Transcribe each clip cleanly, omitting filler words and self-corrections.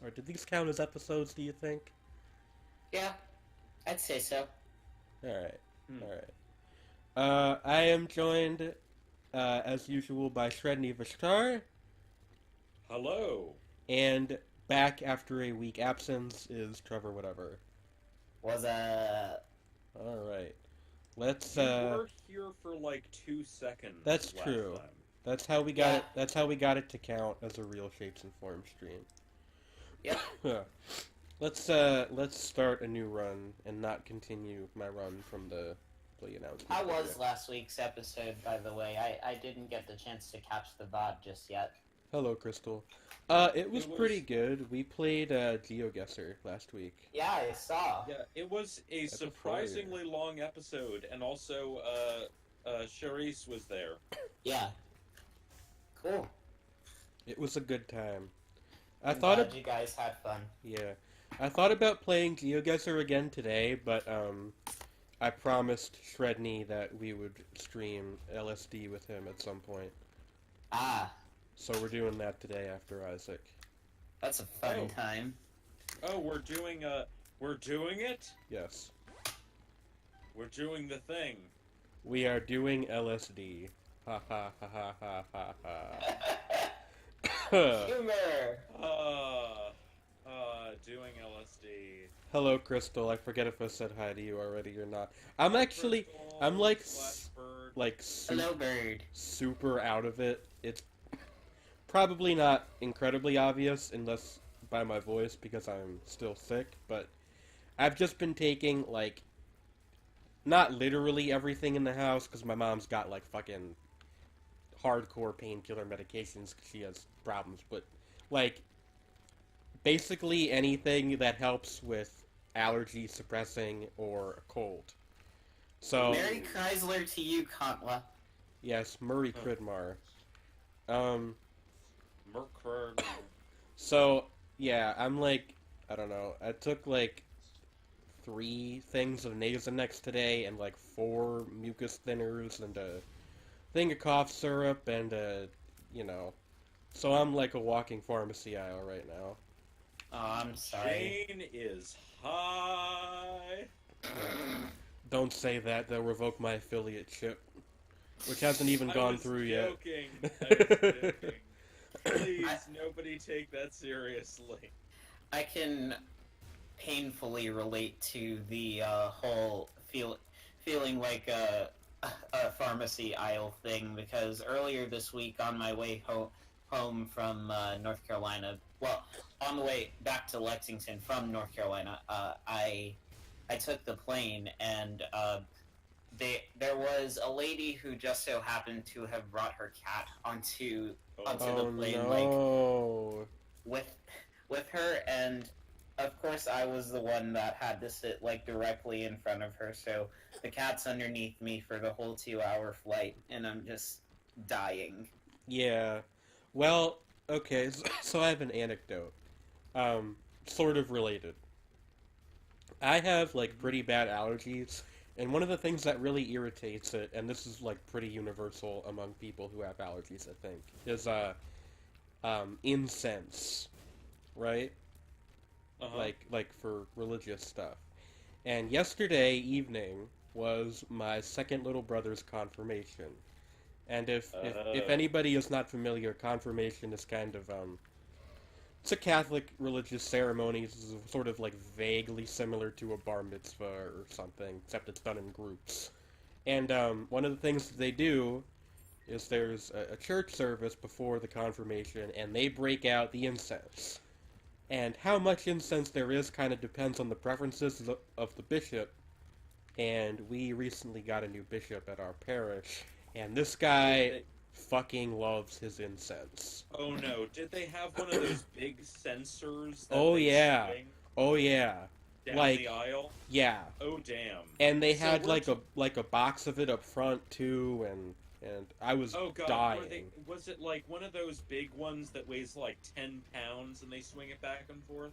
Or did these count as episodes, do you think? Yeah, I'd say so. Alright, Hmm. alright. I am joined, as usual, by Shredney Vishtar, Hello. and back after a week absence is Trevor Whatever. Was Alright. Let's, You were here for like 2 seconds that's last true. time. That's how we got yeah, it. That's how we got it to count as a real Shapes and Forms stream. yep. Let's start a new run and not continue my run from the announcement. How video. was last week's episode, by the way? I didn't get the chance to catch the VOD just yet. Hello, Crystal. It was It was pretty good. We played GeoGuessr last week. Yeah, I saw. yeah, it was a That's a surprisingly long episode, and also Charisse was there. Yeah. Cool. It was a good time. I'm glad you guys had fun. Yeah, I thought about playing GeoGuessr again today, but I promised Shredney that we would stream LSD with him at some point. Ah, So we're doing that today after Isaac. that's a fun Oh. time. Oh, we're doing it? Yes. We're doing the thing. We are doing LSD. Ha ha ha ha ha ha ha. Humor. Doing LSD. Hello, Crystal. I forget if I said hi to you already or not. I'm actually, Crystal I'm like, slash bird. Hello, bird. super out of it. It's probably not incredibly obvious unless by my voice because I'm still sick, but I've just been taking, like, not literally everything in the house because my mom's got, like, fucking hardcore painkiller medications because she has problems, but, like, basically anything that helps with allergy suppressing or a cold. So, Merry Chrysler to you, Kantla. yes, Murray Huh. Cridmar. Um, Mercurd. so, yeah, I'm like, I don't know, I took like 3 things of Nasonex today and like 4 mucus thinners and a thing of cough syrup and you know, so I'm like a walking pharmacy aisle right now. Oh, I'm sorry. Jane is high. Don't say that, they'll revoke my affiliateship, which hasn't even gone through yet. I was joking. Please, I, nobody take that seriously. I can painfully relate to the whole feeling like a pharmacy aisle thing because earlier this week on my way home from North Carolina, well, on the way back to Lexington from North Carolina, I took the plane and there was a lady who just so happened to have brought her cat onto the Oh plane no. with with her, and of course I was the one that had to sit like directly in front of her, so the cat's underneath me for the whole 2 hour flight and I'm just dying. Yeah. Well, okay, so I have an anecdote. Sort of related. I have like pretty bad allergies, and one of the things that really irritates it, and this is like pretty universal among people who have allergies, I think, is incense, right? Uh-huh. Like for religious stuff. And yesterday evening was my second little brother's confirmation. And if Oh. anybody is not familiar, confirmation is kind of it's a Catholic religious ceremony. It's sort of like vaguely similar to a bar mitzvah or something, except it's done in groups. And one of the things that they do is there's a church service before the confirmation, and they break out the incense. And how much incense there is kind of depends on the preferences of the bishop. And we recently got a new bishop at our parish, and this Did guy they? fucking loves his incense. Oh no! Did they have one of those big sensors that Oh they yeah. swing Oh yeah. down Like the aisle? yeah. Oh damn! And they So had we're like a box of it up front too, and I was oh god, dying. was it like one of those big ones that weighs like 10 pounds and they swing it back and forth?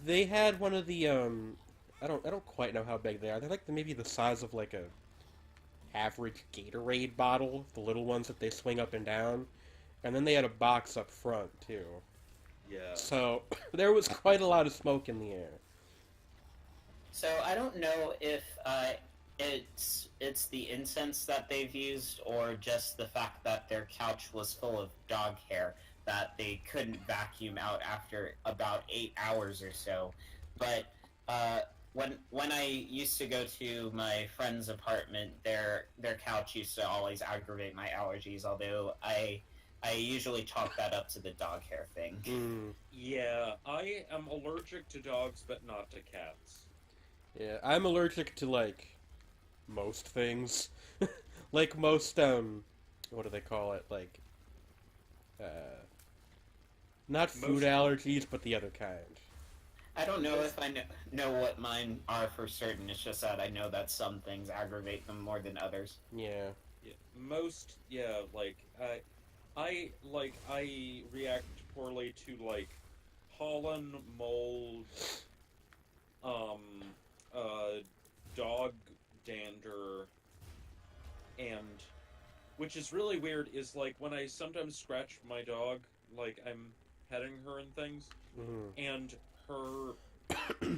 They had one of the I don't quite know how big they are. They're like maybe the size of like a average Gatorade bottle, the little ones that they swing up and down. And then they had a box up front too. Yeah. So there was quite a lot of smoke in the air. So I don't know if it's the incense that they've used, or just the fact that their couch was full of dog hair that they couldn't vacuum out after about 8 hours or so. But uh, when I used to go to my friend's apartment, their couch used to always aggravate my allergies. Although I usually chalk that up to the dog hair thing. Mm, Yeah, I am allergic to dogs, but not to cats. yeah, I'm allergic to like most things. Like most what do they call it? Like not food Most allergies, but the other kind. I don't know most if I know what mine are for certain. It's just that I know that some things aggravate them more than others. Yeah. yeah, most yeah, I react poorly to like pollen, mold, um, uh, dog dander, and which is really weird is like when I sometimes scratch my dog, like I'm petting her and things, Mm, and her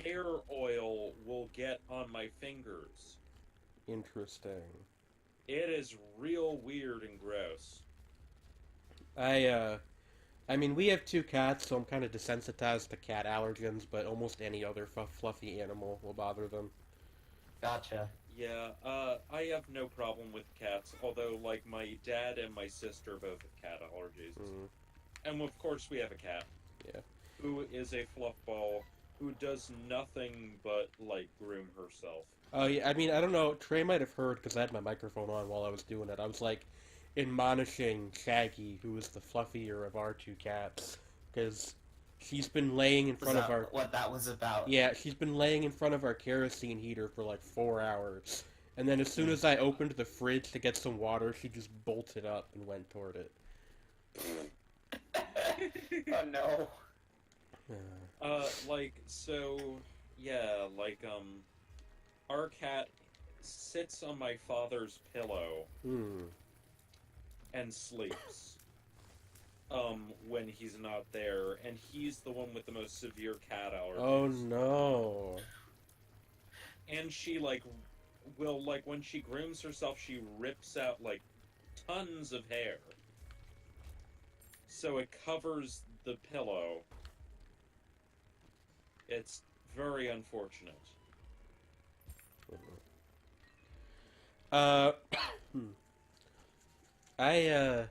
hair oil will get on my fingers. interesting. It is real weird and gross. I I mean we have two cats, so I'm kind of desensitized to cat allergens, but almost any other fluffy animal will bother them. Gotcha. Yeah, I have no problem with cats, although, like, my dad and my sister both have cat allergies. Mm, And of course, we have a cat. yeah. Who is a fluff ball who does nothing but, like, groom herself. Oh yeah, I mean I don't know. Trey might have heard because I had my microphone on while I was doing it. I was like admonishing Shaggy, who is the fluffier of our two cats, because she's been laying in Was front of that our what that was about? yeah, she's been laying in front of our kerosene heater for like 4 hours. And then as soon as I opened the fridge to get some water, she just bolted up and went toward it. Oh no. So, yeah, our cat sits on my father's pillow Hmm. and sleeps. When he's not there, and he's the one with the most severe cat allergies. Oh no. And she will when she grooms herself, she rips out like tons of hair, so it covers the pillow. It's very unfortunate. Uh, I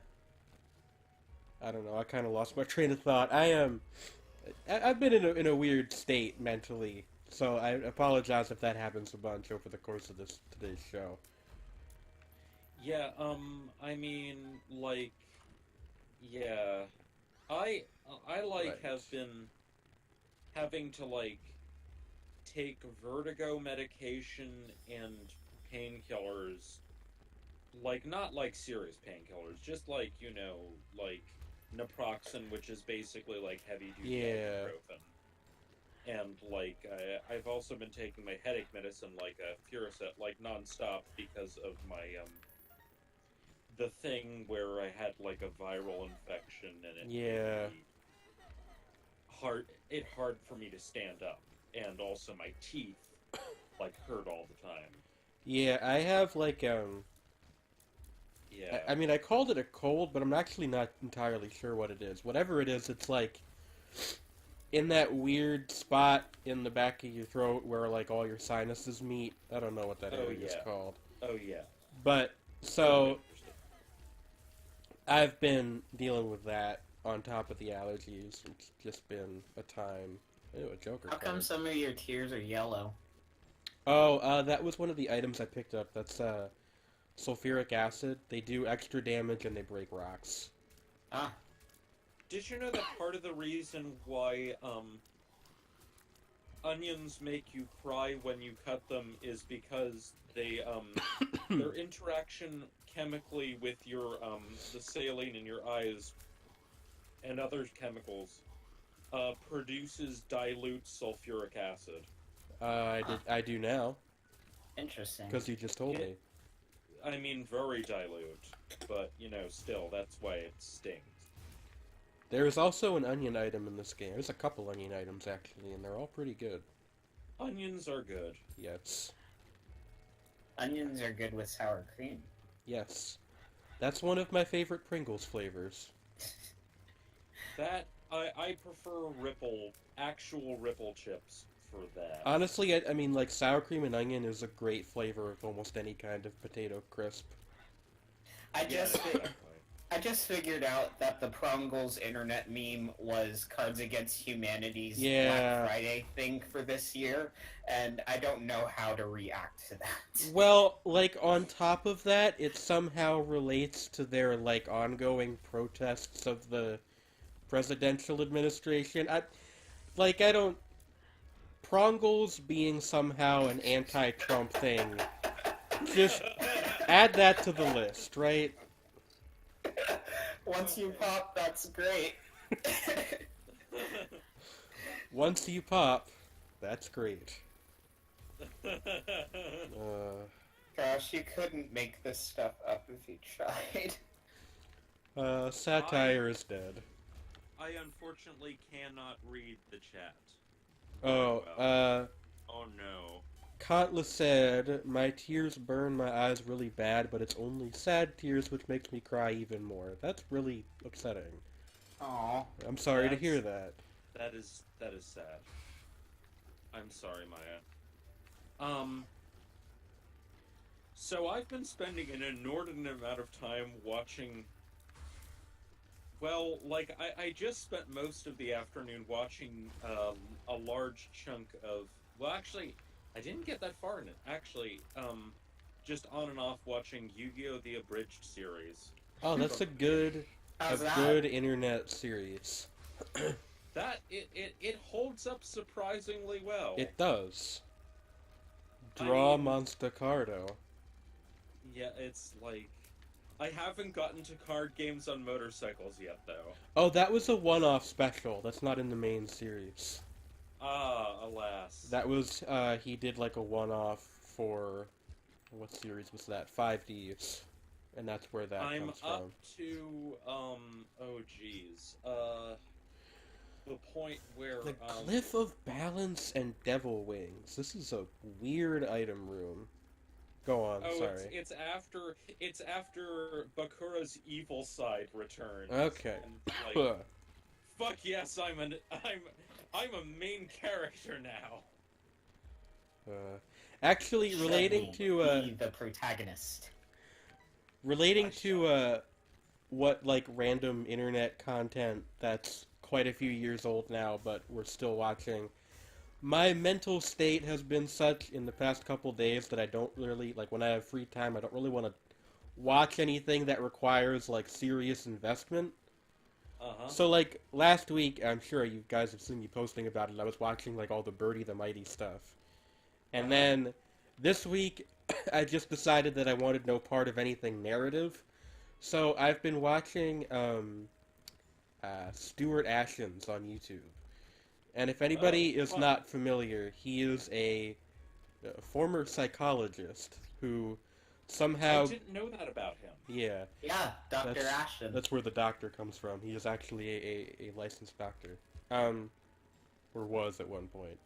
I don't know. I kind of lost my train of thought. I've been in a weird state mentally, so I apologize if that happens a bunch over the course of today's show. Yeah, I mean, yeah, I Right. have been having to take vertigo medication and painkillers, not like serious painkillers, just like naproxen, which is basically like heavy duty Yeah. ibuprofen. And I've also been taking my headache medicine, like a Furacet, like nonstop because of my the thing where I had like a viral infection and it made Yeah. me hard for me to stand up, and also my teeth hurt all the time. Yeah. I have Yeah. I mean I called it a cold, but I'm actually not entirely sure what it is. Whatever it is, it's like in that weird spot in the back of your throat where like all your sinuses meet. I don't know what that Oh, area is yeah. called. Oh yeah. But Totally so I've been dealing with that on top of the allergies. It's just been a time. Ew, a Joker How come card. some of your tears are yellow? Oh, that was one of the items I picked up. That's sulfuric acid. They do extra damage and they break rocks. Ah, Did you know that part of the reason why onions make you cry when you cut them is because their interaction chemically with your the saline in your eyes and other chemicals produces dilute sulfuric acid. I do now interesting. because you just told me. I mean, very dilute, but still, that's why it stings. There's also an onion item in this game. There's a couple onion items, actually, and they're all pretty good. Onions are good. Yes. Onions are good with sour cream. Yes. That's one of my favorite Pringles flavors. That I prefer actual Ripple chips for that. Honestly, I mean, like, sour cream and onion is a great flavor of almost any kind of potato crisp. I Yeah, just exactly. I just figured out that the Prongles internet meme was Cards Against Humanity's Yeah. Black Friday thing for this year, and I don't know how to react to that. Well, like, on top of that, it somehow relates to their, like, ongoing protests of the presidential administration. I don't... Prongles being somehow an anti-Trump thing, just add that to the list, right? Once you pop, that's great. Once you pop, that's great. Gosh, you couldn't make this stuff up if you tried. Satire is dead. I unfortunately cannot read the chat. Oh, Oh no. Kantla said, "My tears burn my eyes really bad, but it's only sad tears which makes me cry even more." That's really upsetting. Aw. I'm sorry to That's- hear that. That is sad. I'm sorry, Maya. So I've been spending an inordinate amount of time watching. Well, like I just spent most of the afternoon watching a large chunk of. Well, actually, I didn't get that far in it. Actually, just on and off watching Yu-Gi-Oh! The Abridged series. Oh, that's a good How's that? good internet series. That it holds up surprisingly well. It does. Draw mean- Monster Cardo. Yeah, it's like I haven't gotten to card games on motorcycles yet, though. Oh, that was a one-off special. That's not in the main series. Ah, alas. That was, he did like a one-off for, what series was that? 5Ds. And that's where that I'm comes up from. to oh geez, the point where The Cliff of Balance and Devil Wings. This is a weird item room. Go on, oh, sorry. it's after Bakura's evil side returns. Okay. And, like, Huh. fuck yes, I'm a main character now. Actually, relating to, Be the protagonist. relating to, what, like, random internet content that's quite a few years old now, but we're still watching. My mental state has been such in the past couple days that I don't really, like, when I have free time, I don't really want to watch anything that requires, like, serious investment. Uh-huh. So, like, last week, I'm sure you guys have seen me posting about it, I was watching, like, all the Birdie the Mighty stuff. And then, this week, I just decided that I wanted no part of anything narrative. So, I've been watching, Stuart Ashens on YouTube. And if anybody is fun. not familiar, he is a former psychologist who somehow... I didn't know that about him. Yeah, Yeah, Dr. That's- Ashton. that's where the doctor comes from. He is actually a licensed doctor. Or was at one point.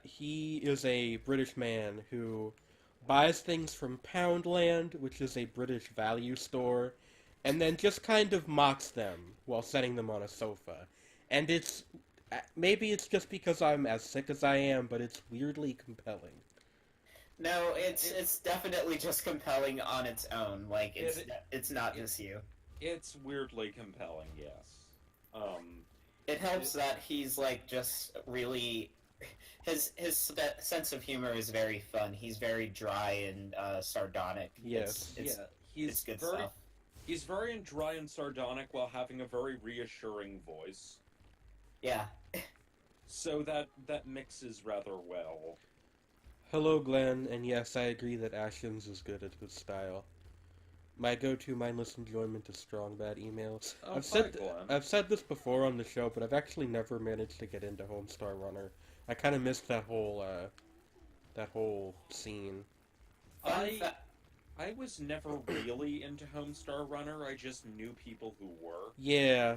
He is a British man who buys things from Poundland, which is a British value store, and then just kind of mocks them while setting them on a sofa. And it's... maybe it's just because I'm as sick as I am, but it's weirdly compelling. No, it's definitely just compelling on its own. Like It- it's not just you. It's weirdly compelling, yes. It helps that he's like just really his sense of humor is very fun. He's very dry and sardonic. Yes. It's He's good very stuff. he's very dry and sardonic while having a very reassuring voice. Yeah. So that mixes rather well. Hello, Glenn, and yes, I agree that Ashens is good at his style. My go-to mindless enjoyment is strong bad emails. Oh, I've hi, said Glenn. I've said this before on the show, but I've actually never managed to get into Homestar Runner. I kind of missed that whole scene. Fun, I- I was never really into Homestar Runner. I just knew people who were. Yeah.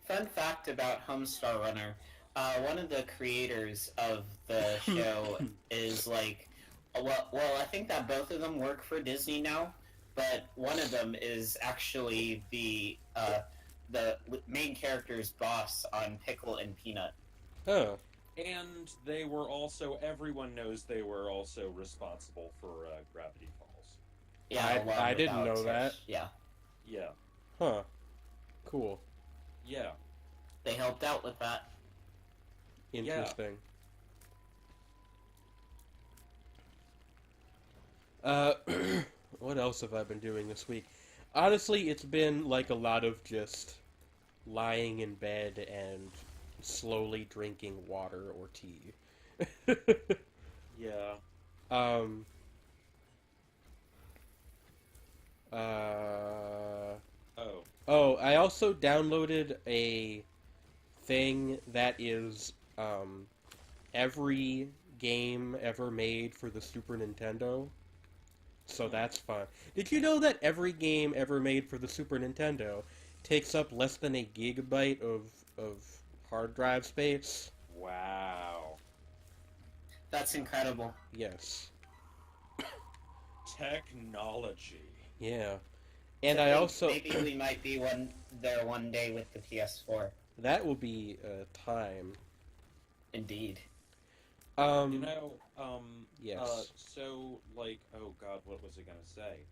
Fun fact about Homestar Runner: one of the creators of the show is like, well, I think that both of them work for Disney now, but one of them is actually the main character's boss on Pickle and Peanut. Oh. And they were also, everyone knows they were also responsible for Gravity Falls. Yeah, along I with didn't Alex know that. Hirsch. Yeah, Yeah, Huh. Cool. yeah. they helped out with that. Interesting. What else have I been doing this week? Honestly, it's been like a lot of just lying in bed and slowly drinking water or tea. Yeah. um. Uh. Oh. Oh, I also downloaded a thing that is every game ever made for the Super Nintendo. So that's fun. Did you know that every game ever made for the Super Nintendo takes up less than a gigabyte of hard drive space? Wow. That's incredible. Yes. Technology. Yeah. And So I also maybe we might be there one day with the PS4. that will be time. Indeed. You know, Yes. so, like, oh god, what was I gonna say?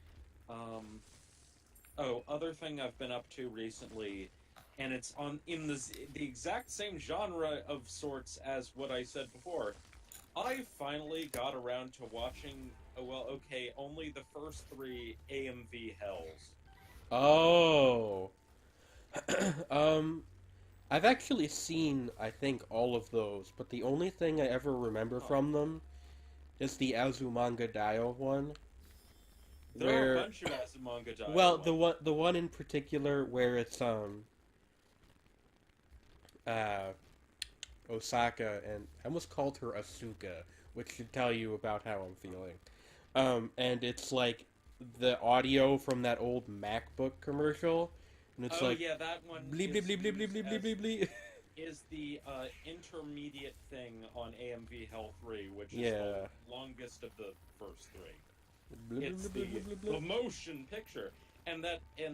Other thing I've been up to recently, and it's in the exact same genre of sorts as what I said before. I finally got around to watching, only the first 3 AMV Hells. Oh. I've actually seen, I think, all of those, but the only thing I ever remember from them is the Azumanga Daioh one. There are a bunch of Azumanga Daioh Well, ones. the one in particular where it's Osaka, and I almost called her Asuka, which should tell you about how I'm feeling. And it's like the audio from that old MacBook commercial, and it's like Yeah, that one bleep bleep bleep bleep bleep bleep bleep bleep bleep. is the intermediate thing on AMV Hell 3, which is Yeah. the longest of the first 3. Bleep, It's bleep, bleep, bleep, bleep, the bleep. motion picture, and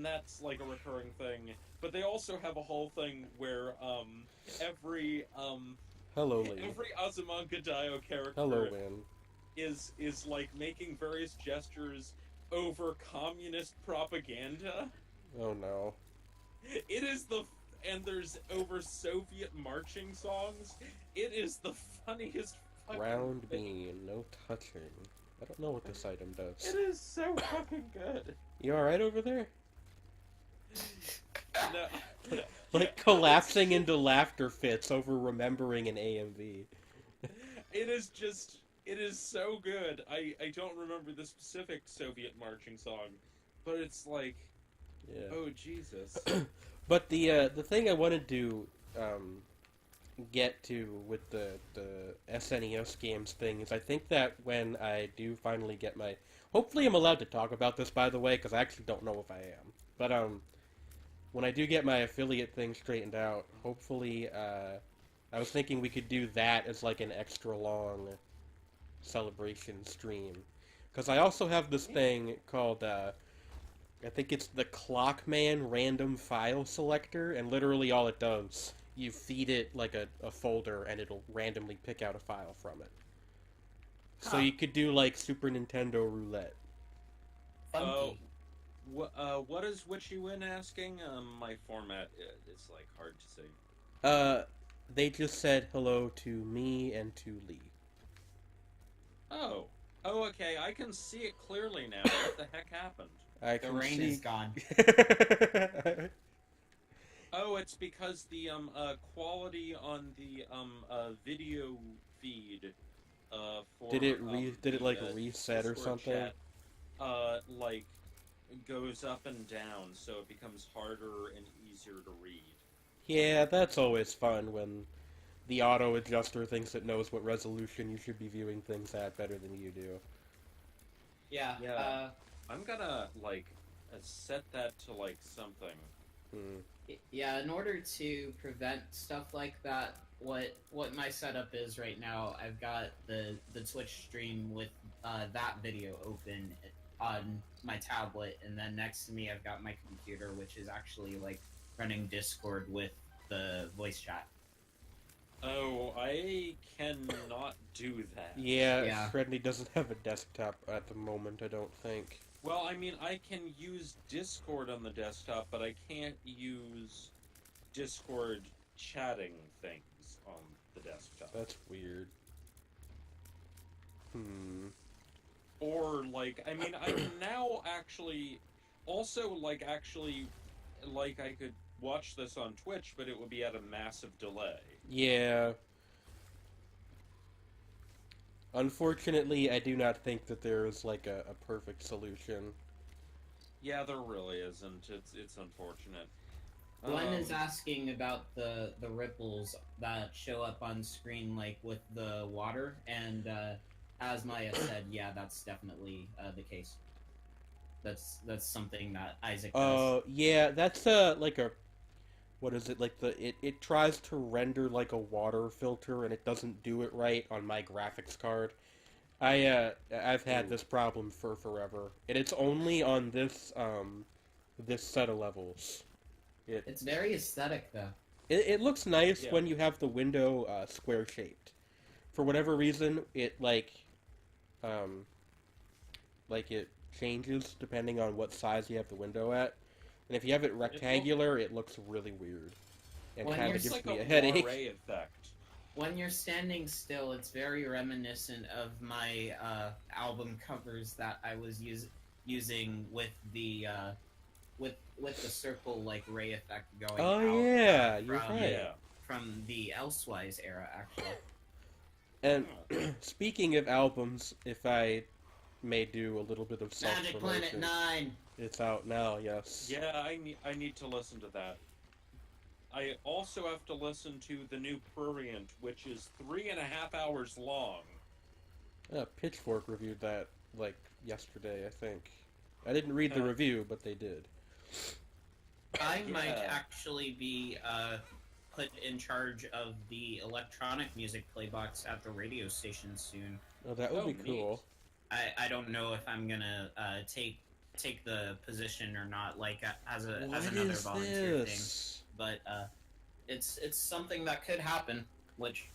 that's like a recurring thing. But they also have a whole thing where every Hello, Lee. every Azumanga Daioh character Hello, Lynn. is like making various gestures over communist propaganda. Oh no. It is and there's over Soviet marching songs. It is the funniest fucking Round thing. bean, no touching. I don't know what this item does. It is so fucking good. You alright over there? No. Like collapsing into laughter fits over remembering an AMV. It is so good. I don't remember the specific Soviet marching song, but it's like, Yeah. oh Jesus. But the thing I wanted to get to with the SNES games thing is I think that when I do finally get my, hopefully I'm allowed to talk about this, by the way, because I actually don't know if I am. But when I do get my affiliate thing straightened out, hopefully I was thinking we could do that as like an extra long celebration stream, because I also have this thing called I think it's the Clockman random file selector, and literally all it does, you feed it like a folder and it'll randomly pick out a file from it. So Huh. you could do like Super Nintendo roulette. Funky. What is Witchy-Win asking? My format is like hard to say. They just said hello to me and to Lee. Oh, okay. I can see it clearly now. What the heck happened? I The can rain see... is gone. Oh, it's because the quality on the video feed for Did it like the, reset or Discord something? chat, like goes up and down, so it becomes harder and easier to read. Yeah, that's always fun when the auto adjuster thinks it knows what resolution you should be viewing things at better than you do. Yeah. Yeah. I'm gonna like set that to like something. Hmm. Yeah, in order to prevent stuff like that, what my setup is right now, I've got the Twitch stream with that video open on my tablet, and then next to me I've got my computer, which is actually like running Discord with the voice chat. Oh, I cannot do that. Yeah, Yeah. Shredney doesn't have a desktop at the moment, I don't think. Well, I mean, I can use Discord on the desktop, but I can't use Discord chatting things on the desktop. That's weird. Hmm. Or, like, I mean, I can now actually, also, like, I could watch this on Twitch, but it would be at a massive delay. Yeah. Unfortunately, I do not think that there is, like, a perfect solution. Yeah, there really isn't. It's unfortunate. Glenn is asking about the ripples that show up on screen, like with the water, and as Maya said, yeah, that's definitely the case. That's something that Isaac does. Yeah, that's, like a... What is it? Like, it tries to render, like, a water filter, and it doesn't do it right on my graphics card. I've had this problem for forever. And it's only on this set of levels. It's very aesthetic, though. It looks nice Yeah. when you have the window square shaped. For whatever reason, it it changes depending on what size you have the window at. And if you have it rectangular, it looks really weird. And When kind you're of gives It's me like a a headache. Moiré effect. When you're standing still, it's very reminiscent of my album covers that I was using with the with the circle like ray effect going Oh out yeah, you're from, right. Yeah. from the Elsewise era, actually. And speaking of albums, if I may do a little bit of Magic Planet self-promotion, 9! it's out now. Yes. Yeah, I need to listen to that. I also have to listen to the new Prurient, which is 3.5 hours long. Pitchfork reviewed that like yesterday, I think. I didn't read the Huh. review, but they did. I might Yeah. actually be put in charge of the electronic music playbox at the radio station soon. Oh, that would Oh, be neat. cool. I don't know if I'm gonna take the position or not, like as What another is volunteer thing. this? But it's something that could happen, which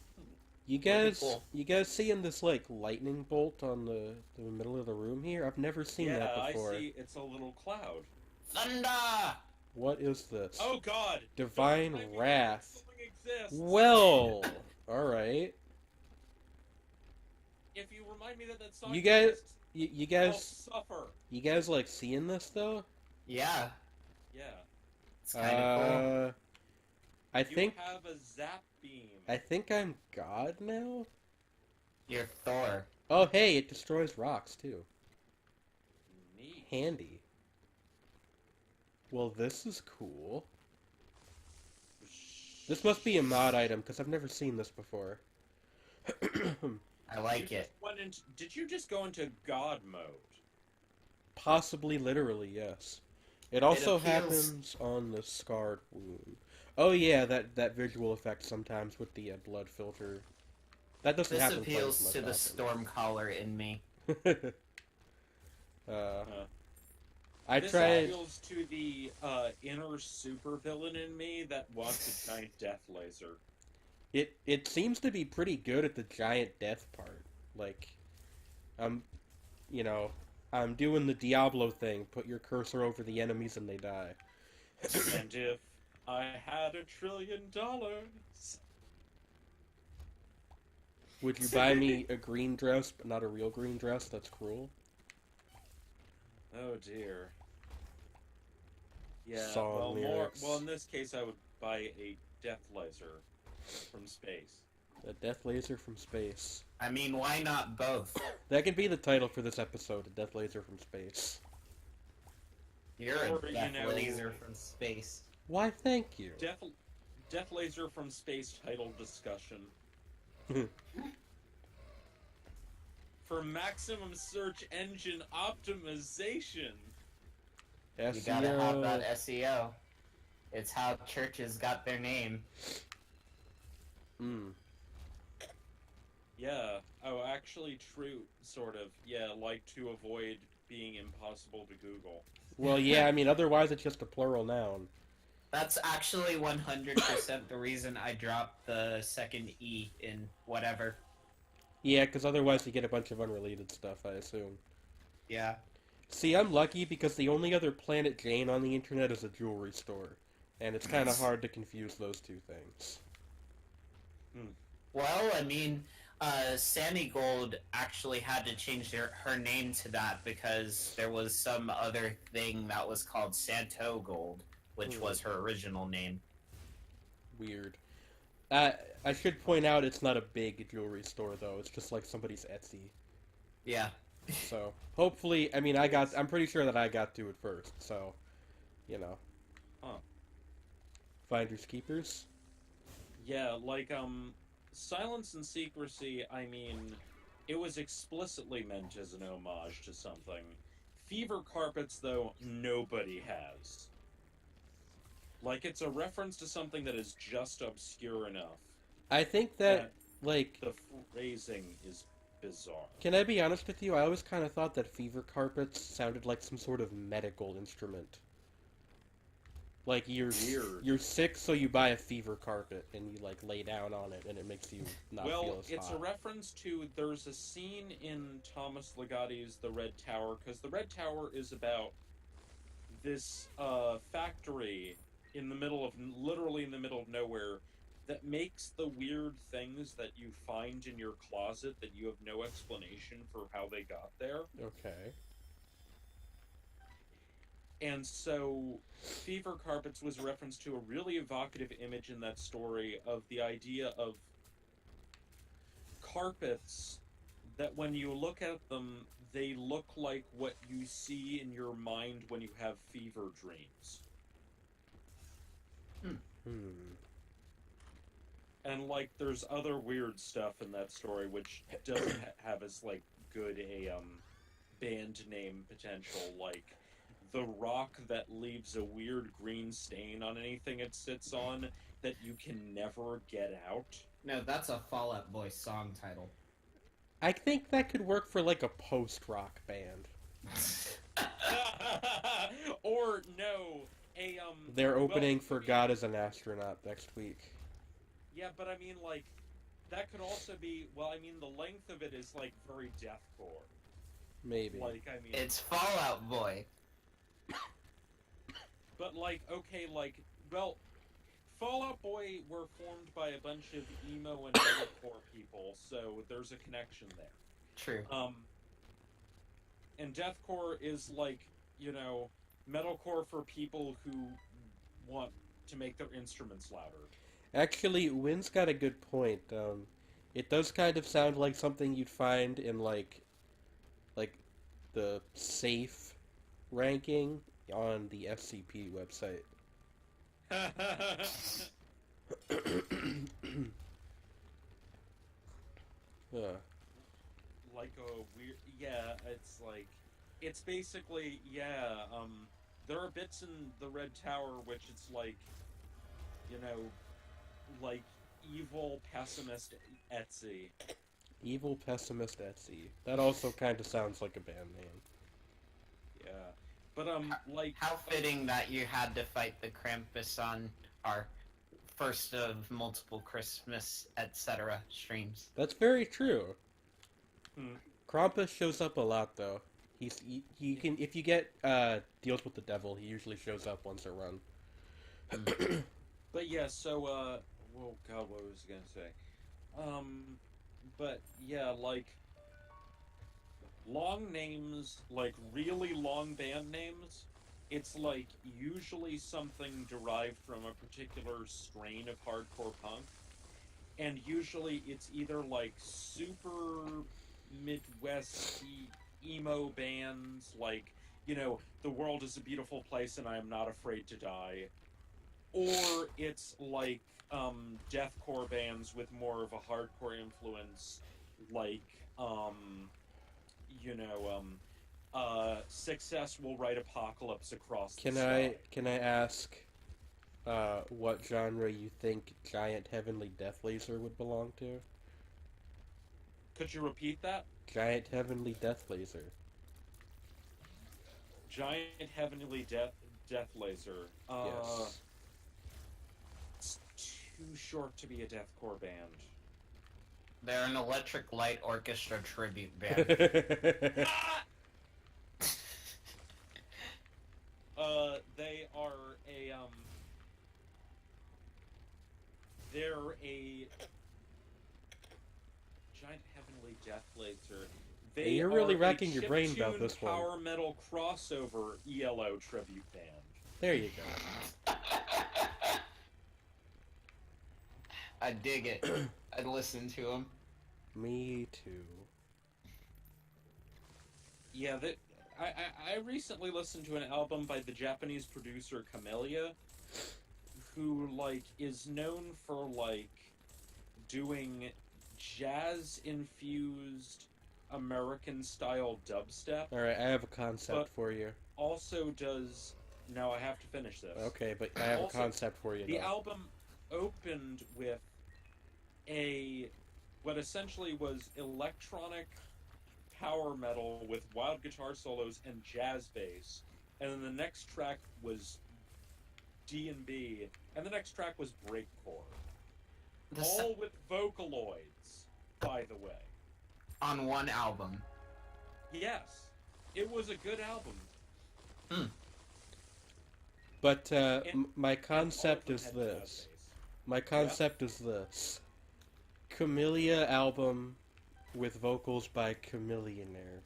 You be guys, cool. you guys seeing this like lightning bolt on the middle of the room here? I've never seen Yeah, that I before. see. It's a little cloud. thunder. What is this? Oh God! Divine Don't remind me that wrath. something exists. Well, all right. If you remind me that song You guys- exists, You I'll guys, suffer. you guys like seeing this though? Yeah, Yeah. it's kind of cool. I You think have a zap beam. I think I'm God now. You're Thor. Oh, hey, it destroys rocks too. Neat. Handy. Well, this is cool. This must be a mod item because I've never seen this before. I like You it. just went into- did you just go into God mode? Possibly literally, yes. It also appeals- happens on the scarred wound. Oh yeah, that visual effect sometimes with the blood filter. That doesn't This happen quite appeals as to the much Stormcaller in me. often. I This tried. appeals to the inner supervillain in me that wants a giant death laser. It seems to be pretty good at the giant death part. Like, you know, I'm doing the Diablo thing. Put your cursor over the enemies and they die. And if I had $1 trillion, Would you buy me a green dress, but not a real green dress? That's cruel. oh dear. Yeah. Song well, lyrics. well, in this case, I would buy a death laser from space. A death laser from space. I mean, why not both? That could be the title for this episode, A Death Laser from Space. You're Or, a you death know- laser from space. Why, thank you. Death laser from space title discussion. for maximum search engine optimization. You gotta have SEO. that SEO. It's how churches got their name. Mm. Yeah. Oh, actually, true. Sort of. Yeah, like to avoid being impossible to Google. Well, yeah, I mean, otherwise it's just a plural noun. That's actually 100% the reason I dropped the second E in whatever. Yeah, because otherwise you get a bunch of unrelated stuff, I assume. Yeah. See, I'm lucky because the only other Planet Jane on the internet is a jewelry store. And it's kind of hard to confuse those two things. Well, I mean, Sammy Gold actually had to change her name to that because there was some other thing that was called Santo Gold, which was her original name. Weird. I should point out it's not a big jewelry store, though. It's just like somebody's Etsy. Yeah. So, hopefully, I mean, I'm pretty sure that I got to it first, so, you know. Huh. Finders keepers? Yeah, like, Silence and Secrecy, I mean, it was explicitly meant as an homage to something. Fever Carpets, though, nobody has. Like, it's a reference to something that is just obscure enough. I think that, like... The phrasing is bizarre. Can I be honest with you? I always kind of thought that fever carpets sounded like some sort of medical instrument. Like, you're sick, so you buy a fever carpet, and you, like, lay down on it, and it makes you not feel Well, as it's hot. a reference to, there's a scene in Thomas Ligotti's The Red Tower, because The Red Tower is about this factory in the middle of, literally in the middle of nowhere, that makes the weird things that you find in your closet that you have no explanation for how they got there. Okay. And so, Fever Carpets was a reference to a really evocative image in that story of the idea of carpets that when you look at them, they look like what you see in your mind when you have fever dreams. And, like, there's other weird stuff in that story which doesn't have as, like, good a, band name potential, like the rock that leaves a weird green stain on anything it sits on that you can never get out. No, that's a Fall Out Boy song title. I think that could work for, like, a post-rock band. Or, no, They're opening for God as an Astronaut next week. Yeah, but I mean, like, that could also be, well, I mean, the length of it is, like, very deathcore. Maybe. Like, I mean... It's Fall Out Boy. But, like, okay, like, well, Fall Out Boy were formed by a bunch of emo and metalcore people, so there's a connection there. True. And deathcore is, like, you know, metalcore for people who want to make their instruments louder. Actually, Wynn's got a good point. It does kind of sound like something you'd find in, like the safe ranking on the FCP website. Like a weird... Yeah, it's like... It's basically, yeah, there are bits in the Red Tower which it's like, you know, like evil pessimist Etsy. Evil pessimist Etsy. That also kind of sounds like a band name. Yeah. But, like... How fitting that you had to fight the Krampus on our first of multiple Christmas, etc. streams. That's very true. Hmm. Krampus shows up a lot, though. He can, if you get deals with the devil, he usually shows up once a run. But yeah, so, oh god, what was I gonna say? But yeah, like, long names, like really long band names, it's like usually something derived from a particular strain of hardcore punk, and usually it's either like super Midwest emo bands, like, you know, The World is a Beautiful Place and I Am Not Afraid to Die, or it's like deathcore bands with more of a hardcore influence, like success will write apocalypse across the Can sky. I ask what genre you think Giant Heavenly Death Laser would belong to? Could you repeat that? Giant Heavenly Death Laser. Giant Heavenly Death Laser. Yes. It's too short to be a deathcore band. They're an Electric Light Orchestra tribute band. They are they're a Giant Heavenly Death Laser. They You're really are racking a your brain about chiptune this one. power metal crossover ELO tribute band. There you go. I dig it. I'd listen to them. Me too. Yeah, I recently listened to an album by the Japanese producer Camellia, who is known for doing jazz infused American style dubstep. Alright, I have a concept But- for you. Also does now I have to finish this. Okay, but I have Also, a concept for you The now. album opened with what essentially was electronic power metal with wild guitar solos and jazz bass, and then the next track was D&B, and the next track was breakcore, all with Vocaloids, by the way. On one album. Yes, it was a good album. But And- my concept All of is them had jazz this. bass. My concept is this. Camellia album with vocals by Chameleonaire.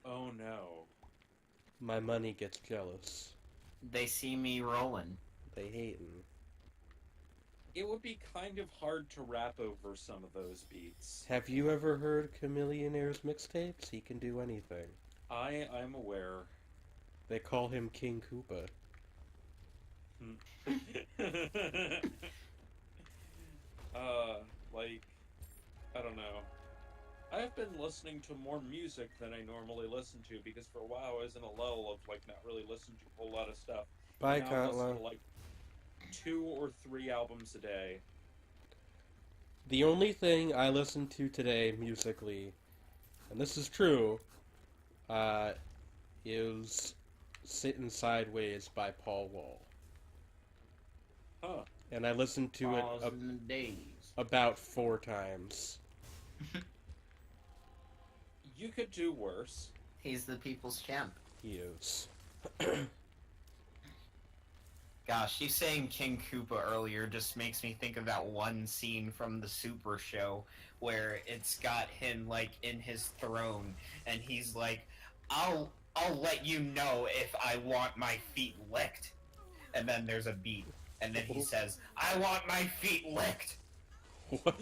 Oh no. My money gets jealous. They see me rolling. They hatin'. It would be kind of hard to rap over some of those beats. Have you ever heard Chameleonaire's mixtapes? He can do anything. I'm aware. They call him King Koopa. I don't know. I've been listening to more music than I normally listen to because for a while I was in a lull of not really listening to a whole lot of stuff. Bye, Now I'm listening Kantla. to 2 or 3 albums a day. The only thing I listened to today musically, and this is true, is Sittin' Sideways by Paul Wall. Huh. And I listened to it Pause in the days. about 4 times. You could do worse. He's the people's champ. He is. Gosh, you saying King Koopa earlier just makes me think of that one scene from the Super Show where it's got him in his throne and he's like, I'll let you know if I want my feet licked. And then there's a beat. And then he says, I want my feet licked. What?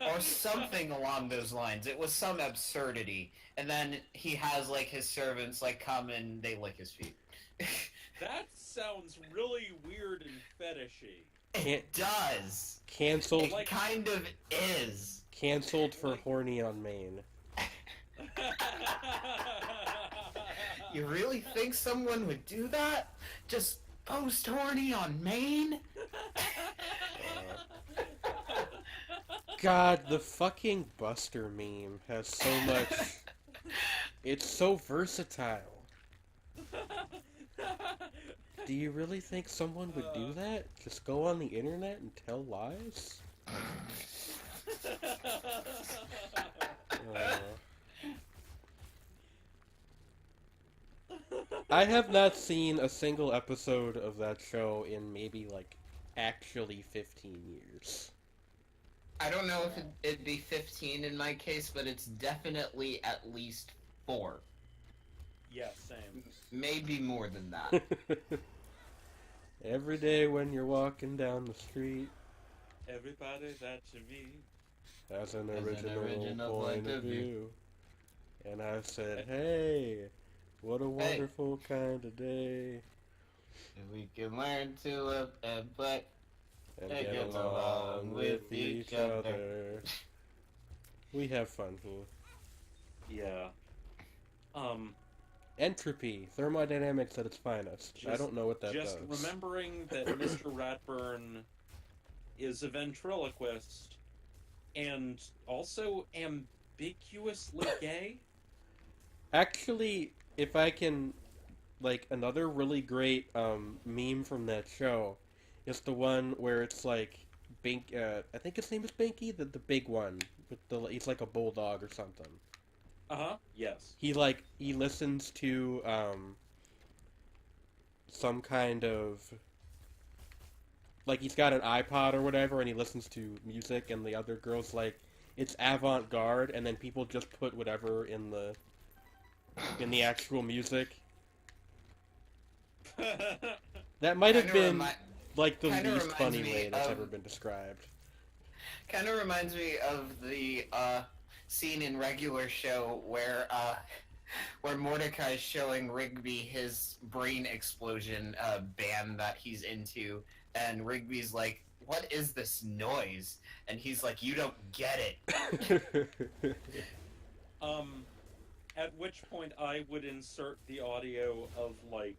Or something along those lines. It was some absurdity. And then he has his servants come and they lick his feet. That sounds really weird and fetishy. It does. Cancelled. It kind of is. Cancelled for horny on Maine. You really think someone would do that? Just post horny on Maine? God, the fucking Buster meme has so much. It's so versatile. Do you really think someone would do that? Just go on the internet and tell lies? I have not seen a single episode of that show in maybe actually 15 years. I don't know if it'd be 15 in my case, but it's definitely at least 4. Yeah, same. Maybe more than that. Every day when you're walking down the street Everybody that you meet. has an Has an original, original point of view. And I said, hey, what a wonderful kind of day. If we can learn to but and And get get along along with with each each other. We have fun here. Yeah. Entropy, thermodynamics at its finest. I don't know what that just does. remembering that Mr. Ratburn is a ventriloquist and also ambiguously gay. Actually, if I can, like, another really great meme from that show is the one where it's like Bink. I think his name is Binky, the big one with the he's like a bulldog or something. Yes. He listens to some kind of like he's got an iPod or whatever, and he listens to music, and the other girl's like, it's avant-garde, and then people just put whatever in the actual music. That might have been like the kinda least reminds funny me way that's of- ever been described. Kind of reminds me of the scene in Regular Show where Mordecai's showing Rigby his brain explosion band that he's into, and Rigby's like, "What is this noise?" And he's like, "You don't get it." At which point I would insert the audio of like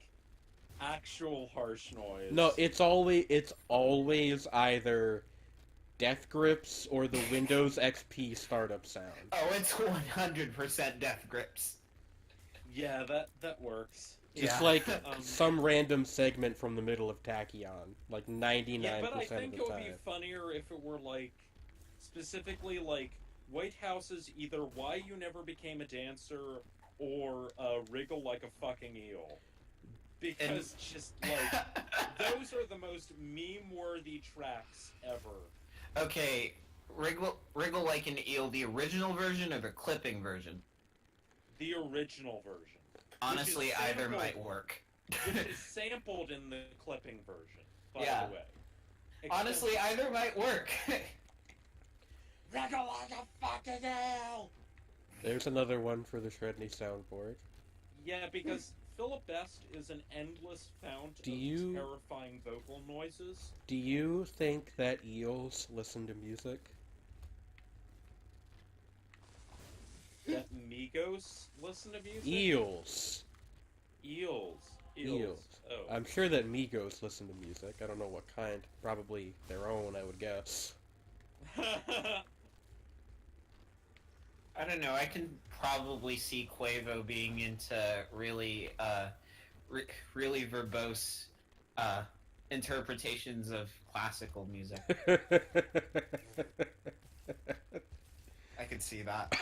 actual harsh noise. No, it's always either Death Grips or the Windows XP startup sound. Oh, it's 100% Death Grips. Yeah, that works. Just Yeah. like some random segment from the middle of Tachyon, like 99% Yeah, but I of think the it would time. be funnier if it were like specifically like White House's either Why You Never Became a Dancer or Wriggle Like a Fucking Eel. Because just like those are the most meme-worthy tracks ever. Okay, Wriggle Like an Eel, the original version or the clipping version? The original version. Honestly, Which is either sampled- might work. Which is sampled in the clipping version, by Yeah. the way. Honestly, either might work. Wriggle like a fucking eel! There's another one for the Shredney soundboard. Yeah, because Philip Best is an endless fount of terrifying vocal noises. Do you think that eels listen to music? That Migos listen to music? Eels. Eels. Oh. I'm sure that Migos listen to music. I don't know what kind. Probably their own, I would guess. I don't know, I can probably see Quavo being into really, really verbose, interpretations of classical music. I could see that.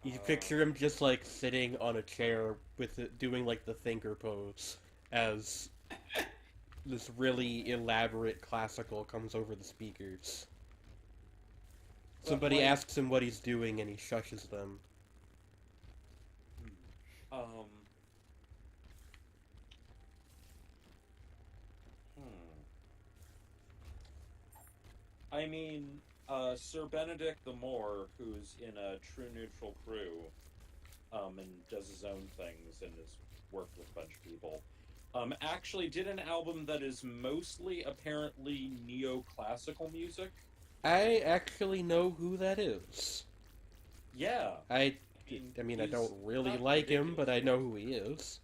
You picture him just like sitting on a chair with it, doing like the thinker pose as this really elaborate classical comes over the speakers. Somebody like- asks him what he's doing and he shushes them. I mean, Sir Benedict the Moor, who's in a True Neutral Crew, and does his own things and has worked with a bunch of people, actually did an album that is mostly apparently neoclassical music. I actually know who that is. Yeah. I mean, I he's don't really not like him, but I ridiculous. know who he is.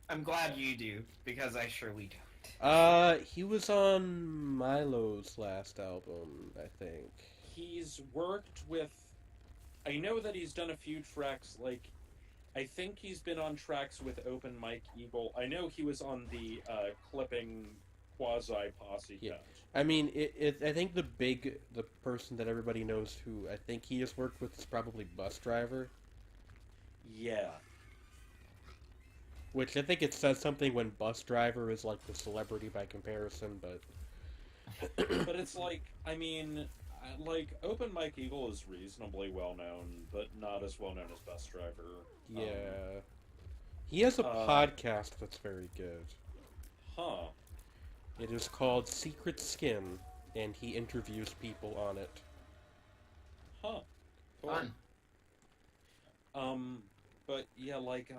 I'm glad you do, because I surely don't. He was on Milo's last album, I think. He's worked with... I know that he's done a few tracks, like... I think he's been on tracks with Open Mike Eagle. I know he was on the Clipping quasi-posse Yeah. count. I mean, I think the person that everybody knows who I think he has worked with is probably Bus Driver. Yeah. Which I think it says something when Bus Driver is like the celebrity by comparison, but... But it's like, I mean, like, Open Mike Eagle is reasonably well known, but not as well known as Bus Driver. Yeah. He has a podcast that's very good. Huh. It is called Secret Skin, and he interviews people on it. Huh. Cool. Fun. But yeah, like,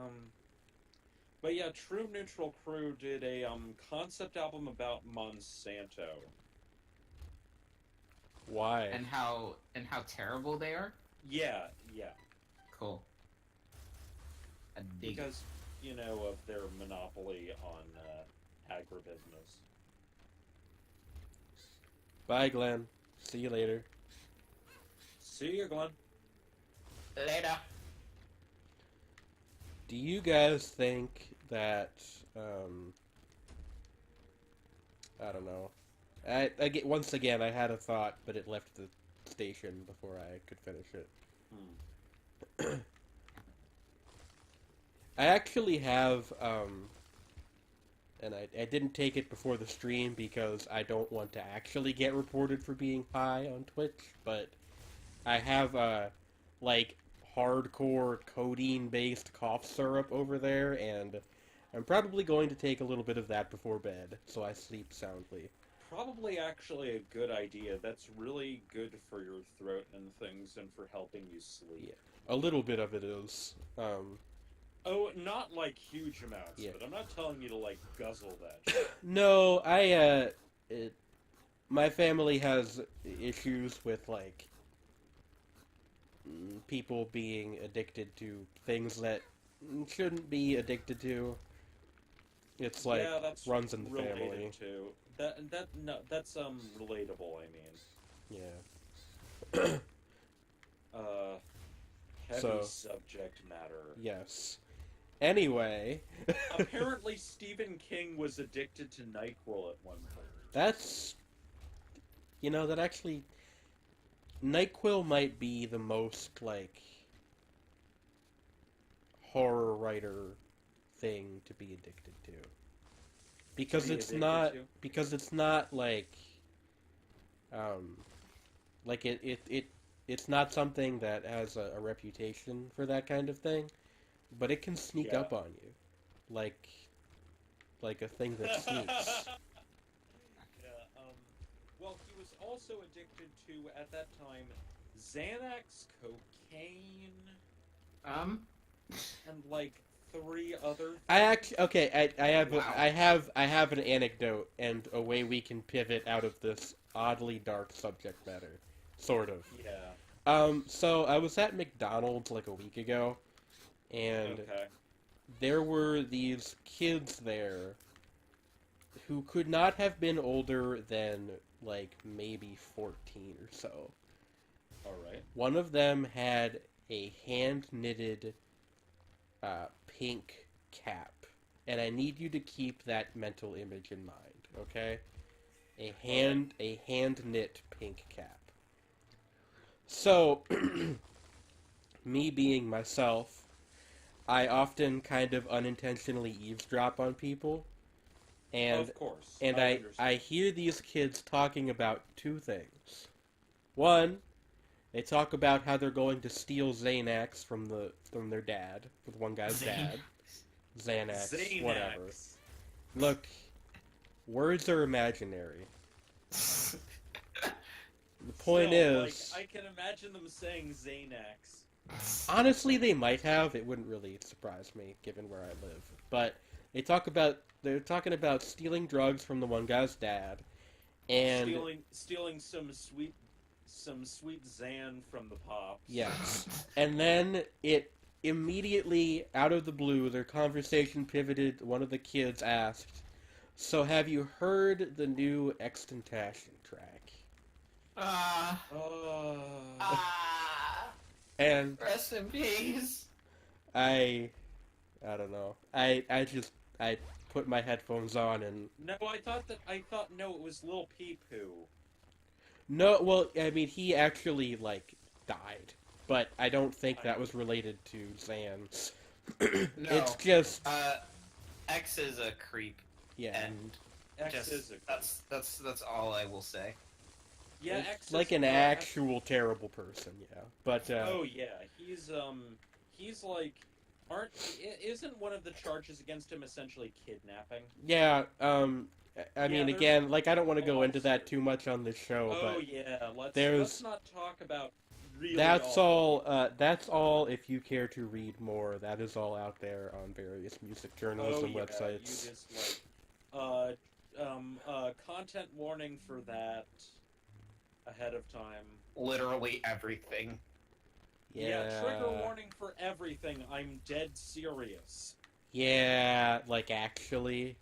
But yeah, True Neutral Crew did a concept album about Monsanto. Why? And how terrible they are. Yeah, yeah. Cool. I dig it. Because, you know, of their monopoly on agribusiness. Bye, Glenn. See you later. See you, Glenn. Later. Do you guys think that, I don't know. Once again, I had a thought, but it left the station before I could finish it. I actually have, and I didn't take it before the stream because I don't want to actually get reported for being high on Twitch, but I have, like, hardcore codeine-based cough syrup over there, and I'm probably going to take a little bit of that before bed, so I sleep soundly. Probably actually a good idea. That's really good for your throat and things and for helping you sleep. A little bit of it is. Oh, not like huge amounts, Yeah. but I'm not telling you to like guzzle that shit. No, my family has issues with, like, people being addicted to things that shouldn't be addicted to. It's like, yeah, that's runs in the related family. to that's relatable. I mean, Yeah. heavy So- subject matter. Yes. Anyway, Apparently, Stephen King was addicted to NyQuil at one point. that's... You know, that actually... NyQuil might be the most, like, horror writer thing to be addicted to. Because Be it's addicted not... to? Because it's not, like... Like, it's not something that has a reputation for that kind of thing. But it can sneak Yeah. up on you. Like a thing that sneaks. Yeah, well, he was also addicted to, at that time, Xanax, cocaine, and like 3 other things. I actually okay. I have Wow. I have an anecdote and a way we can pivot out of this oddly dark subject matter, sort of. Yeah. So I was at McDonald's like a week ago, and Okay. there were these kids there who could not have been older than like maybe 14 or so. All right. One of them had a hand-knitted pink cap, and I need you to keep that mental image in mind, okay? A hand-knit pink cap. So, me being myself, I often kind of unintentionally eavesdrop on people, and Of course. and I I understand. hear these kids talking about 2 things. One, they talk about how they're going to steal Xanax from their dad, with one guy's dad. Xanax, whatever. Xanax. Look, words are imaginary. The point So, is, like, I can imagine them saying Xanax. honestly, they might have. It wouldn't really surprise me, given where I live. But they're talking about stealing drugs from the one guy's dad, and Stealing some sweet Xan from the pops. yes, and then it immediately, out of the blue, their conversation pivoted. One of the kids asked, "So have you heard the new Extentation track?" Oh. And Rest in peace. I don't know. I put my headphones on and No, I thought no, it was Lil Peep who. no. Well, I mean, he actually like died, but I don't think that was related to Xan. No. It's just X is a creep, yeah, and X just is a that's all I will say. yeah, it's X like is, an actual terrible person. Yeah, but Oh yeah, he's like, isn't one of the charges against him essentially kidnapping? yeah. I mean, there's again, like I don't want to go into that lawsuit. too much on this show, Oh but yeah, let's there's- not talk about really That's awful. all. That's all. If you care to read more, that is all out there on various music journalism websites. You just content warning for that ahead of time. Literally everything. Yeah. Trigger warning for everything. I'm dead serious. Yeah, like actually,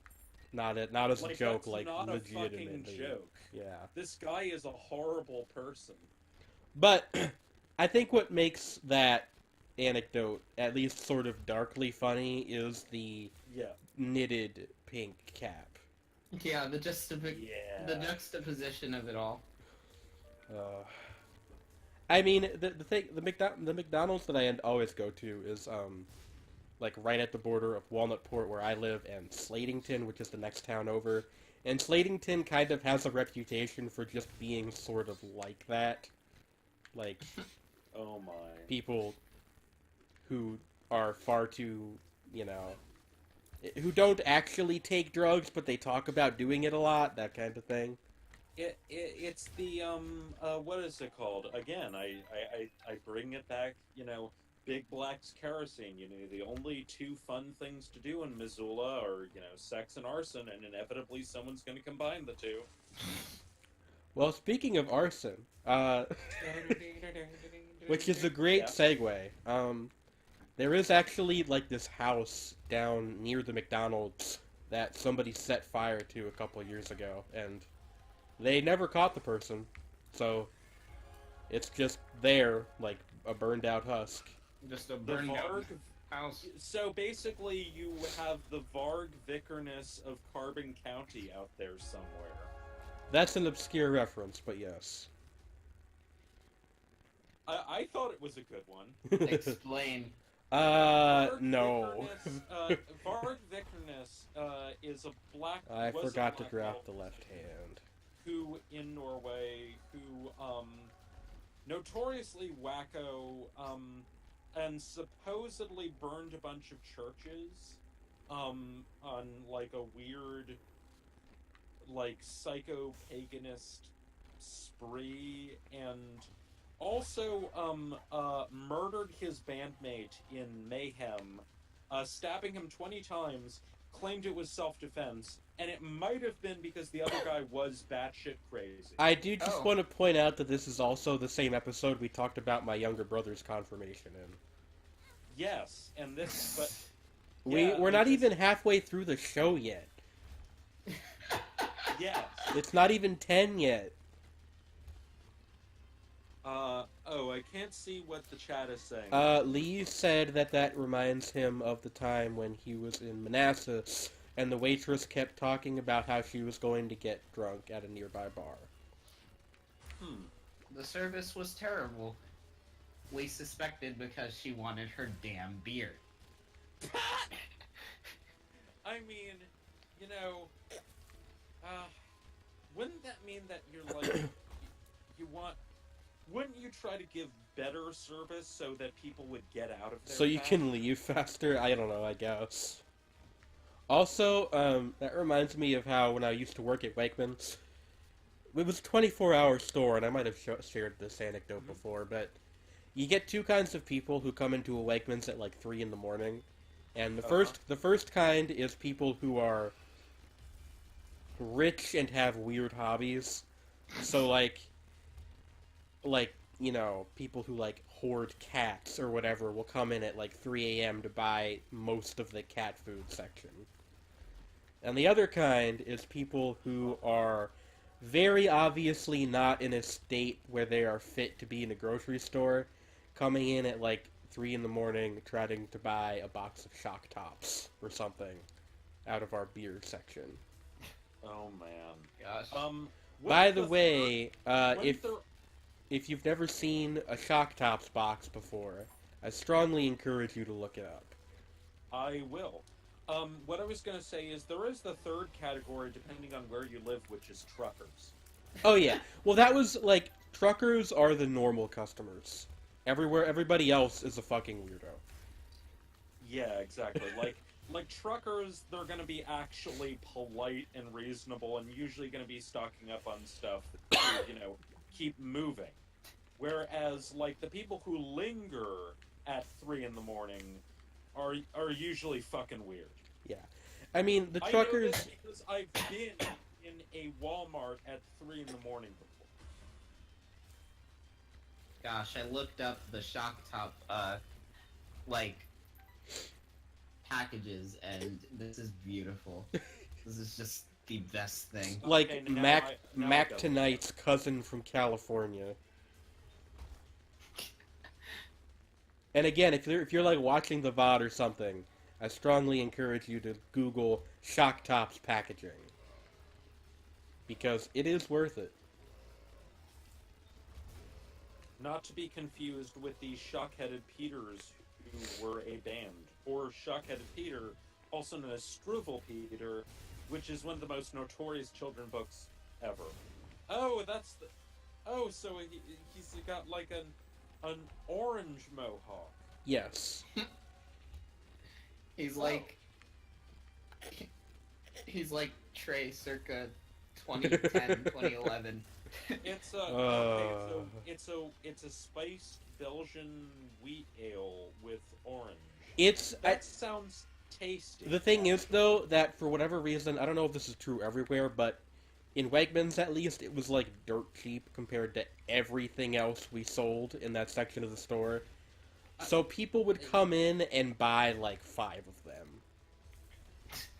not as a Like, joke, that's like not a legitimately. fucking joke. Yeah. This guy is a horrible person. But I think what makes that anecdote at least sort of darkly funny is the Yeah. knitted pink cap. Yeah, the Yeah. juxtaposition of it all. I mean, the McDonald's that I always go to is like right at the border of Walnutport where I live and Slatington, which is the next town over. And Slatington kind of has a reputation for just being sort of like that. Like Oh my. people who are far too, who don't actually take drugs, but they talk about doing it a lot, that kind of thing. It's the what is it called? Again, I bring it back, Big Black's kerosene. The only two fun things to do in Missoula are, sex and arson, and inevitably someone's going to combine the two. Well, speaking of arson, which is a great segue, there is actually, like, this house down near the McDonald's that somebody set fire to a couple years ago, and they never caught the person, so it's just there, like a burned out husk. Just a The burned out Varg. house. So basically, you have the Varg Vicerness of Carbon County out there somewhere. That's an obscure reference, but yes. I thought it was a good one. Explain. No. Varg Vicerness is a black. I was a forgot to black drop elf the left hand. Who in Norway, who notoriously wacko, and supposedly burned a bunch of churches, on like a weird, like psycho-paganist spree, and also murdered his bandmate in Mayhem, stabbing him 20 times, claimed it was self-defense, and it might have been because the other guy was batshit crazy. I do just Oh. want to point out that this is also the same episode we talked about my younger brother's confirmation in. Yes, and this, but We're not because- even halfway through the show yet. yes. It's not even 10 yet. I can't see what the chat is saying. Lee said that reminds him of the time when he was in Manassas, and the waitress kept talking about how she was going to get drunk at a nearby bar. The service was terrible. We suspected because she wanted her damn beer. I mean, wouldn't that mean that you're like, wouldn't you try to give better service so that people would get out of there? So you can leave faster? I don't know, I guess. Also, that reminds me of how when I used to work at Wegmans, it was a 24-hour store, and I might have shared this anecdote before, but you get two kinds of people who come into a Wegmans at like 3 in the morning. And the first kind is people who are rich and have weird hobbies. So people who like hoard cats or whatever will come in at like 3 a.m. to buy most of the cat food section. And the other kind is people who are very obviously not in a state where they are fit to be in a grocery store, coming in at like 3 in the morning trying to buy a box of Shock Tops or something out of our beer section. Oh man. Gosh. By the way, if if you've never seen a Shock Tops box before, I strongly encourage you to look it up. I will. What I was going to say is there is the third category, depending on where you live, which is truckers. Oh yeah, well that was like truckers are the normal customers. Everybody else is a fucking weirdo. Yeah, exactly. Like truckers, they're going to be actually polite and reasonable, and usually going to be stocking up on stuff to, keep moving. Whereas, like, the people who linger at 3 in the morning are usually fucking weird. Yeah. I mean, the I know truckers... this because I've been in a Walmart at 3 in the morning before. Gosh, I looked up the Shock Top, like, packages, and this is beautiful. This is just the best thing. Like Okay, now Mac now I Mac go. Tonight's cousin from California. And again, if you're like watching the VOD or something, I strongly encourage you to Google Shock Top's packaging. Because it is worth it. Not to be confused with the Shock-Headed Peters, who were a band, or Shock-Headed Peter, also known as Struvel Peter, which is one of the most notorious children books ever. Oh, that's the... Oh, so he's got like an orange mohawk. Yes. He's Oh. like... He's like Trey circa 2010, 2011. It's a it's a spiced Belgian wheat ale with orange. It's... That sounds tasty. The thing is, though, that for whatever reason, I don't know if this is true everywhere, but in Wegmans at least, it was like dirt cheap compared to everything else we sold in that section of the store. So people would come in and buy like 5 of them.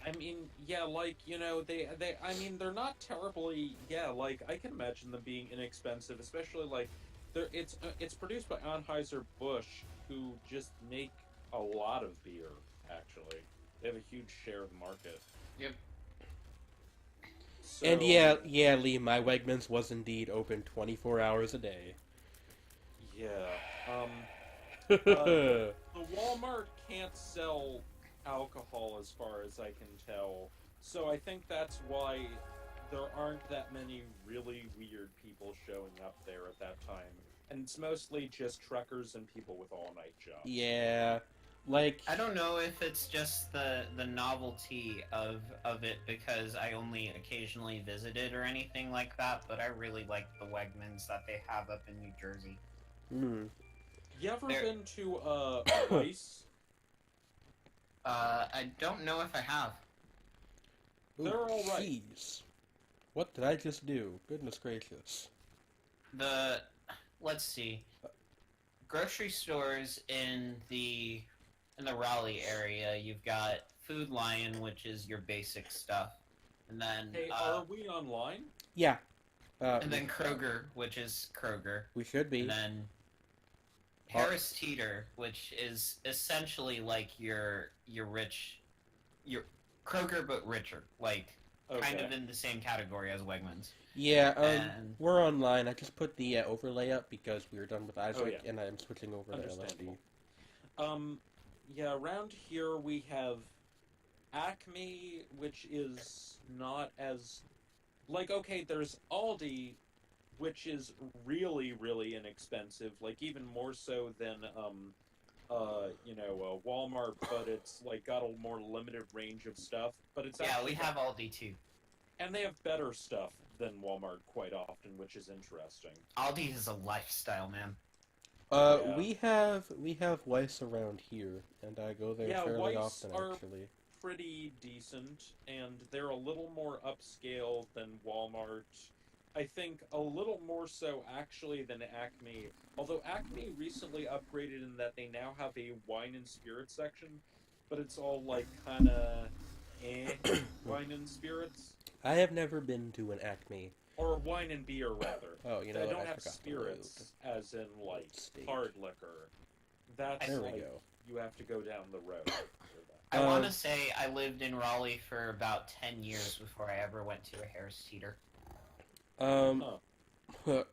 I mean, yeah, like, you know, I mean, they're not terribly, yeah, like, I can imagine them being inexpensive, especially, like, it's produced by Anheuser-Busch, who just make a lot of beer, actually. They have a huge share of the market. Yep. So, And yeah, Lee, my Wegmans was indeed open 24 hours a day. Yeah, the Walmart can't sell alcohol as far as I can tell, so I think that's why there aren't that many really weird people showing up there at that time, and it's mostly just truckers and people with all-night jobs. Yeah, like... I don't know if it's just the novelty of it because I only occasionally visited or anything like that, but I really like the Wegmans that they have up in New Jersey. Hmm. You ever There- been to Rice? I don't know if I have. Ooh, They're all right. Jeez. What did I just do? Goodness gracious. Let's see, grocery stores in the Raleigh area. You've got Food Lion, which is your basic stuff, and then Hey, are we online? Yeah. and then Kroger, which is Kroger, we should be. and then Harris Teeter, which is essentially like your Kroger but richer, like kind of in the same category as Wegmans. Yeah, And- we're online. I just put the overlay up because we were done with Isaac, yeah. and I'm switching over to LSD. Understandable. Yeah, around here we have Acme, which is not as... Like, okay, there's Aldi, which is really, really inexpensive, like, even more so than, Walmart, but it's, like, got a more limited range of stuff, but it's Yeah, actually... we have Aldi too. And they have better stuff than Walmart quite often, which is interesting. Aldi is a lifestyle, man. Yeah. We have Weiss around here, and I go there Yeah, fairly Weiss often, are- actually. Pretty decent, and they're a little more upscale than Walmart. I think a little more so, actually, than Acme. Although Acme recently upgraded in that they now have a wine and spirit section, but it's all, like, kinda wine and spirits. I have never been to an Acme. Or wine and beer, rather. Oh, you know They what? don't I have forgot spirits, as in, like, State. hard liquor. That's, There we like, go. you have to go down the road for that. I Um, want to say I lived in Raleigh for about 10 years before I ever went to a Harris Teeter. Huh. Oh,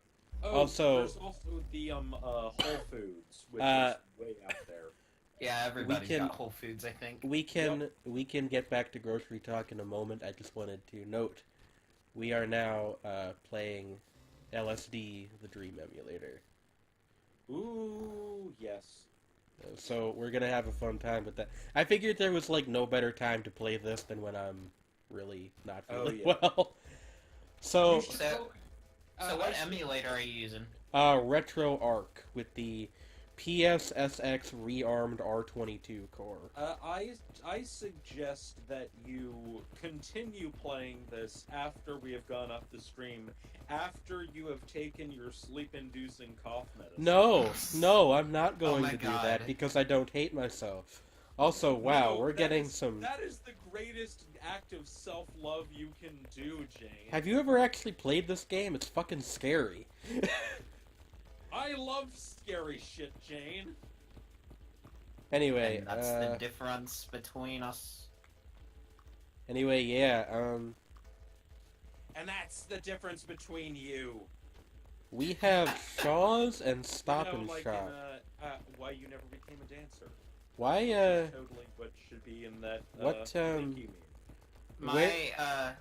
Also- there's also the Whole Foods, which Uh, is way out there. Yeah, everybody's can- got Whole Foods, I think. we can get back to grocery talk in a moment. I just wanted to note we are now playing LSD, the Dream Emulator. Ooh, yes. So we're gonna have a fun time with that. I figured there was like no better time to play this than when I'm really not Oh, feeling yeah. well. So You should So- go- So what emulator are you using? RetroArch with the PSSX rearmed R22 core. I suggest that you continue playing this after we have gone up the stream, after you have taken your sleep-inducing cough medicine. No, I'm not going my to do God. that because I don't hate myself. Also, wow, No, we're that getting is- some... That is the greatest act of self-love you can do, Jane. Have you ever actually played this game? It's fucking scary. I love scary shit, Jane. Anyway, And that's the difference between us. anyway, yeah, And that's the difference between you. we have Shaw's and Stop You know, and like Shop. in Why You Never Became a Dancer. Why, Which is totally what should be in that, what, Mickey meme.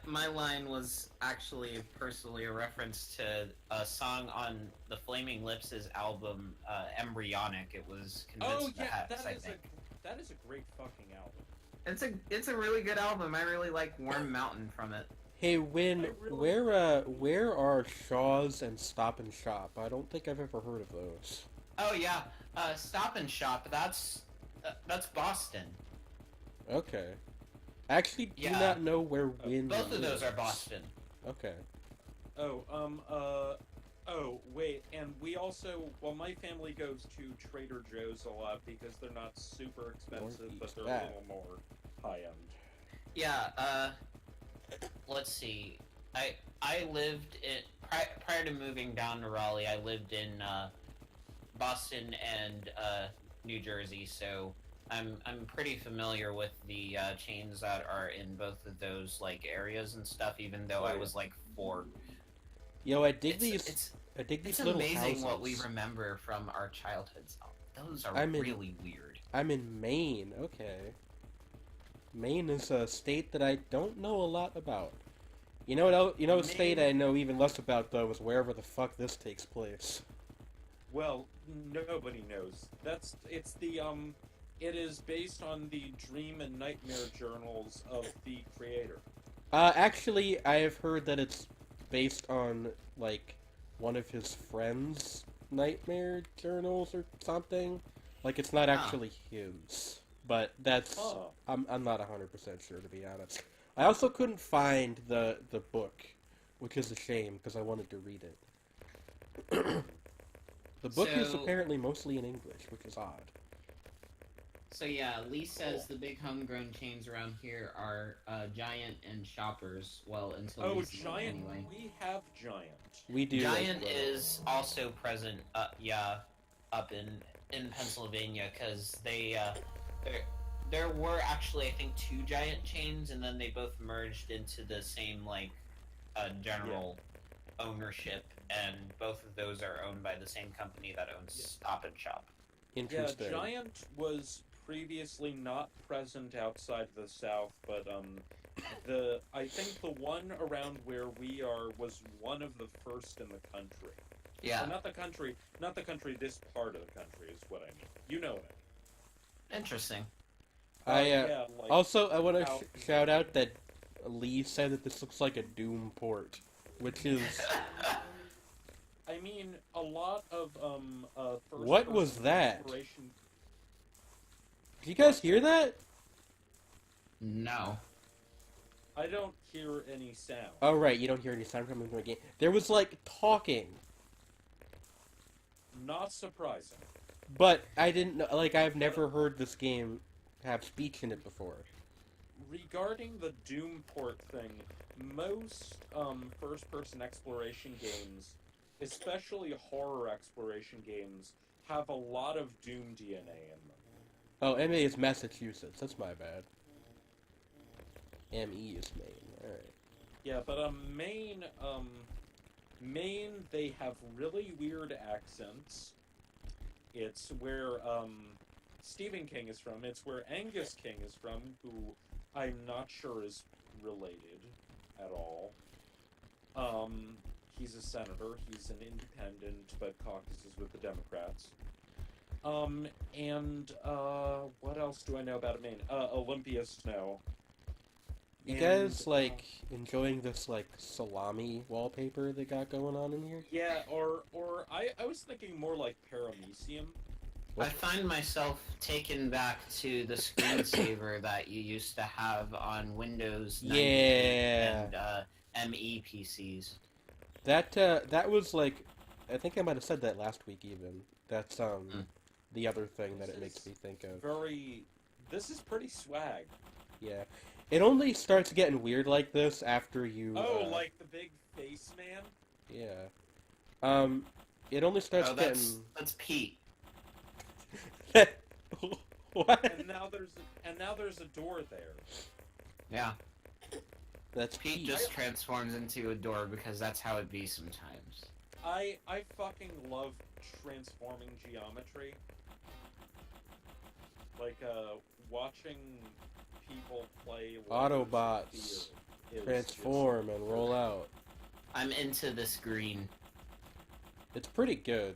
My line was actually personally a reference to a song on the Flaming Lips' album, Embryonic. It was Oh Convinced the yeah, Hats, I think. that is a great fucking album. It's a really good album. I really like Warm Mountain from it. Hey, Win, I really- where are Shaw's and Stop and Shop? I don't think I've ever heard of those. Oh yeah, Stop and Shop. That's Boston. Okay. I actually do Yeah. not know where Win Both of those are lives. Boston. Okay. Oh, wait, and we also, well, my family goes to Trader Joe's a lot because they're not super expensive, but they're that. a little more high-end. Yeah, let's see. I lived in prior to moving down to Raleigh. I lived in Boston and New Jersey, so I'm pretty familiar with the chains that are in both of those like areas and stuff. Even though I was like 4. Yo, I dig It's- these. I dig these It's little amazing houses. what we remember from our childhoods. Those are I'm in- really weird. I'm in Maine. Okay. Maine is a state that I don't know a lot about. You know what? You know, a state I know even less about though is wherever the fuck this takes place. Well, nobody knows. It is based on the dream and nightmare journals of the creator. Actually, I have heard that it's based on like one of his friends' nightmare journals or something. Like it's not actually his, but that's Oh. I'm not 100% sure to be honest. I also couldn't find the book, which is a shame because I wanted to read it. The book is So- apparently mostly in English, which is odd. So yeah, Lee says the big homegrown chains around here are Giant and Shoppers. Well, until Oh, recently, Giant. anyway. We have Giant. We do. as Giant well. is also present, up in Pennsylvania, because there were actually, I think, 2 Giant chains, and then they both merged into the same, like, general ownership, and both of those are owned by the same company that owns Stop and Shop. Yeah, Interesting. Giant was previously not present outside the South, but I think the one around where we are was one of the first in the country. Yeah, Or not the country. This part of the country is what I mean. You know what I mean. interesting. Yeah, like, Also, I want to out- shout out that Lee said that this looks like a Doom port, which is I mean, a lot of first What was person that? exploration- Did you guys hear that? No. I don't hear any sound. Oh right, you don't hear any sound coming from the game. There was like talking, Not surprising. but I didn't know. Like I've never heard this game have speech in it before. Regarding the Doom port thing, most first-person exploration games, especially horror exploration games, have a lot of Doom DNA in them. Oh, MA is Massachusetts. That's my bad. ME is Maine. All right. Yeah, but Maine, they have really weird accents. It's where Stephen King is from. It's where Angus King is from, who I'm not sure is related at all. He's a senator. He's an independent, but caucuses with the Democrats. And what else do I know about Maine? Olympia Snow. You And, guys like enjoying this like salami wallpaper they got going on in here? Yeah, or I was thinking more like paramecium. I find myself taken back to the screensaver that you used to have on Windows 98 Yeah. and ME PCs. That was like, I think I might have said that last week even. That's the other thing that This it makes is me think of. This is pretty swag. Yeah. It only starts getting weird like this after you. Oh, like the big face man? Yeah. It only starts Oh, getting. that's Pete. What? And now there's a door there. Yeah, That's Pete Pete. just transforms into a door because that's how it be sometimes. I fucking love transforming geometry. Like watching people play Layers of Autobots Fear is transform and roll out. I'm into this green. It's pretty good.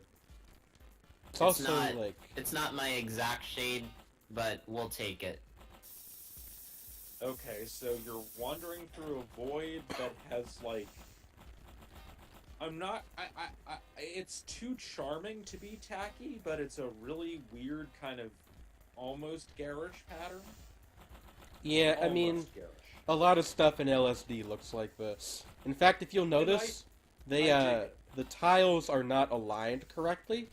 It's It's also not- like It's not my exact shade, but we'll take it. Okay, so you're wandering through a void that has like. I'm not. It's too charming to be tacky, but it's a really weird kind of almost garish pattern. yeah. I mean, Almost garish. a lot of stuff in LSD looks like this. In fact, if you'll notice, they I dig it. the tiles are not aligned correctly.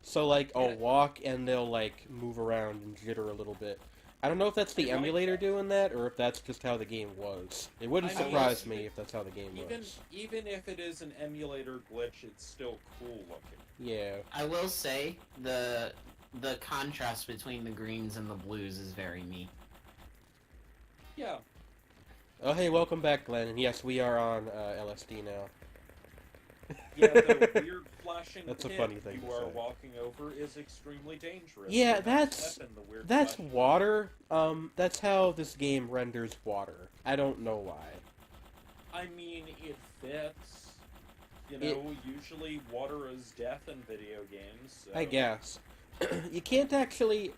So like I'll Yeah. walk and they'll like move around and jitter a little bit. I don't know if that's the I like emulator that. doing that or if that's just how the game was. It wouldn't I mean, surprise even- me if that's how the game was. Even if it is an emulator glitch, it's still cool looking. Yeah. I will say the contrast between the greens and the blues is very neat. Yeah. Oh hey, welcome back, Glenn. And yes, we are on LSD now. Yeah, the weird flashing That's a pit funny thing you to are say. walking over is extremely dangerous. Yeah, Do not that's- step in the weird That's flashing- water. That's how this game renders water. I don't know why. I mean, it fits. You know, usually water is death in video games. So. I guess. You can't actually.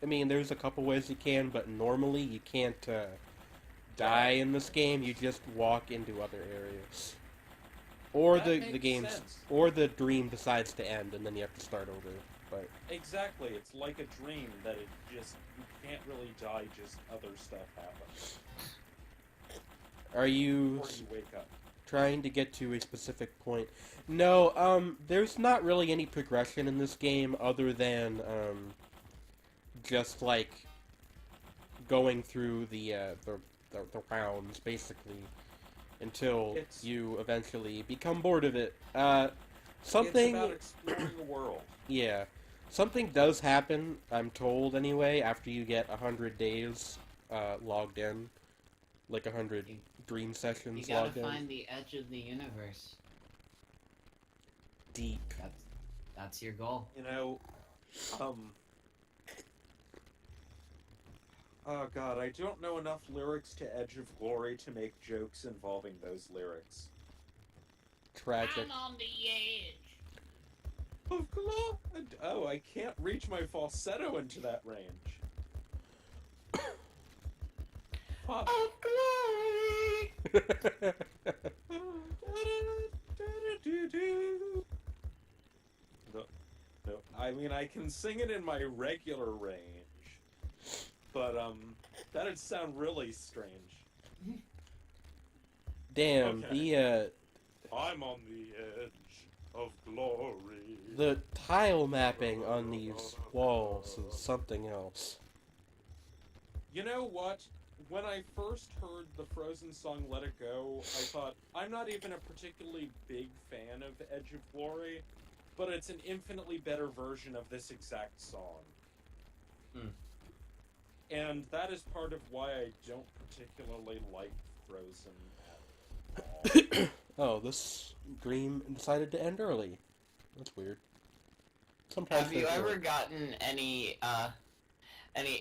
I mean, there's a couple ways you can, but normally you can't die in this game. You just walk into other areas, or That the makes game's sense. or the dream decides to end, and then you have to start over. But Exactly, it's like a dream that it just you can't really die. Just other stuff happens, are you or you wake up. trying to get to a specific point? No. There's not really any progression in this game other than just like going through the rounds basically until It's- you eventually become bored of it. It's Something, about exploring the world. yeah, something does happen. I'm told anyway. After you get 100 days logged in, like 100 dream You sessions gotta logged in. find the edge of the universe. Deep. That's your goal. You know, oh god, I don't know enough lyrics to Edge of Glory to make jokes involving those lyrics. Tragic. on the edge. Of glory. Oh, I can't reach my falsetto into that range. Pop. No, no. I mean, I can sing it in my regular range, but that'd sound really strange. Damn, Okay. I'm on the edge of glory. the tile mapping on these walls is something else. You know what? When I first heard the Frozen song Let It Go, I thought, I'm not even a particularly big fan of Edge of Glory, but it's an infinitely better version of this exact song. Hmm. And that is part of why I don't particularly like Frozen at all. Oh, this dream decided to end early. That's weird. Sometimes Have you they do ever it. gotten any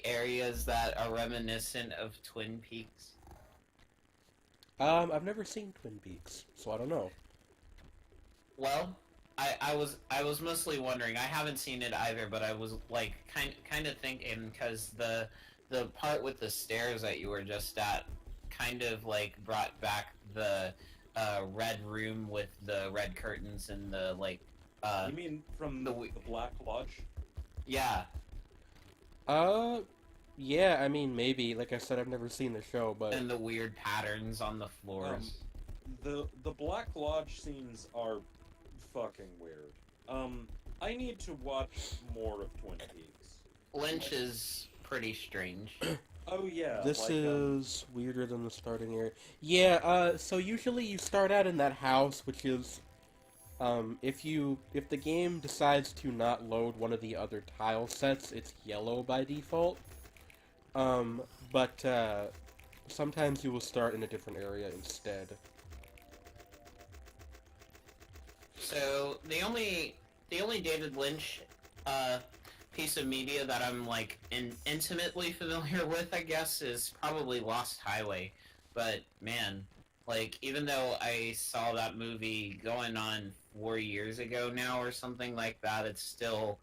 areas that are reminiscent of Twin Peaks? I've never seen Twin Peaks, so I don't know. Well, I was mostly wondering. I haven't seen it either, but I was like kind of thinking because the part with the stairs that you were just at kind of like brought back the red room with the red curtains and the like. You mean from the the Black Lodge? Yeah, Yeah, I mean, maybe. Like I said, I've never seen the show, but... and the weird patterns on the floors. The Black Lodge scenes are fucking weird. I need to watch more of Twin Peaks. Lynch is pretty strange. Oh yeah, This like, is weirder than the starting area. Yeah, so usually you start out in that house, which is... if the game decides to not load one of the other tile sets, it's yellow by default. But sometimes you will start in a different area instead. So the only David Lynch piece of media that I'm like intimately familiar with, I guess, is probably Lost Highway. But man, like even though I saw that movie going on 4 years ago now or something like that, it still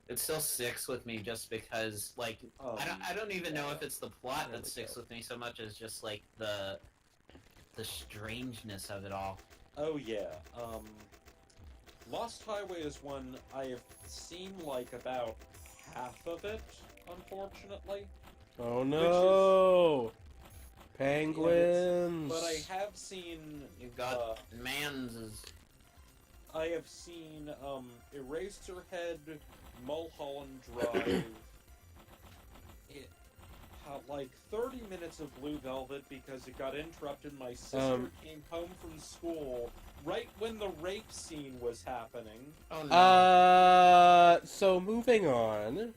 sticks with me just because like I don't even know if it's the plot that sticks with me so much as just like the strangeness of it all. oh yeah, Lost Highway is one I have seen like about half of it, unfortunately. Oh no! Penguins! But I have seen You've got Mans's. I have seen Eraserhead, Mulholland Drive. Like 30 minutes of Blue Velvet because it got interrupted. My sister came home from school right when the rape scene was happening. Oh no. So moving on.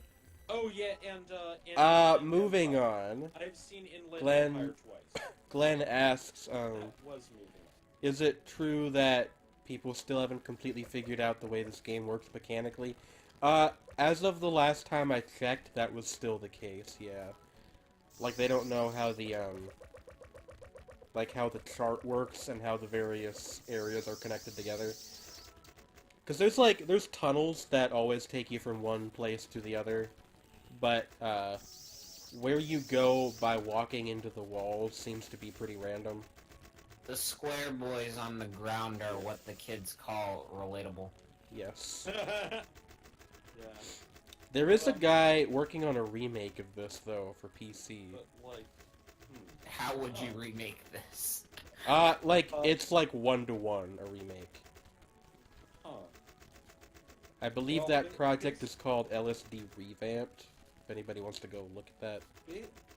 Oh yeah, and Moving on. I've seen Inland Glenn- Empire twice. Glenn asks, That was moving on. is it true that people still haven't completely figured out the way this game works mechanically? As of the last time I checked, that was still the case, yeah. Like, they don't know how the, like, how the chart works and how the various areas are connected together. Because there's tunnels that always take you from one place to the other, but, where you go by walking into the walls seems to be pretty random. The square boys on the ground are what the kids call relatable. Yes. Yeah, There is a guy working on a remake of this, though, for PC. but like, How would you remake this? It's like 1-to-1 a remake. huh? I believe Well, that it- project is called LSD Revamped, if anybody wants to go look at that.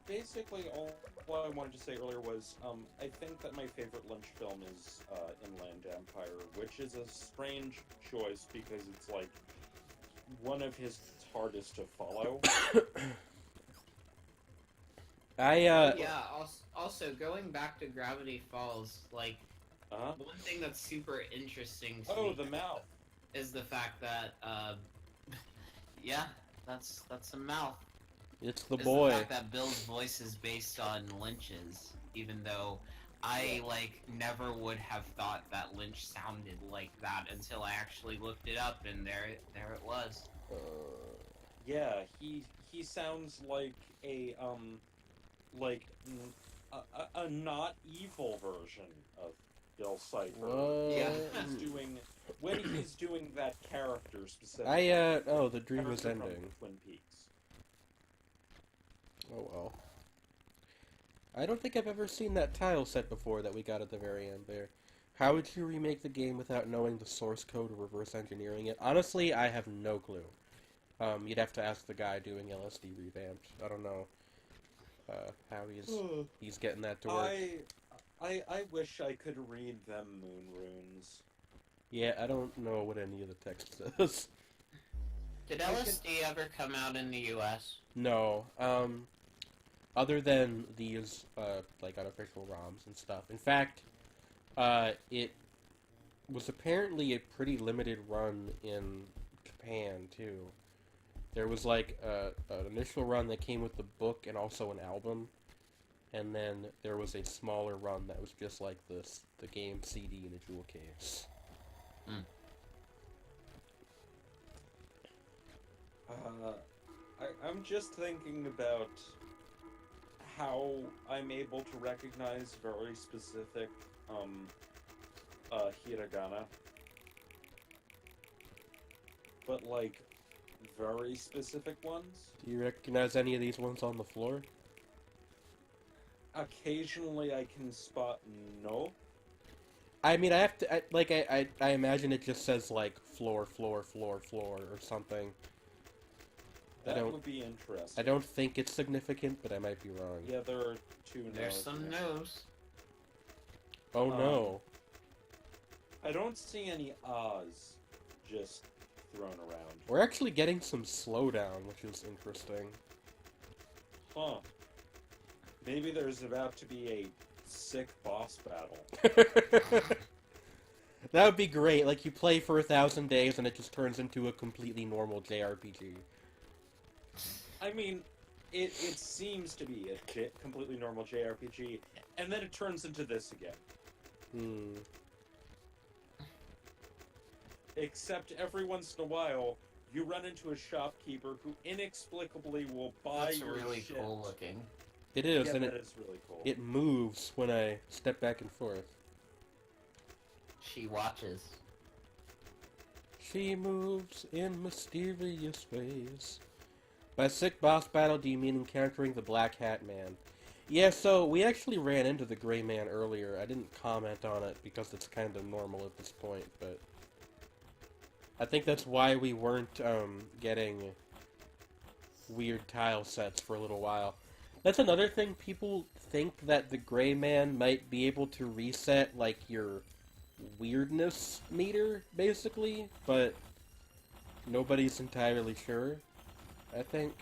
Basically, all what I wanted to say earlier was, I think that my favorite Lynch film is Inland Empire, which is a strange choice because it's like one of his hardest to follow. Yeah. Also, going back to Gravity Falls, like Uh-huh. one thing that's super interesting to Oh, me the mouth. is the fact that, yeah, that's a mouth. It's the Is boy. The fact that Bill's voice is based on Lynch's, even though I like never would have thought that Lynch sounded like that until I actually looked it up, and there it was. Yeah, he sounds like a a not evil version of Bill Cipher. Yeah. When he's doing that character specifically. The dream is Character from ending. Twin Peaks. Oh well. I don't think I've ever seen that tile set before that we got at the very end there. How would you remake the game without knowing the source code or reverse engineering it? Honestly, I have no clue. You'd have to ask the guy doing LSD Revamped. I don't know how he's getting that to work. I wish I could read them moon runes. Yeah, I don't know what any of the text says. Did LSD ever come out in the U.S.? No, other than these, like, unofficial ROMs and stuff. In fact, it was apparently a pretty limited run in Japan, too. There was, like, an initial run that came with the book and also an album, and then there was a smaller run that was just like this, the game CD in a jewel case. I'm just thinking about how I'm able to recognize very specific hiragana, but like very specific ones. Do you recognize any of these ones on the floor? Occasionally, I can spot no. I mean, I have to, I imagine it just says, like, floor, floor, floor, floor, or something. That don't- would be interesting. I don't think it's significant, but I might be wrong. Yeah, there are two There's no's some there. no's. Oh no. I don't see any ahs just thrown around. We're actually getting some slowdown, which is interesting. Huh. Maybe there's about to be a sick boss battle. That would be great. Like, you play for 1,000 days and it just turns into a completely normal JRPG. I mean, it seems to be a completely normal JRPG, and then it turns into this again. Hmm. Except every once in a while, you run into a shopkeeper who inexplicably will buy That's your really shit. cool looking. It is, Yeah, and that it, is really cool. it moves when I step back and forth. She watches. She moves in mysterious ways. By sick boss battle, do you mean encountering the Black Hat Man? Yeah, so we actually ran into the Gray Man earlier. I didn't comment on it because it's kind of normal at this point, but I think that's why we weren't getting weird tile sets for a little while. That's another thing. People think that the Gray Man might be able to reset, like, your weirdness meter, basically, but nobody's entirely sure, I think.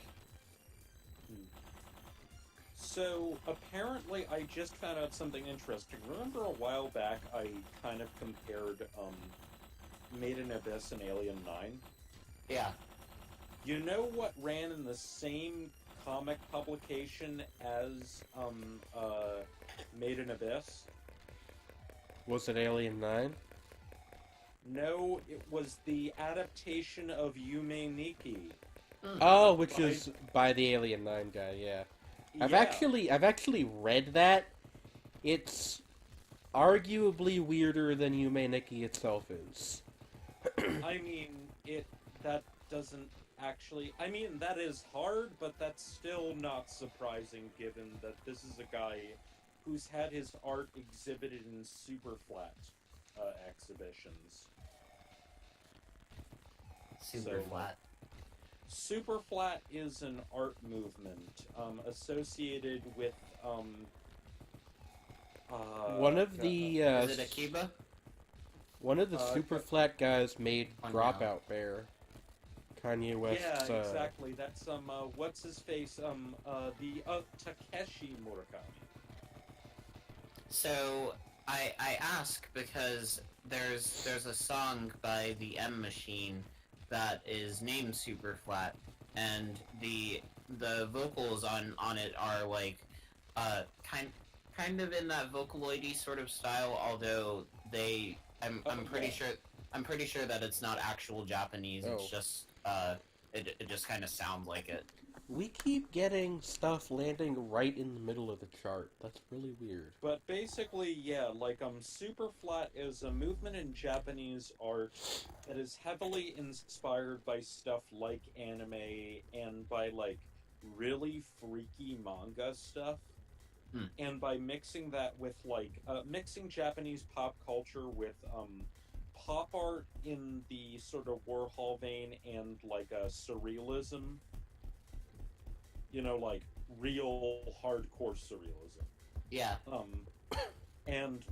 So, apparently, I just found out something interesting. Remember a while back, I kind of compared, Made in Abyss and Alien 9? Yeah. You know what ran in the same comic publication as, Made in Abyss? Was it Alien 9? No, it was the adaptation of Yume Nikki. Oh, which By- is by the Alien 9 guy, yeah. I've Yeah. actually read that. It's arguably weirder than Yume Nikki itself is. I mean, that doesn't actually... I mean, that is hard, but that's still not surprising given that this is a guy who's had his art exhibited in super flat exhibitions. Super So- flat. Super flat is an art movement associated with One of God, the Is it Akiba? one of the super flat guys made Oh, no. Dropout Bear. Kanye West's yeah, exactly. That's what's his face? The Takeshi Murakami. So I ask because there's a song by the M Machine that is named Super Flat, and the vocals on it are like kind of in that Vocaloid-y sort of style, although I'm pretty sure that it's not actual Japanese. Oh. It's just it just kind of sounds like it. We keep getting stuff landing right in the middle of the chart. That's really weird. But basically, yeah, like super flat is a movement in Japanese art that is heavily inspired by stuff like anime and by like really freaky manga stuff. Hmm. And by mixing that with like mixing Japanese pop culture with pop art in the sort of Warhol vein and like surrealism. You know, like real hardcore surrealism. Yeah. And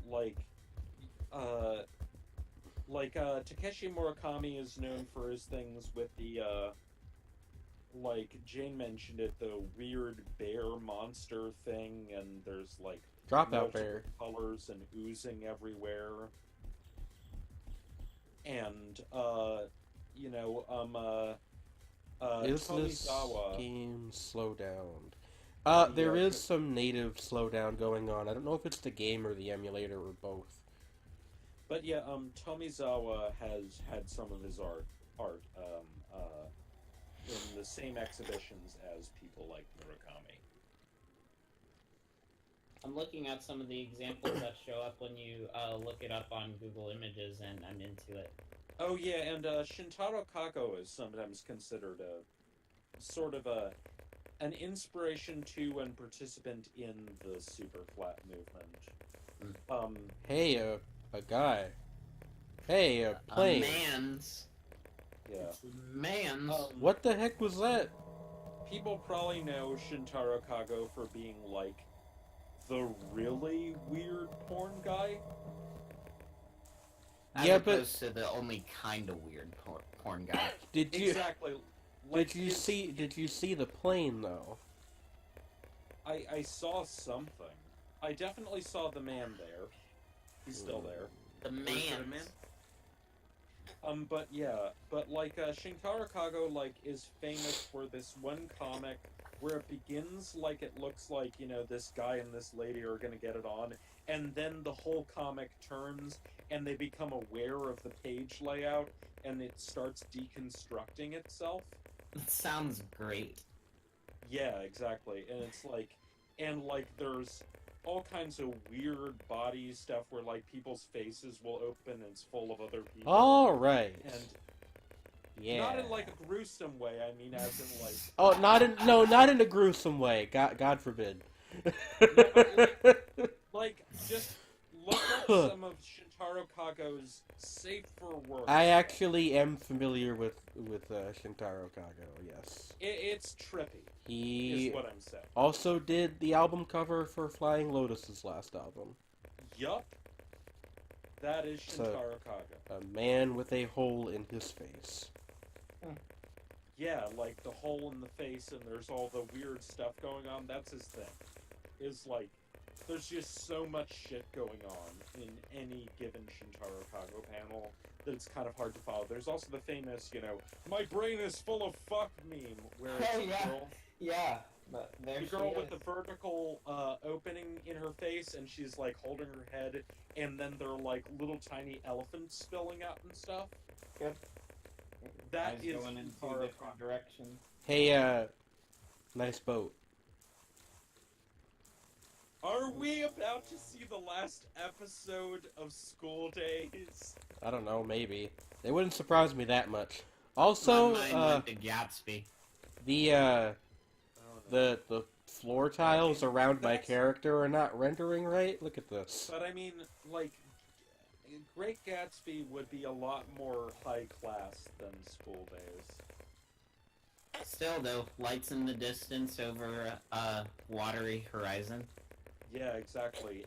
Takeshi Murakami is known for his things with the like Jane mentioned it, the weird bear monster thing, and there's like Dropout multiple Bear. colors and oozing everywhere. And Is this Tomizawa. game slow down? There Yeah, is some native slowdown going on. I don't know if it's the game or the emulator or both. But yeah, Tomizawa has had some of his art in the same exhibitions as people like Murakami. I'm looking at some of the examples that show up when you look it up on Google Images, and I'm into it. Oh yeah, and Shintaro Kako is sometimes considered a sort of an inspiration to and participant in the super flat movement. Hey, a guy. Hey, a plane. Man's. Yeah. It's man's. What the heck was that? People probably know Shintaro Kago for being like the really weird porn guy. As Yeah, but opposed to the only kind of weird porn guy. did you Exactly. Like, did you it's- see the plane though? I saw something. I definitely saw the man there. He's still there. The Or is it a man's. But yeah, but like Shintaro Kago like is famous for this one comic where it begins like it looks like, you know, this guy and this lady are gonna get it on, and then the whole comic turns and they become aware of the page layout and it starts deconstructing itself. It sounds great. Yeah, exactly. And it's like, and like there's all kinds of weird body stuff where like people's faces will open and it's full of other people. All right. And Yeah. not in like a gruesome way. I mean, as in like. Oh, not in a gruesome way. God forbid. Like, just look up some of Shintaro Kago's safe for work. I actually am familiar with Shintaro Kago. Yes, It's trippy, he is what I'm saying. also did the album cover for Flying Lotus's last album. Yup. That is So- Shintaro Kago. A man with a hole in his face. Yeah, like the hole in the face and there's all the weird stuff going on. That's his thing. Is like, there's just so much shit going on in any given Shintaro Kago panel that it's kind of hard to follow. There's also the famous, you know, my brain is full of fuck meme, where it's Oh, the yeah. girl, Yeah, but there the girl with the vertical opening in her face, and she's like holding her head, and then there are like little tiny elephants spilling out and stuff. Good. That is going into Shintaro different directions. Hey, nice boat. Are we about to see the last episode of School Days? I don't know, maybe. It wouldn't surprise me that much. Also, My mind went to Gatsby. the Oh, no. the floor tiles around my That's- character are not rendering right. Look at this. But I mean, like, Great Gatsby would be a lot more high class than School Days. Still, though, lights in the distance over watery horizon. Yeah, exactly.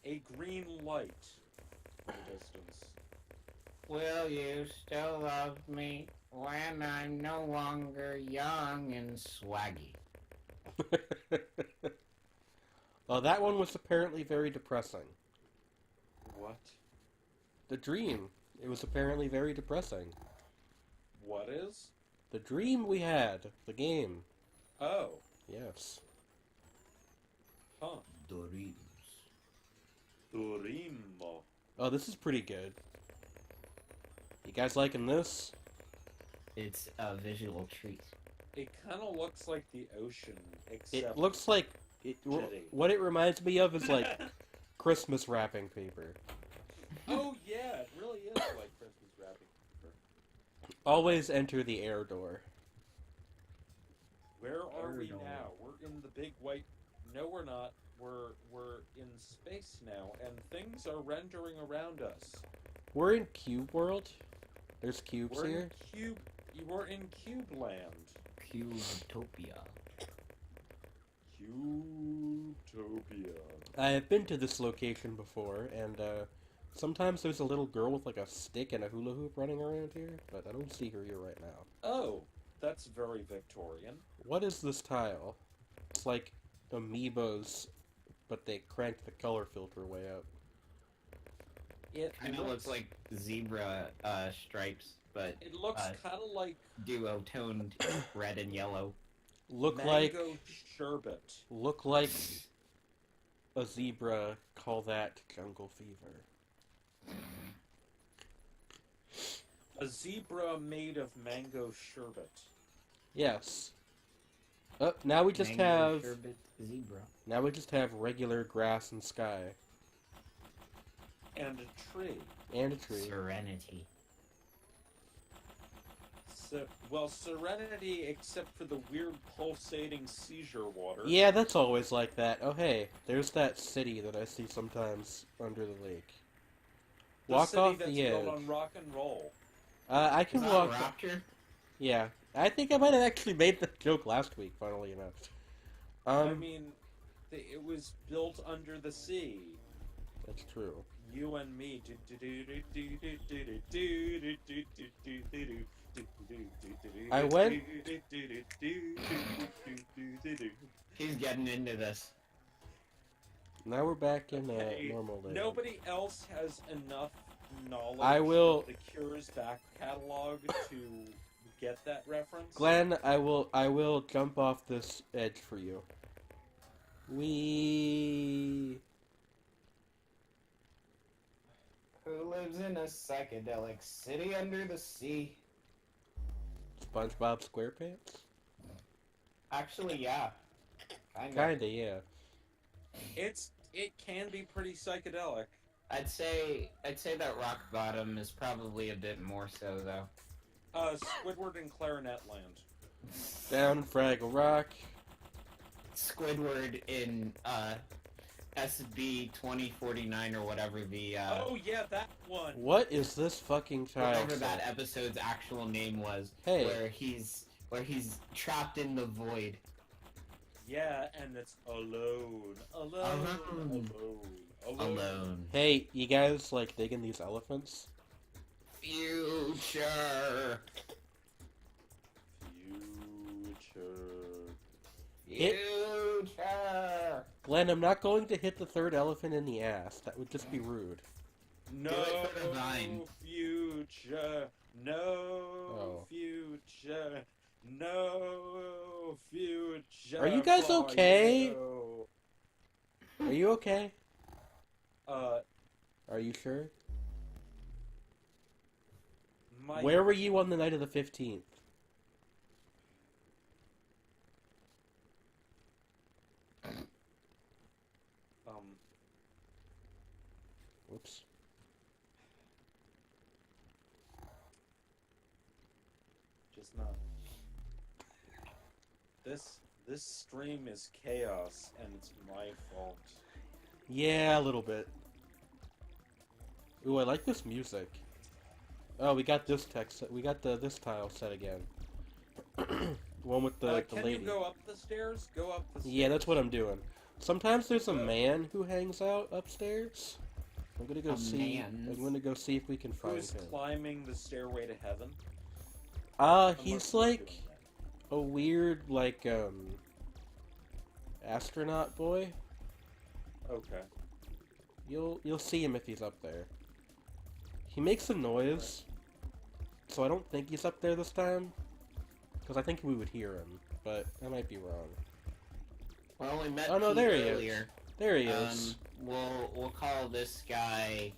A green light in the distance. Will you still love me when I'm no longer young and Swaggy. Well, that one was apparently very depressing. What? The dream. It was apparently very depressing. What is? The dream we had. The game. Oh, Yes. huh. Doritos. Dorimo. Oh, this is pretty good. You guys liking this? It's a visual treat. It kind of looks like the ocean, except It looks like... Shitty. What it reminds me of is like Christmas wrapping paper. Oh yeah, it really is like Christmas wrapping paper. Always enter the air door. Where are we Turtle. now? We're in the big white. No, we're not. We're in space now, and things are rendering around us. We're in Cube World. There's cubes We're here. in cube. We're in Cube Land. Cubetopia. Cubetopia. I have been to this location before, and sometimes there's a little girl with like a stick and a hula hoop running around here, but I don't see her here right now. Oh, that's very Victorian. What is this tile? It's like amoebas, but they cranked the color filter way up. It Kind of looks like zebra stripes, but It looks kind of like duo-toned red and yellow. Look mango sherbet. like a zebra. Call that jungle fever. A zebra made of mango sherbet. Yes. Now we just Mango have sherbet zebra. regular grass and sky And a tree. and a tree. Serenity. Well, Serenity, except for the weird pulsating seizure water. Yeah, that's always like that. Oh hey, there's that city that I see sometimes under the lake. The Walk city off that's the edge. built on rock and roll. I Is can that walk. Rapture? Yeah, I think I might have actually made the joke last week. Funnily enough. I mean, it was built under the sea. That's true. You and me. I went- He's getting into this. Now we're back in Okay, normal day. Nobody else has enough knowledge I will- of the Cure's back catalog to get that reference. Glenn, I will jump off this edge for you. We Who lives in a psychedelic city under the sea? SpongeBob SquarePants? Actually, yeah. Kinda, yeah. It can be pretty psychedelic. I'd say that Rock Bottom is probably a bit more so though. Squidward and Clarinet Land. Down in Fraggle Rock. Squidward in SB 2049 or whatever the Oh yeah, that one. What is this fucking child? whatever that saying? episode's actual name was, Hey. where he's trapped in the void. Yeah, and it's alone. Alone. Hey, you guys like digging these elephants? Future. Future. Future. Glenn, I'm not going to hit the third elephant in the ass. That would just be rude. No it for the vine. future. No Oh. future. No future. Are you guys for okay? you. Are you okay? Uh, Are you sure? my Where were you on the night of the 15th? Whoops. just not. This stream is chaos, and it's my fault. Yeah, a little bit. Ooh, I like this music. Oh, we got this text. We got this tile set again. One with the Can lady. you go up the stairs? Go up the stairs. Yeah, that's what I'm doing. Sometimes there's a man who hangs out upstairs. I'm gonna go A see. man? I'm gonna go see if we can find Who's him. climbing the stairway to heaven? He's Unless you're like doing a weird, like, astronaut boy. that. Okay. You'll see him if he's up there. He makes a noise, so I don't think he's up there this time. Because I think we would hear him, but I might be wrong. Well, we met Oh no, Pete there he earlier. is. There he is. We'll call this guy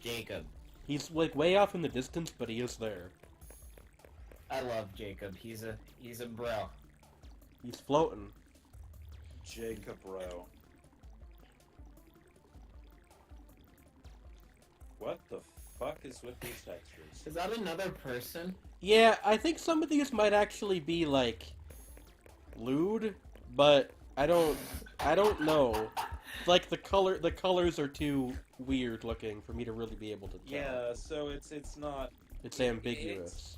Jacob. He's like way off in the distance, but he is there. I love Jacob. He's a bro. He's floating. Jacob Rowe. What the fuck is with these textures? Is that another person? Yeah, I think some of these might actually be like lewd, but I don't know. Like the colors are too weird looking for me to really be able to tell. Yeah, so it's not. It's ambiguous.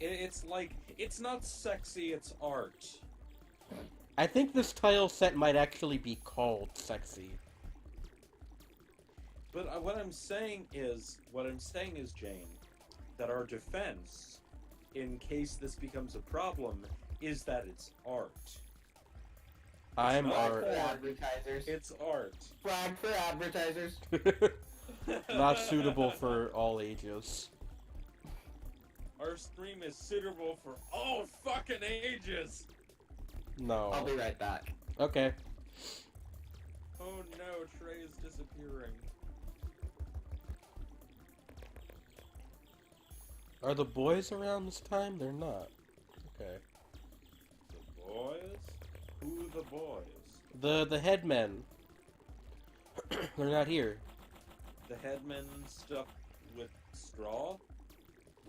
It's like it's not sexy. It's art. I think this tile set might actually be called sexy. But what I'm saying is, Jane, that our defense, in case this becomes a problem, is that it's art. I'm not Flag art. for advertisers. It's art. Flag for advertisers. Not suitable for all ages. Our stream is suitable for all fucking ages. No. I'll be right back. Okay. Oh no, Trey is disappearing. Are the boys around this time? They're not. Okay. Who the boys? The headmen. They're not here. The headmen stuffed with straw?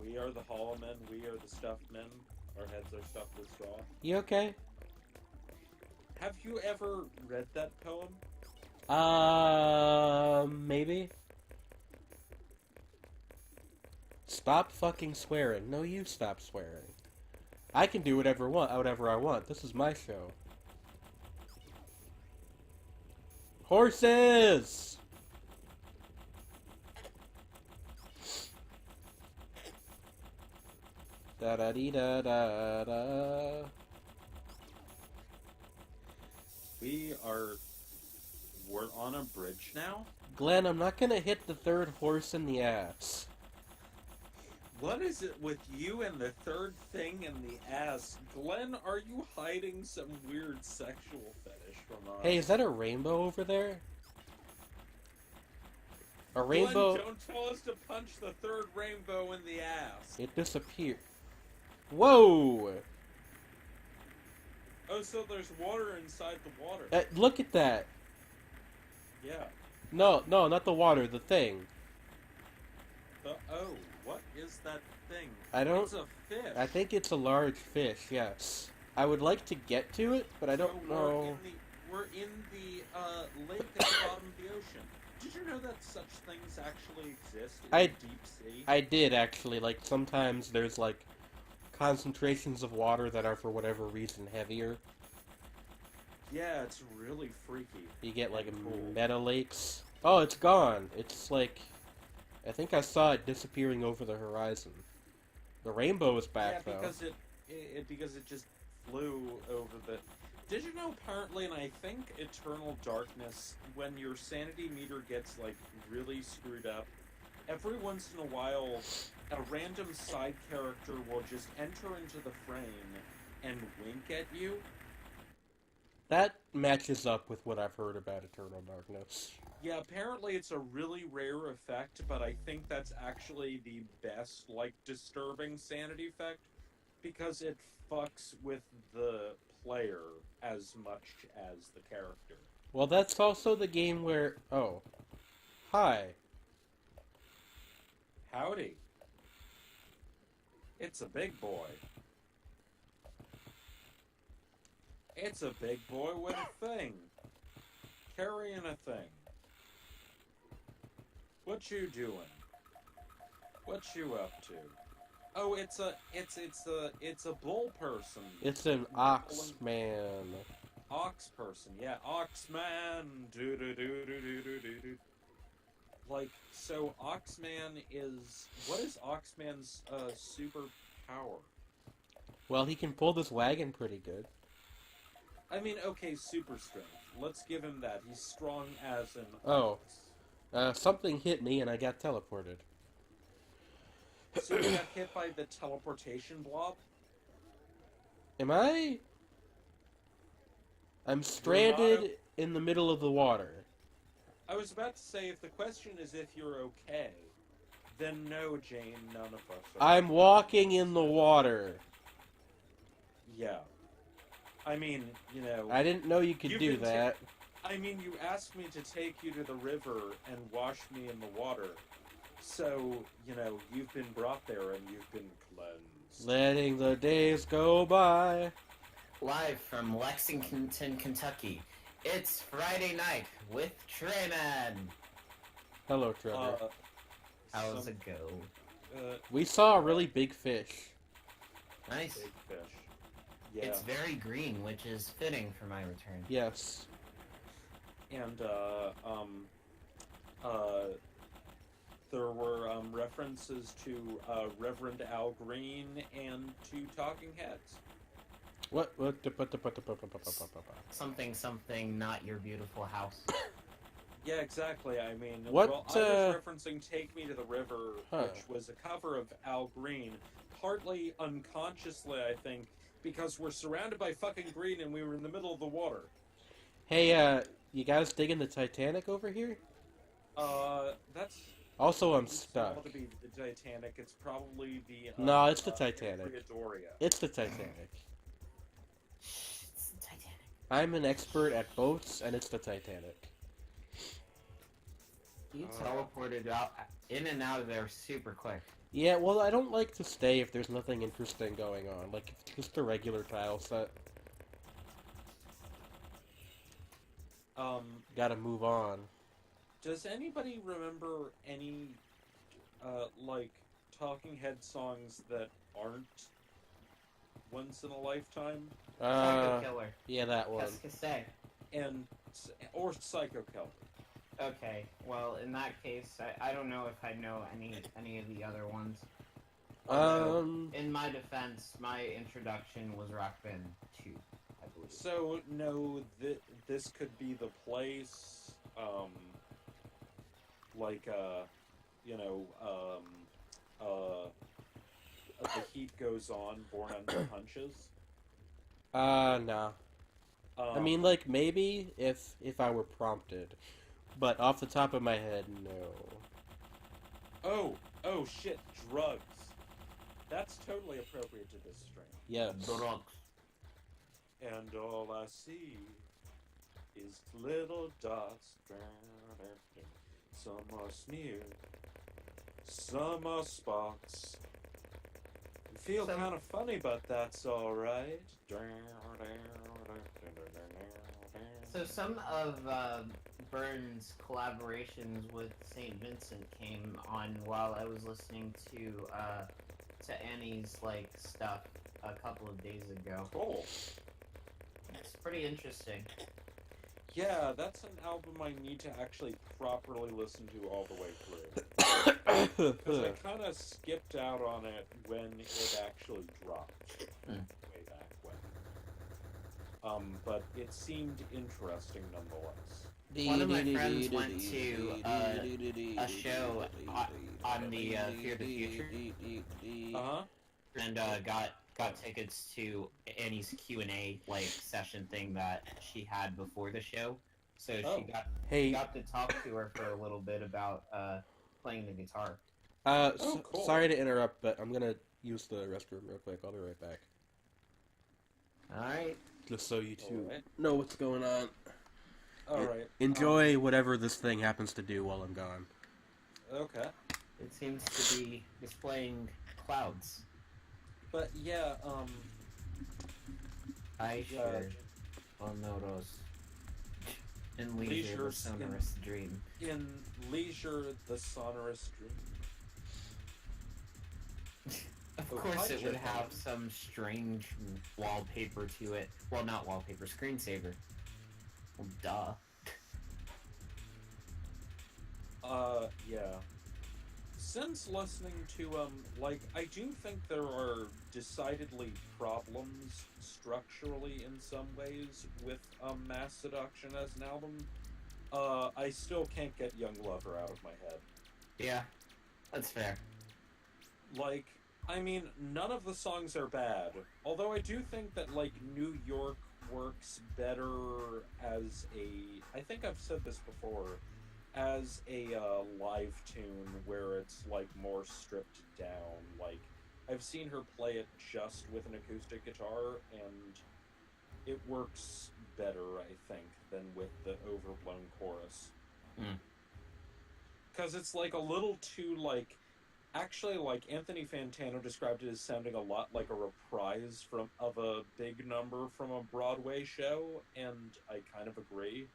We are the hollow men, we are the stuffed men. Our heads are stuffed with straw. You okay? Have you ever read that poem? Maybe? Stop fucking swearing. No, you stop swearing. I can do whatever I want. This is my show. Horses! Da da dee da da da. We're on a bridge now? Glenn, I'm not gonna hit the third horse in the ass. What is it with you and the third thing in the ass? Glenn, are you hiding some weird sexual fetish from us? Hey, is that a rainbow over there? A rainbow. Glenn, don't tell us to punch the third rainbow in the ass. It disappeared. Whoa! Oh, so there's water inside the water. Look at that. Yeah. No, not the water, the thing. Oh, what is that thing? I don't- It's a fish. I think it's a large fish, yes. I would like to get to it, but I don't know. We're in the lake at the bottom of the ocean. Did you know that such things actually exist in the deep sea? I did, actually. Like, sometimes there's, like, concentrations of water that are, for whatever reason, heavier. Yeah, it's really freaky. You get, like, Cool. meta lakes. Oh, it's gone. It's, like... I think I saw it disappearing over the horizon. The rainbow is back, Yeah, though. because it just flew over the... Did you know, apparently, and I think Eternal Darkness, when your sanity meter gets, like, really screwed up, every once in a while, a random side character will just enter into the frame and wink at you? That matches up with what I've heard about Eternal Darkness. Yeah, apparently it's a really rare effect, but I think that's actually the best, like, disturbing sanity effect, because it fucks with the player as much as the character. Well, that's also the game where... Oh. Hi. Howdy. It's a big boy. It's a big boy with a thing. Carrying a thing. What you doing? What you up to? Oh, it's a bull person. It's an ox man. Ox person, yeah, Oxman. Do do do do do do do do. Like, so Oxman is... What is Oxman's super power? Well, he can pull this wagon pretty good. I mean, okay, super strength. Let's give him that. He's strong as an Oh. ox. Something hit me and I got teleported. So you got hit by the teleportation blob? Am I? I'm stranded in the middle of the water. I was about to say, if the question is if you're okay, then no, Jane, none of us are. I'm walking in the water. Yeah. I mean, you know... I didn't know you could You've do been that. I mean, you asked me to take you to the river and wash me in the water. So, you know, you've been brought there and you've been cleansed. Letting the days go by. Live from Lexington, Kentucky, it's Friday night with Treyman. Hello, Trevor. How's it go? We saw a really big fish. Nice. Big fish. Yeah. It's very green, which is fitting for my return. Yes. And, there were, references to, Reverend Al Green and to Talking Heads. What? Something, not your beautiful house. Yeah, exactly. I mean, What, well, I was referencing "Take Me to the River," Huh. which was a cover of Al Green, partly unconsciously, I think, because we're surrounded by fucking green and we were in the middle of the water. Hey, you guys digging the Titanic over here? That's Also, I'm it's stuck. supposed to be the Titanic. It's probably the No, it's the Titanic. Doria. It's the Titanic. It's the Titanic. I'm an expert at boats, and it's the Titanic. You teleported out in and out of there super quick. Yeah, well, I don't like to stay if there's nothing interesting going on. Like, if it's just a regular tile set, gotta move on. Does anybody remember any, like, Talking Head songs that aren't Once in a Lifetime? Psycho Killer. Yeah, that one. Qu'est-ce que c'est? Or Psycho Killer? Okay, well, in that case, I don't know if I know any of the other ones. In my defense, my introduction was Rock Band 2, I believe. So, no, this could be the place, The Heat Goes On, Born Under Punches. Nah. I mean, like, maybe if I were prompted. But off the top of my head, no. Oh shit, drugs. That's totally appropriate to this strain. Yes. Drugs. And all I see is little dots. Some are smeared, some are spots. You feel Some- kind of funny, but that's alright. So some of Burns' collaborations with St. Vincent came on while I was listening to Annie's stuff a couple of days ago. Cool. It's pretty interesting. Yeah, that's an album I need to actually properly listen to all the way through. Because I kind of skipped out on it when it actually dropped. Way back when. But it seemed interesting nonetheless. One of my friends went to a show on the Fear the Future Uh-huh. and got tickets to Annie's Q&A session thing that she had before the show. So Oh. Hey, got to talk to her for a little bit about playing the guitar. cool. sorry to interrupt, but I'm gonna use the restroom real quick. I'll be right back. All right. Just so you two Alright. know what's going on. Alright. Enjoy whatever this thing happens to do while I'm gone. Okay. It seems to be displaying clouds. But yeah, I Yeah. shared Onoros in Leisure, the Leisure's Sonorous Dream. in Leisure, the Sonorous Dream. Of Oh, course, hi, it would Jeff. have some strange wallpaper to it. Well, not wallpaper, screensaver. Well, duh. Yeah. Since listening to, I do think there are decidedly problems structurally in some ways with, Mass Seduction as an album. I still can't get Young Lover out of my head. Yeah, that's fair. I mean, none of the songs are bad. Although I do think that, New York works better as I think I've said this before, as a live tune where it's, more stripped down. I've seen her play it just with an acoustic guitar, and it works better, I think, than with the overblown chorus. Because it's, a little too, Actually, Anthony Fantano described it as sounding a lot like a reprise of a big number from a Broadway show, and I kind of agree.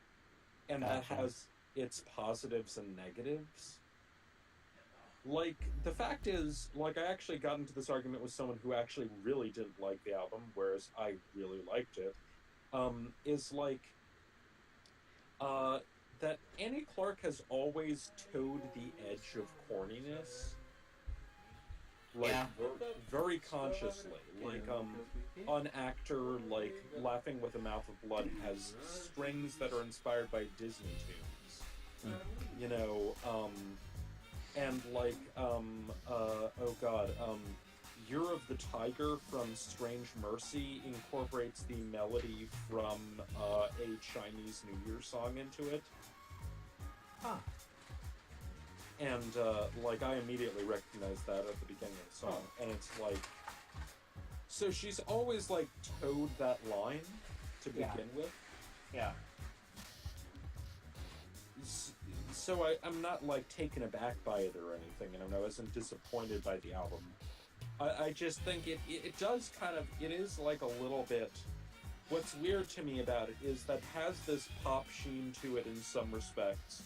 And that Gotcha. has its positives and negatives. The fact is, I actually got into this argument with someone who actually really didn't like the album, whereas I really liked it, that Annie Clark has always towed the edge of corniness. Yeah. Very consciously. An actor, Laughing with a Mouth of Blood has strings that are inspired by Disney tunes. You know, Year of the Tiger from Strange Mercy incorporates the melody from a Chinese New Year song into it. Huh. And, I immediately recognized that at the beginning of the song. And it's so she's always, towed that line to begin with. Yeah. So I'm not like taken aback by it or anything, and I wasn't disappointed by the album. I just think it does kind of, it is like a little bit. What's weird to me about it is that it has this pop sheen to it in some respects,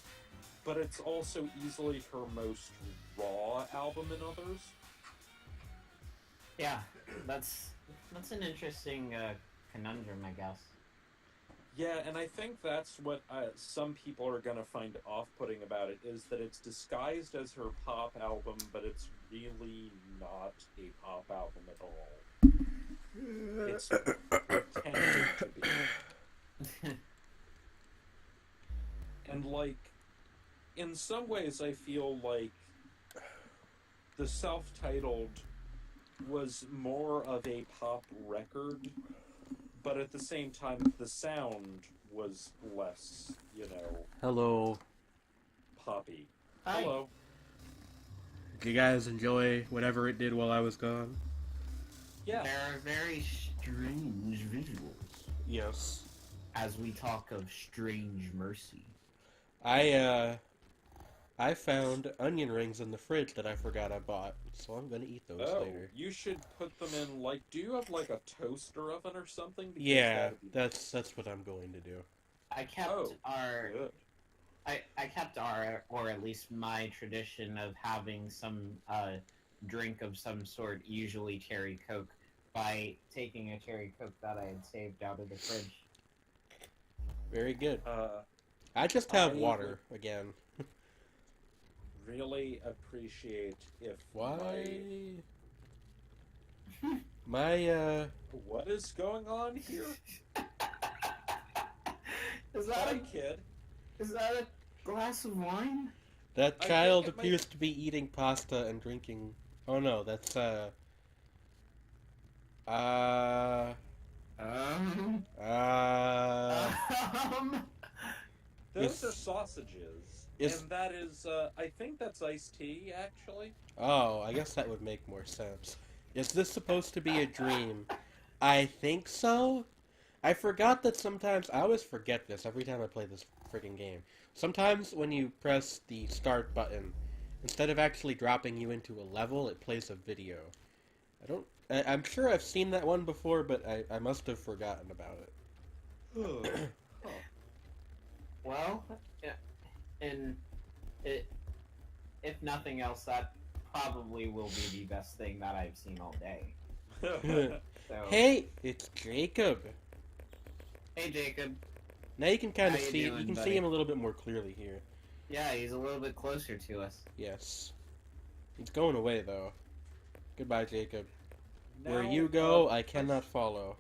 but it's also easily her most raw album in others. Yeah, that's an interesting conundrum, I guess. Yeah, and I think that's what some people are going to find off-putting about it, is that it's disguised as her pop album, but it's really not a pop album at all. It's pretending to be. And, like, in some ways I feel like the self-titled was more of a pop record, but at the same time, the sound was less, Hello. poppy. Hi. Hello. Did you guys enjoy whatever it did while I was gone? Yeah. There are very strange visuals Yes. as we talk of strange mercy. I found onion rings in the fridge that I forgot I bought, so I'm gonna eat those Oh, later. you should put them in, like, do you have, like, a toaster oven or something? Because Yeah, that'd be that's what I'm going to do. I kept good. I kept our, or at least my tradition of having some drink of some sort, usually cherry coke, by taking a cherry coke that I had saved out of the fridge. Very good. Uh, I just have I water again. really appreciate if Why? My what is going on here? Is Hi, kid. is that a glass of wine? that I child think it appears to be eating pasta and drinking. Oh no, that's uh Um. Those are Yes. sausages. Yes. And that is, I think that's iced tea, actually. Oh, I guess that would make more sense. Is this supposed to be a dream? I think so. I forgot that sometimes I always forget this every time I play this freaking game. Sometimes when you press the start button, instead of actually dropping you into a level, it plays a video. I'm sure I've seen that one before, but I must have forgotten about it. Well, yeah, and if nothing else, that probably will be the best thing that I've seen all day. So, Hey, it's Jacob. hey Jacob. Now you can kind How of you see doing, you can buddy? see him a little bit more clearly here. Yeah, he's a little bit closer to us. Yes. He's going away though. Goodbye, Jacob. Where Now, you go, I cannot follow.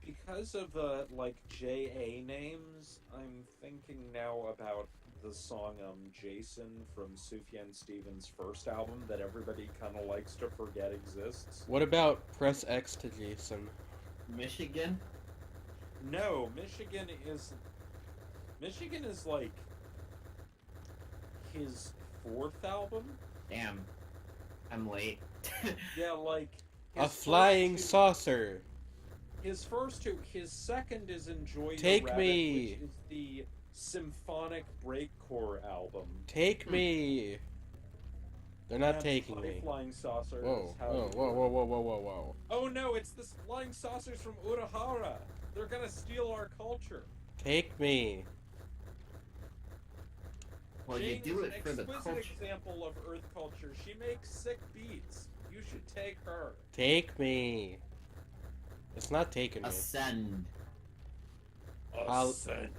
Because of, like, JA names, I'm thinking now about the song, Jason from Sufjan Stevens' first album that everybody kind of likes to forget exists. What about press X to Jason? Michigan? No, Michigan is, like, his fourth album? Damn. I'm late. Yeah, like... A his flying first two- saucer. His first two, his second is Enjoy Take the Rabbit, me. which is the symphonic breakcore album. Take me. They're not And taking Flying me. Flying Saucer Whoa, is how whoa, you whoa, do whoa, it. whoa, whoa, whoa, whoa. Oh no, it's the flying saucers from Urahara. They're gonna steal our culture. Take me. Well, you Jane do is it an for the exquisite culture. example of Earth culture. She makes sick beats. You should take her. Take me. It's not taking me. Ascend. I'll- Ascend.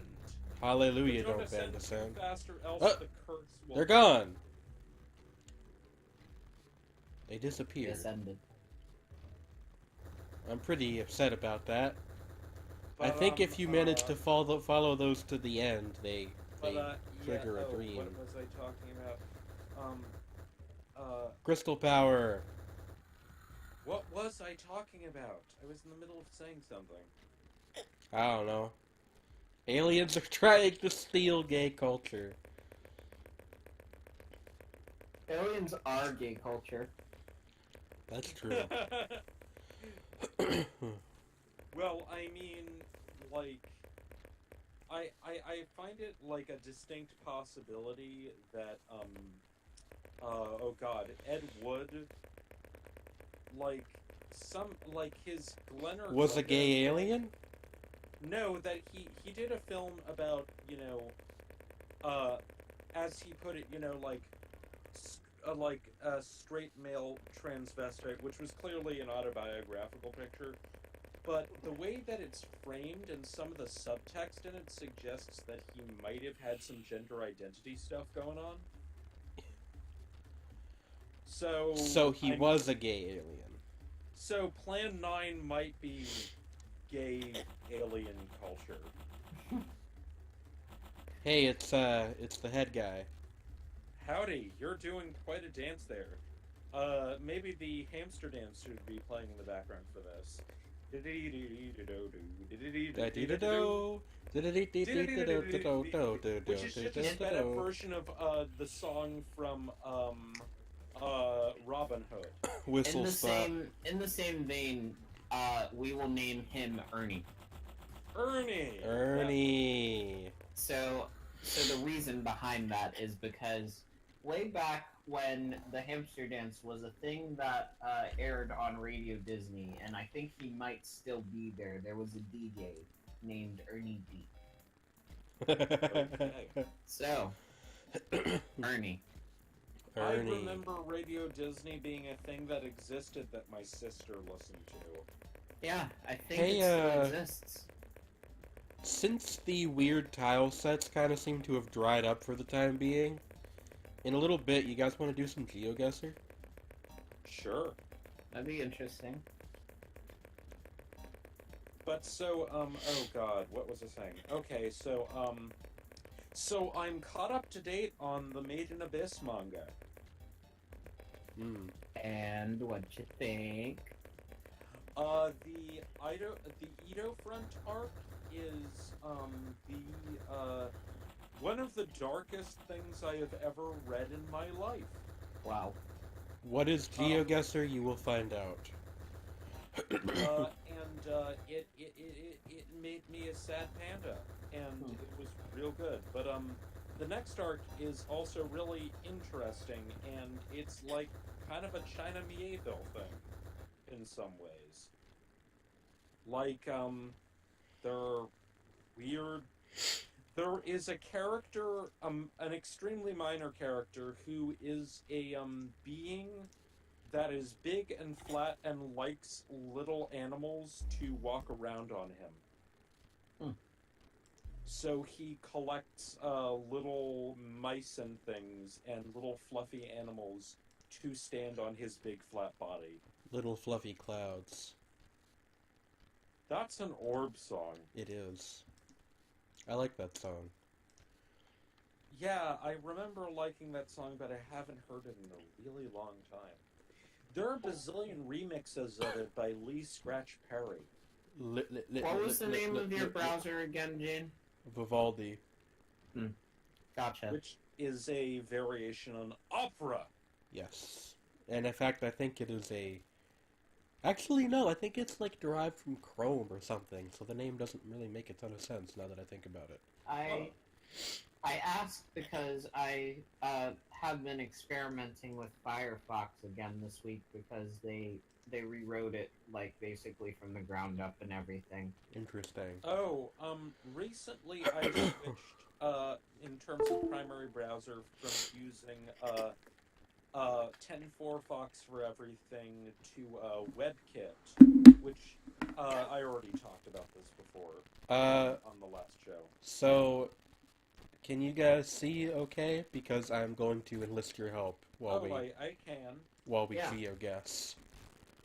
Hallelujah, But don't bend the too sound. fast or else Oh, the curse will... They're gone. They He disappeared. ascended. I'm pretty upset about that. I But, think if you manage to follow those to the end, they trigger a dream. What was I talking about? Crystal power. What was I talking about? I was in the middle of saying something. I don't know. Aliens are trying to steal gay culture. Aliens are gay culture. That's true. Well, I mean, like, I find it like a distinct possibility that, oh god, Ed Wood, like, his Glenn or Was a Glenda gay film- alien? No, that he did a film about, as he put it, like a straight male transvestite, which was clearly an autobiographical picture. But the way that it's framed and some of the subtext in it suggests that he might have had some gender identity stuff going on. So he was a gay alien. So Plan 9 might be gay alien culture. Hey, it's the head guy. Howdy, you're doing quite a dance there. Maybe the hamster dance should be playing in the background for this. Which is just a sped up version of the song from Robin Hood. Whistle In the stop. same vein, we will name him Ernie. Ernie. Ernie. So the reason behind that is because way back when the hamster dance was a thing that aired on Radio Disney, and I think he might still be there. There was a DJ named Ernie D. So, Ernie. I Ernie. remember Radio Disney being a thing that existed that my sister listened to. Yeah, I think Hey, it still exists. Since the weird tile sets kind of seem to have dried up for the time being, in a little bit, you guys want to do some GeoGuessr? Sure. That'd be interesting. But so, oh god, what was I saying? Okay, so I'm caught up to date on the Made in Abyss manga. Hmm. And what you think? The Edo Front arc is, one of the darkest things I have ever read in my life. Wow. What is GeoGuessr? You will find out. It made me a sad panda, and it was real good. But the next arc is also really interesting, and it's like kind of a China Mieville thing in some ways. Like they're weird. There is a character, an extremely minor character, who is a being that is big and flat and likes little animals to walk around on him. Hmm. So he collects little mice and things and little fluffy animals to stand on his big flat body. Little fluffy clouds. That's an Orb song. It is. I like that song. Yeah, I remember liking that song, but I haven't heard it in a really long time. There are a bazillion remixes of it by Lee Scratch Perry. What was the name of your browser again, Jane? Vivaldi. Gotcha. Which is a variation on opera. Yes. And in fact, I think it is a... Actually, no, I think it's like derived from Chrome or something, so the name doesn't really make a ton of sense now that I think about it. I asked because I have been experimenting with Firefox again this week because they rewrote it like basically from the ground up and everything. Interesting. Oh, recently I switched, in terms of primary browser, from using 10.4 Fox for everything to WebKit, which I already talked about this before on the last show. So, can you guys see okay? Because I'm going to enlist your help while I can. we Yeah. GeoGuess.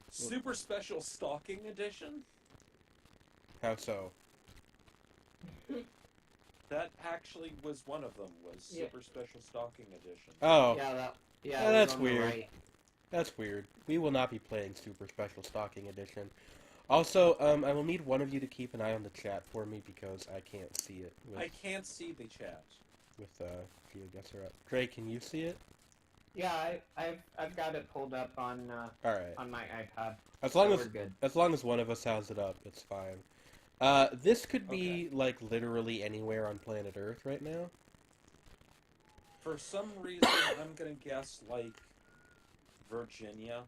Super Special Stalking Edition? How so? That actually was one of them, was Yeah. Super Special Stalking Edition. Oh, Yeah, Oh, it was that's on the weird. right. that's weird. We will not be playing Super Special Stocking Edition. Also, I will need one of you to keep an eye on the chat for me because I can't see it I can't see the chat. with GeoGuessr up. Dre, can you see it? Yeah, I've got it pulled up on All right. my iPad. As long so as we're good. As long as one of us has it up, it's fine. This could be, like, literally anywhere on planet Earth right now. For some reason, I'm gonna guess, like, Virginia.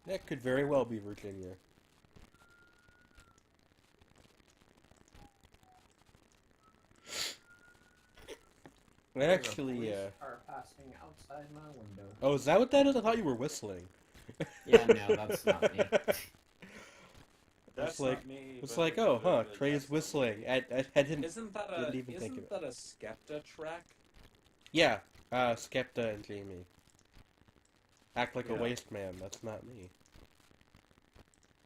That could very well be Virginia. Actually, Are passing outside my window. Oh, is that what that is? I thought you were whistling. Yeah, no, that's not me. That's like- not me. It's but- like, oh, huh, but Trey's that's- whistling. I didn't... Isn't that didn't a even think of isn't that a Skepta track? Yeah, Skepta and Jamie. Act like a Yeah. waste man. That's not me.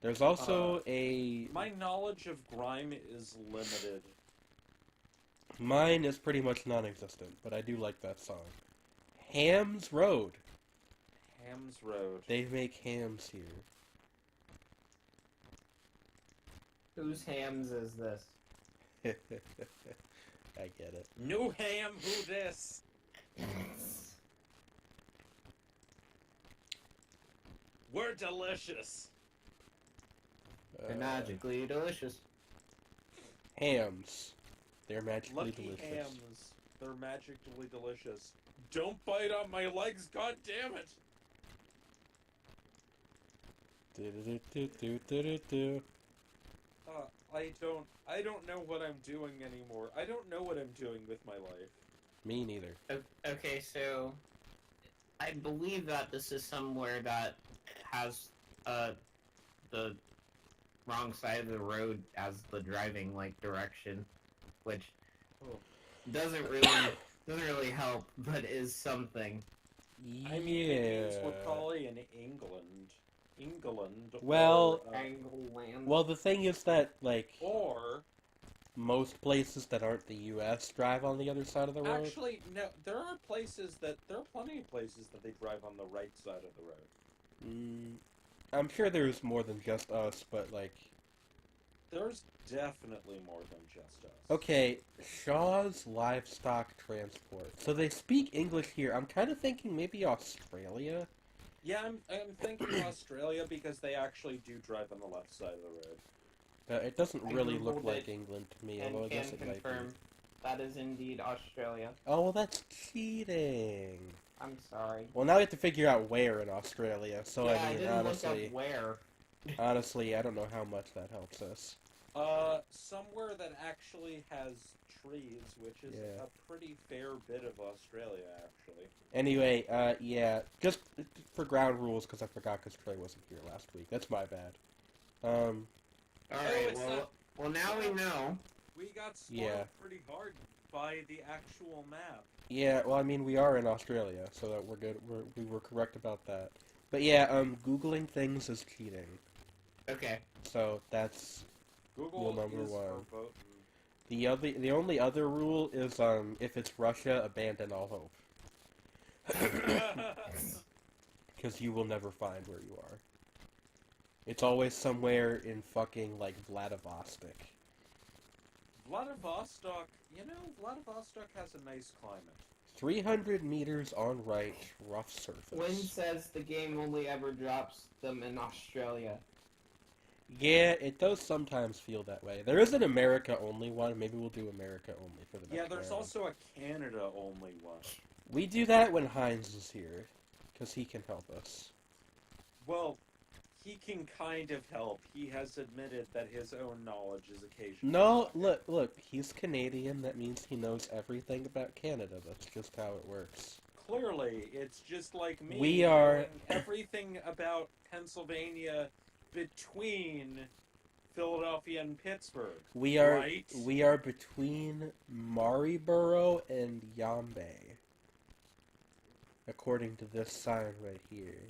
There's also a... My knowledge of grime is limited. Mine is pretty much non-existent, but I do like that song. Hams Road. Hams Road. They make hams here. Whose hams is this? I get it. New ham, who this? We're delicious. They're magically delicious. Hams. They're magically Lucky delicious. hams. They're magically delicious. Don't bite on my legs, god damn it! Do-do-do-do-do-do-do. I don't know what I'm doing anymore. I don't know what I'm doing with my life. Me neither. Okay, so I believe that this is somewhere that has the wrong side of the road as the driving direction, which Oh. doesn't really help, but is something. I mean, it means we're probably in England. Well- or, Angleland. Well, the thing is that, like, or most places that aren't the U.S. drive on the other side of the road. actually, no. There are plenty of places that they drive on the right side of the road. I'm sure there's more than just us, but, like... There's definitely more than just us. Okay, Shaw's Livestock Transport. So they speak English here. I'm kind of thinking maybe Australia? Yeah, I'm thinking Australia because they actually do drive on the left side of the road. It doesn't I really look Googled like it England to me, and although I can guess it might be. confirm that is indeed Australia. Oh, well, that's cheating. I'm sorry. Well, now we have to figure out where in Australia, so yeah, I mean, didn't honestly, look up where. honestly, I don't know how much that helps us. Somewhere that actually has trees, which is Yeah. a pretty fair bit of Australia, actually. Anyway, yeah, just for ground rules, because I forgot because Trey wasn't here last week. That's my bad. Alright, it's well now we know. We got spoiled Yeah. pretty hard by the actual map. Yeah, well, I mean, we are in Australia, so that we're good. We were correct about that. But yeah, Googling things is cheating. Okay. So that's Google Rule number is one. verboten. the only other rule is if it's Russia, abandon all hope. Because you will never find where you are. It's always somewhere in fucking, like, Vladivostok. Vladivostok, Vladivostok has a nice climate. 300 meters on right, rough surface. Wynn says the game only ever drops them in Australia. Yeah, it does sometimes feel that way. There is an America-only one. Maybe we'll do America-only for the next Yeah, there's round. also a Canada-only one. We do that when Heinz is here, because he can help us. Well, he can kind of help. He has admitted that his own knowledge is occasionally No, lacking. look, he's Canadian. That means he knows everything about Canada. That's just how it works. Clearly, it's just like me We are- knowing everything about Pennsylvania between Philadelphia and Pittsburgh. We are Right. we are between Maryborough and Yambay, according to this sign right here.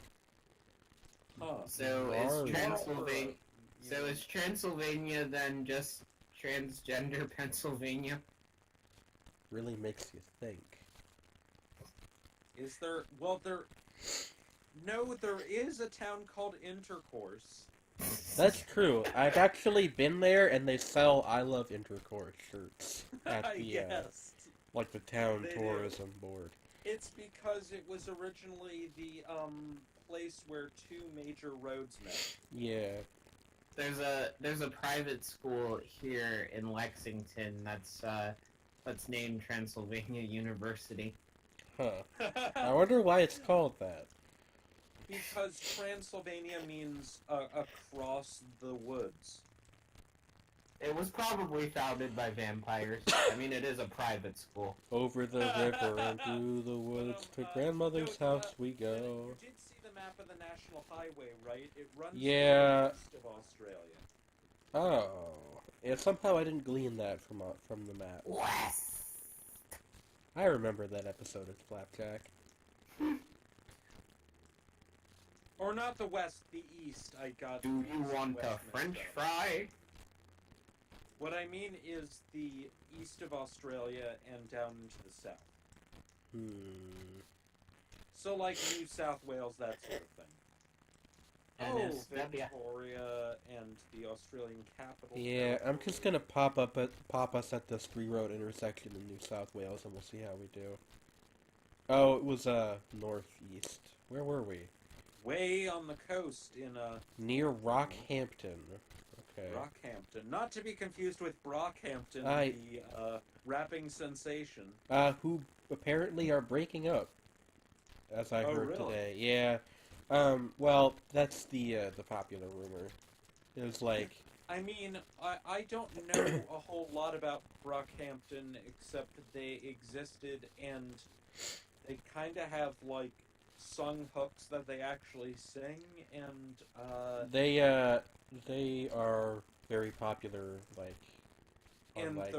Huh. So Marvel. is Transylvania. Yeah. So is Transylvania then just transgender Pennsylvania? Really makes you think. Is there... Well, there... No, there is a town called Intercourse. That's true. I've actually been there, and they sell "I Love Intercourse" shirts at the Yes. like the town They do. tourism board. It's because it was originally the place where two major roads met. Yeah. there's a private school here in Lexington that's named Transylvania University. Huh. I wonder why it's called that. Because Transylvania means across the woods. It was probably founded by vampires. I mean, it is a private school. Over the river and through the woods to grandmother's house we go. You did see the map of the National Highway, right? It runs Yeah. east of Australia. Oh. Yeah, somehow I didn't glean that from the map. West. I remember that episode of Flapjack. Or not the west, the east. I got. Do you east want and a west French mixed up. fry? What I mean is the east of Australia and down into the south. So like New South Wales, that sort of thing. NSW. Victoria and the Australian capital. Yeah, I'm just gonna pop us at this 3-road intersection in New South Wales, and we'll see how we do. Oh, it was northeast. Where were we? Way on the coast in Near Rockhampton. Okay. Rockhampton, not to be confused with Brockhampton, I- the rapping sensation. Who apparently are breaking up, as I Oh, heard really? today. Yeah. Well, that's the popular rumor. It was like, I mean, I don't know a whole lot about Brockhampton except that they existed and they kind of have like sung hooks that they actually sing, and they are very popular, like, on, and like,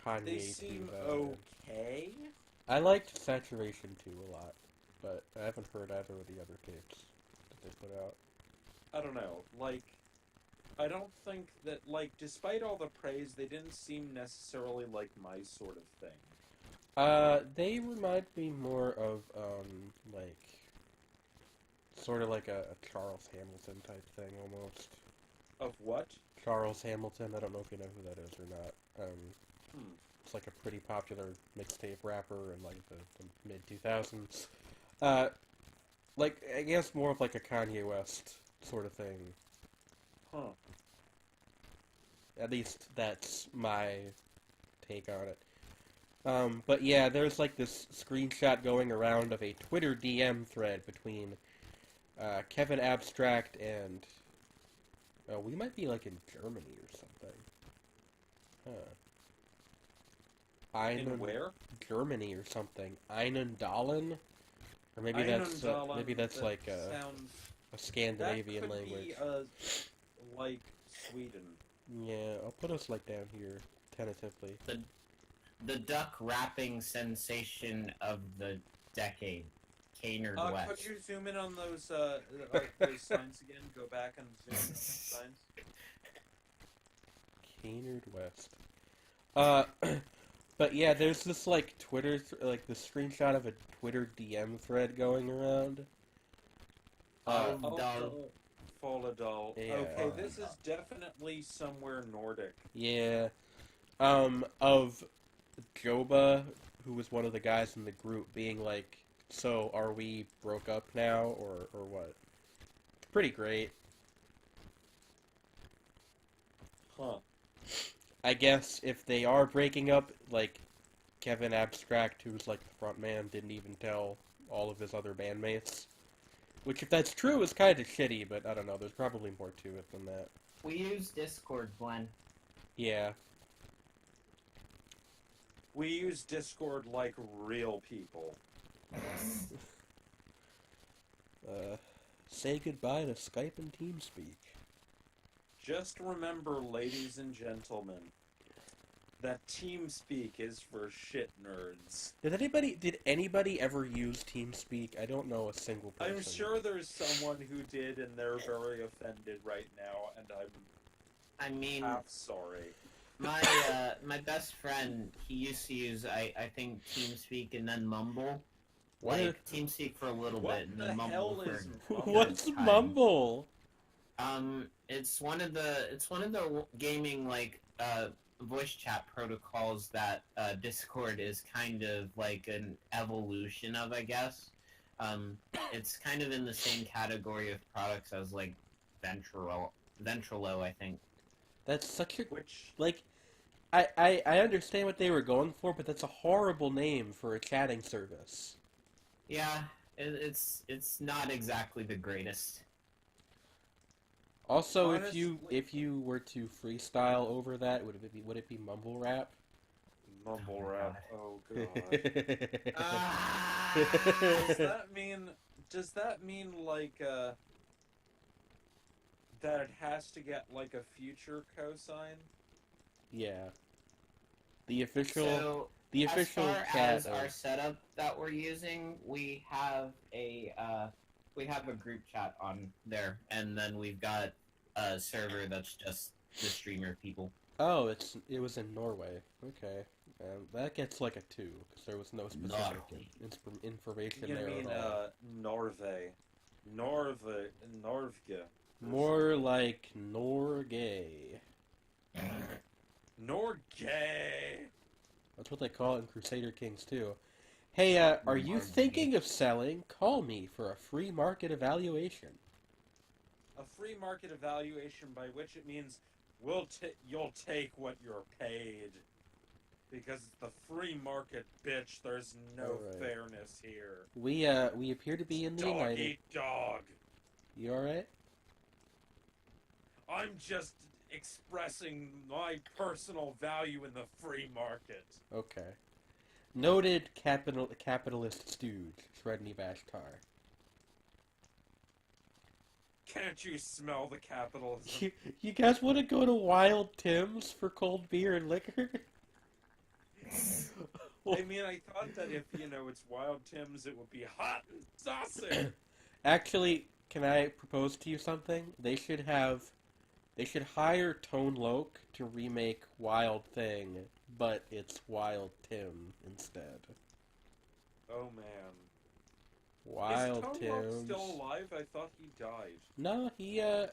Kanye they seem Diva. okay. I liked Saturation 2 a lot, but I haven't heard either of the other tapes that they put out. I don't know, like, I don't think that, like, despite all the praise, they didn't seem necessarily like my sort of thing. They remind me more of, like, sort of like a Charles Hamilton type thing, almost. Of what? Charles Hamilton, I don't know if you know who that is or not. It's like a pretty popular mixtape rapper in, like, the mid-2000s. Like, I guess more of like a Kanye West sort of thing. Huh. At least that's my take on it. But yeah, there's like this screenshot going around of a Twitter DM thread between Kevin Abstract and... we might be like in Germany or something. Huh. In where? Germany or something. Einen Dahlen? Or maybe Einundalen, that's that like a sounds, Scandinavian that could language. Be, like Sweden. Yeah, I'll put us like down here, tentatively. The duck rapping sensation of the decade, Canard West. Could you zoom in on those signs again? Go back and zoom in on those signs. Canard West. But yeah, there's this like Twitter, like the screenshot of a Twitter DM thread going around. Foladal. Yeah. Okay, this is definitely somewhere Nordic. Yeah. Of Joba, who was one of the guys in the group, being like, so are we broke up now, or what? It's pretty great. Huh. I guess if they are breaking up, like, Kevin Abstract, who's like the front man, didn't even tell all of his other bandmates. Which, if that's true, is kind of shitty, but I don't know, there's probably more to it than that. We use Discord, Glenn. Yeah. We use Discord like real people. Say goodbye to Skype and TeamSpeak. Just remember, ladies and gentlemen, that TeamSpeak is for shit nerds. Did anybody ever use TeamSpeak? I don't know a single person. I'm sure there's someone who did, and they're very offended right now, and I'm I mean, half sorry. my best friend, he used to use I think TeamSpeak and then Mumble. What? Like TeamSpeak for a little What bit and the then hell Mumble is for Mumble? What's time. Mumble? It's one of the gaming like voice chat protocols that Discord is kind of like an evolution of, I guess. It's kind of in the same category of products as like Ventrilo, I think. That's such a Which like. I understand what they were going for, but that's a horrible name for a chatting service. Yeah, it's not exactly the greatest. Also, Honestly- if you were to freestyle over that, would it be mumble rap? mumble Oh my rap. God. Oh god. Ah! Does that mean like that it has to get like a future cosign? Yeah. The official So, the as official far chat as our of, setup that we're using, we have a group chat on there, and then we've got a server that's just the streamer people. oh, it was in Norway. Okay. That gets like a 2 because there was no specific Norway. information You there mean at all. Norvge. More like Norgay. Norgay. That's what they call it in Crusader Kings too. Hey, are you Norgay. thinking of selling? Call me for a free market evaluation. A free market evaluation, by which it means you'll take what you're paid. Because it's the free market, bitch. There's no Alright. fairness here. We appear to be in the Dog United. eat dog. You alright? I'm just expressing my personal value in the free market. Okay. Noted capitalist stooge, Shredney Bashtar. Can't you smell the capitalism? You guys want to go to Wild Tim's for cold beer and liquor? I mean, I thought that if, it's Wild Tim's, it would be hot and saucy. Actually, can I propose to you something? They should hire Tone Loc to remake Wild Thing, but it's Wild Tim instead. Oh, man. Wild Is Tone Loc Tim's. still alive? I thought he died. No,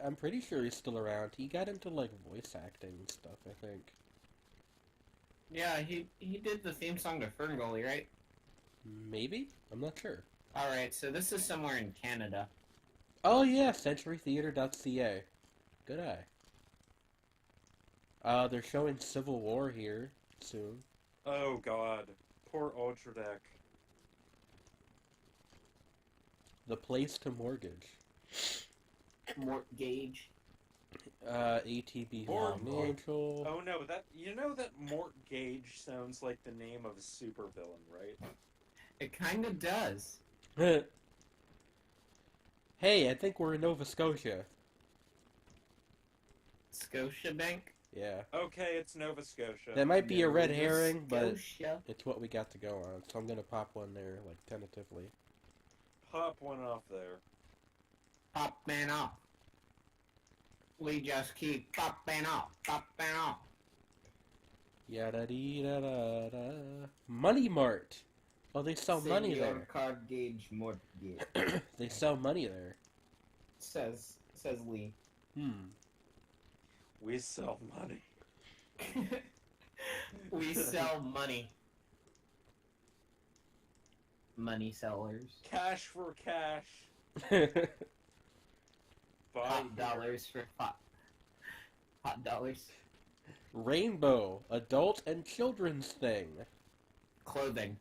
I'm pretty sure he's still around. He got into, like, voice acting and stuff, I think. Yeah, he did the theme song to Ferngully, right? Maybe? I'm not sure. Alright, so this is somewhere in Canada. Oh yeah, centurytheater.ca. Good eye. They're showing Civil War here soon. Oh, God. Poor Ultradek. The Place to Mortgage. Mortgage. ATB Financial. Oh, no, that Mort Gage sounds like the name of a supervillain, right? It kind of does. Hey, I think we're in Nova Scotia. Scotiabank? Yeah. Okay, it's Nova Scotia. That might be a red Nova herring, but Scotia. it's what we got to go on, so I'm gonna pop one there, like, tentatively. Pop one off there. Pop man off. We just keep popping off, popping off. Yada dee da da da. Money Mart. Oh, they sell money Senior there. card gauge mortgage. They sell money there. says Lee. We sell money. We sell money. Money sellers. Cash for cash. Buy Hot here. dollars for hot dollars. Rainbow, adult and children's thing. Clothing.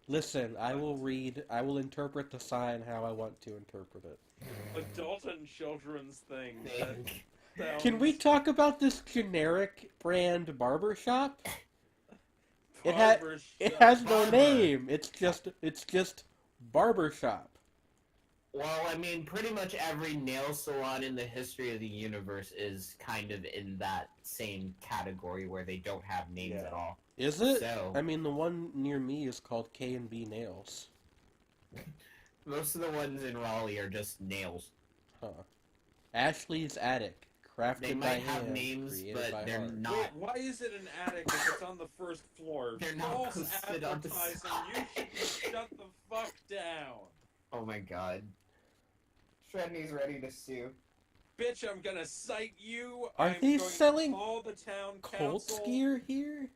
Listen, I will interpret the sign how I want to interpret it. Adult and children's thing. That Can we sounds talk about this generic brand barbershop? It has no Barber. name. It's just barbershop. Well, I mean, pretty much every nail salon in the history of the universe is kind of in that same category where they don't have names Yeah. at all. Is it? So- I mean, the one near me is called K&B Nails. Most of the ones in Raleigh are just nails. Huh. Ashley's Attic, crafted They by might have hand, names, created but by they're heart. not. Wait, why is it an attic if it's on the first floor? They're not False posted on the advertising. side. You should shut the fuck down. Oh my god. Shredney's ready to sue. Bitch, I'm gonna cite you. Are I'm they going selling to call the town Cold council. skier here?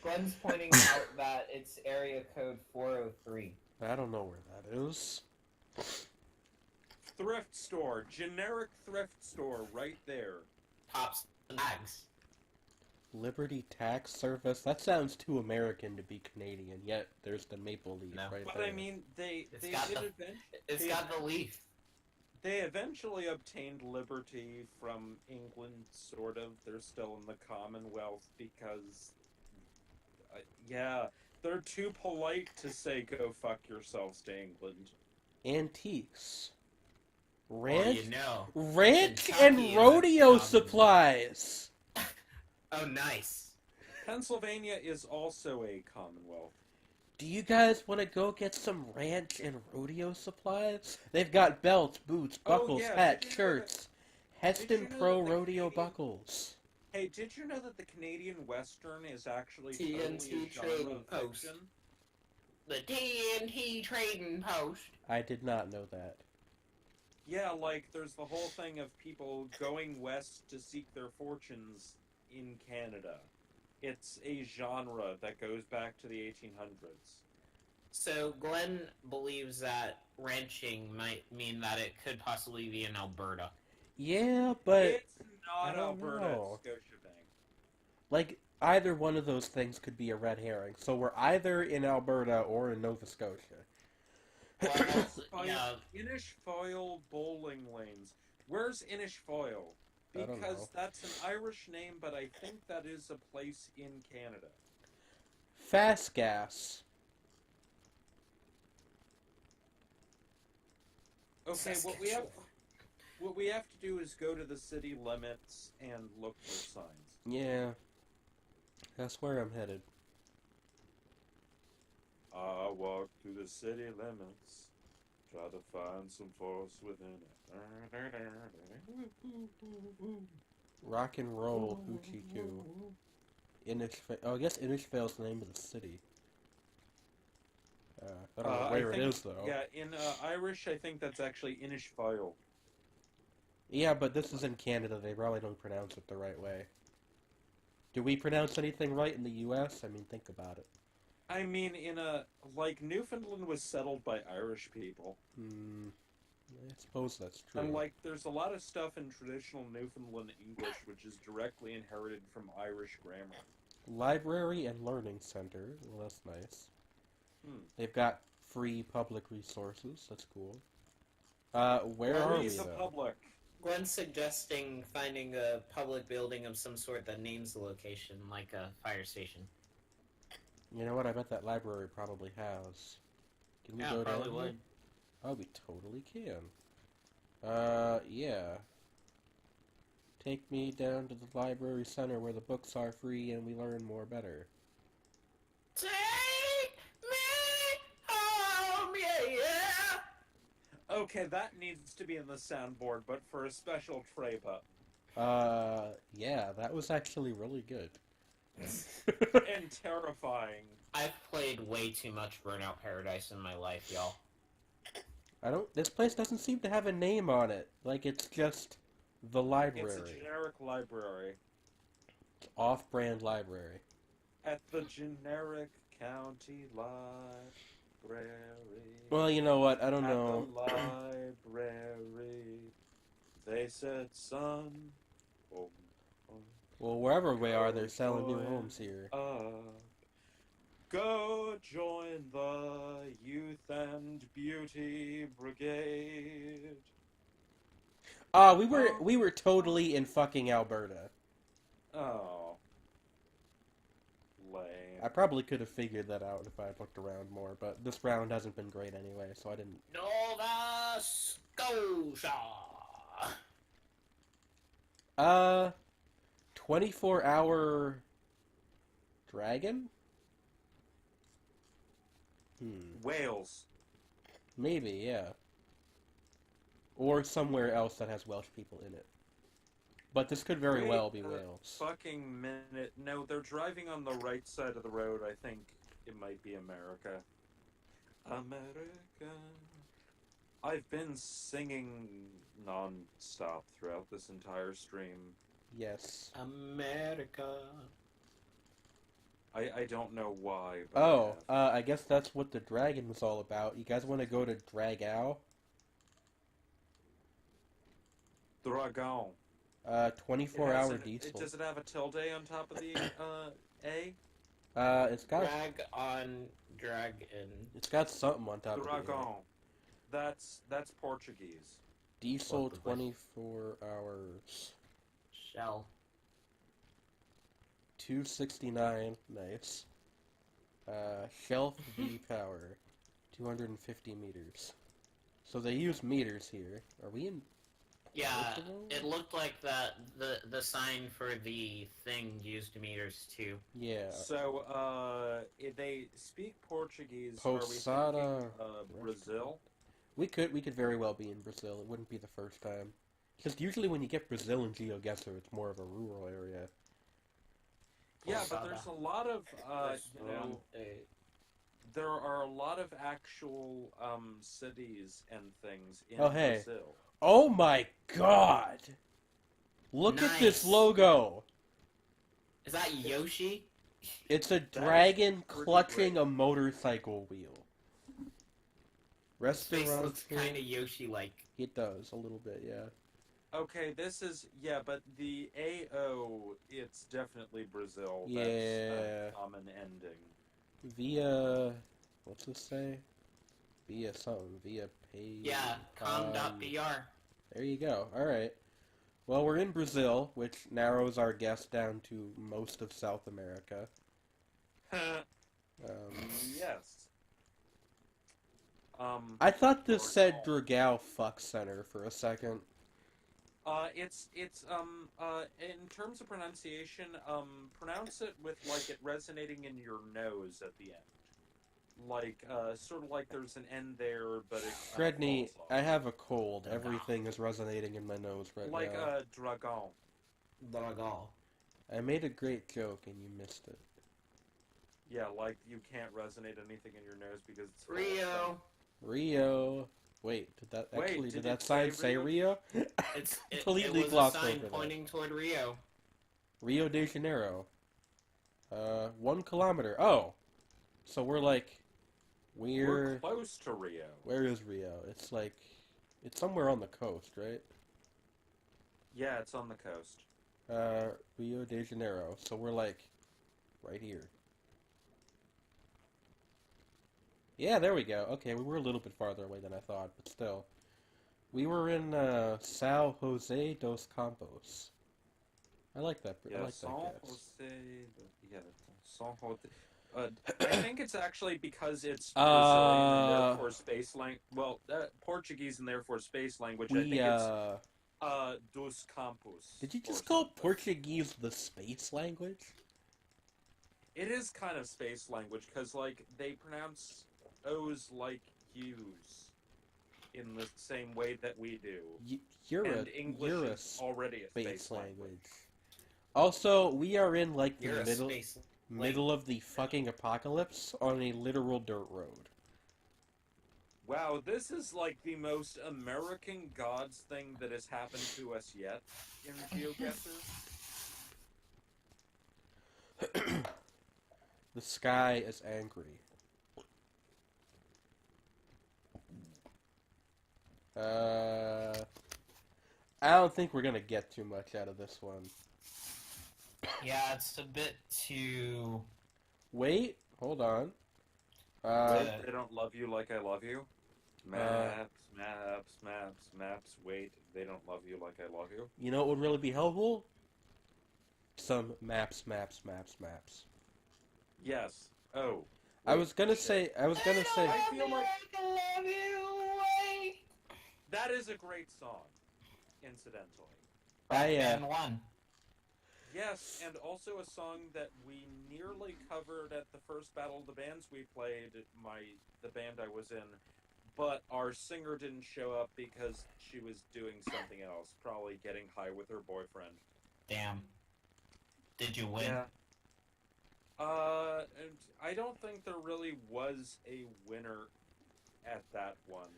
Glenn's pointing out that it's area code 403. I don't know where that is. thrift store, generic thrift store, right there. Tops and bags. Liberty Tax Service? That sounds too American to be Canadian, yet there's the maple leaf No. right But there. I mean, they It's did got the- It's they- got the leaf. They eventually obtained liberty from England, sort of. They're still in the Commonwealth because, yeah, they're too polite to say "go fuck yourselves" to England. Antiques. Well, Ranch, you know. ranch Kentucky and is a rodeo common- supplies! Oh, nice. Pennsylvania is also a Commonwealth. Do you guys want to go get some ranch and rodeo supplies? They've got belts, boots, Oh, buckles, yeah, hats, did you know that- shirts. Heston you know Pro that the Rodeo Canadian- buckles. Hey, did you know that the Canadian Western is actually TNT totally a genre Trading of Post. fiction? The TNT Trading Post. I did not know that. Yeah, like, there's the whole thing of people going west to seek their fortunes in Canada. It's a genre that goes back to the 1800s. So Glenn believes that ranching might mean that it could possibly be in Alberta. Yeah, but It's I not don't Alberta, know. it's Scotiabank. like either one of those things could be a red herring. So we're either in Alberta or in Nova Scotia. Well, Foil- yeah, Inishfoil Bowling Lanes. Where's Inishfoil? I don't Because know. that's an Irish name, but I think that is a place in Canada. Fast gas. Okay, what we have to do is go to the city limits and look for signs. Yeah, that's where I'm headed. I walk through the city limits, try to find some force within it. Rock and roll, hoochie coo. Oh, I guess Inishvale's the name of the city. I don't know where it is though. Yeah, in Irish, I think that's actually Inishfoil. Yeah, but this is in Canada. They probably don't pronounce it the right way. Do we pronounce anything right in the U.S.? I mean, think about it. I mean, like, Newfoundland was settled by Irish people. I suppose that's true. And, like, there's a lot of stuff in traditional Newfoundland English which is directly inherited from Irish grammar. Library and Learning Center. Well, that's nice. They've got free public resources. That's cool. Where are we, the though? public. Glenn's suggesting finding a public building of some sort that names the location, like a fire station. You know what? I bet that library probably has. Can we Yeah, go probably down would. here? Oh, we totally can. Yeah. Take me down to the library center where the books are free and we learn more better. Take me home, yeah, yeah. Okay, that needs to be in the soundboard, but for a special tray button. Yeah, that was actually really good. And terrifying. I've played way too much Burnout Paradise in my life, y'all. This place doesn't seem to have a name on it. Like, it's just the It's a library. generic library. Off-brand library. At the generic county library. Well, you know what? I don't At know. the library, they said, son, oh, Well, wherever we are, they're selling new homes here. go join the Youth and Beauty Brigade. We were totally in fucking Alberta. Oh. Lame. I probably could have figured that out if I had looked around more, but this round hasn't been great anyway, so I didn't. Nova Scotia. 24-hour dragon? Wales. Maybe, yeah. Or somewhere else that has Welsh people in it. But this could very Wait well be a Wales. Fucking minute. No, they're driving on the right side of the road. I think it might be America. America. I've been singing non-stop throughout this entire stream. Yes. America. I don't know why. But Oh, I guess that's what the dragon was all about. You guys want to go to Dragao? Dragon. 24-hour diesel. Does it have a tilde on top of the A? It's got Dragon. it's got something on top of it. Dragon. That's Portuguese. Diesel What the fuck? 24 hours. Shell. 269, nice. Shelf V power, 250 meters. So they use meters here. Are we in? Yeah, Portugal? it looked like that. The sign for the thing used meters too. Yeah. So, they speak Portuguese. Posada Are we thinking, Brazil? We could very well be in Brazil. It wouldn't be the first time. Because usually when you get Brazil in GeoGuessr, it's more of a rural area. Yeah, but Posada. there's a lot of, there are a lot of actual, cities and things in Oh, hey. Brazil. Oh my god! Look at this Nice. logo! Is that Yoshi? It's a is dragon pretty clutching great. a motorcycle wheel. Face Restaurant. looks kind of Yoshi-like. It does, a little bit, yeah. Okay, this is, yeah, but the AO, it's definitely Brazil. That's Yeah. a common ending. Via... What's this say? Via something. Via pay... Yeah, com.br. There you go. Alright. Well, we're in Brazil, which narrows our guess down to most of South America. Yes. I thought this said Portugal. Dragao Fuck Center for a second. It's in terms of pronunciation, pronounce it with, like, it resonating in your nose at the end. Like, sort of like there's an end there, but it Fredney, falls off. I have a cold. Everything is resonating in my nose right Like, now. dragon. Dragon. I made a great joke and you missed it. Yeah, like, you can't resonate anything in your nose because it's full of Rio. Rio. Wait, did that Wait, actually, did did that it sign say say Rio? It Completely was a glossed sign over that. pointing toward Rio. Rio de Janeiro. 1 kilometer. Oh! So we're like... We're close to Rio. Where is Rio? It's like... It's somewhere on the coast, right? Yeah, it's on the coast. Rio de Janeiro. So we're like... Right here. Yeah, there we go. Okay, we were a little bit farther away than I thought, but still. We were in São José dos Campos. I like that. Yeah, I like that San guess. Jose. Yeah, San Jose. I think it's actually because it's Uh, Brazilian and therefore space language. Well, Portuguese and therefore space language. I think it's dos Campos. Did you just or call something. Portuguese the space language? It is kind of space language because, like, they pronounce O's like U's in the same way that we do. You're And a English you're a is already a space space language. Also, we are in like the You're a middle space. middle of the fucking apocalypse on a literal dirt road. Wow, this is like the most American Gods thing that has happened to us yet in GeoGuessr. The sky is angry. I don't think we're gonna get too much out of this one. Yeah, it's a bit too. Wait, hold on. They don't love you like I love you. Maps. Wait, they don't love you like I love you. You know what would really be helpful? Some maps. Yes. Oh. I was gonna shit. say. I feel like that is a great song, incidentally. Batman 1. Yes, and also a song that we nearly covered at the first Battle of the Bands we played, the band I was in, but our singer didn't show up because she was doing something else, probably getting high with her boyfriend. Damn. Did you win? And I don't think there really was a winner at that one.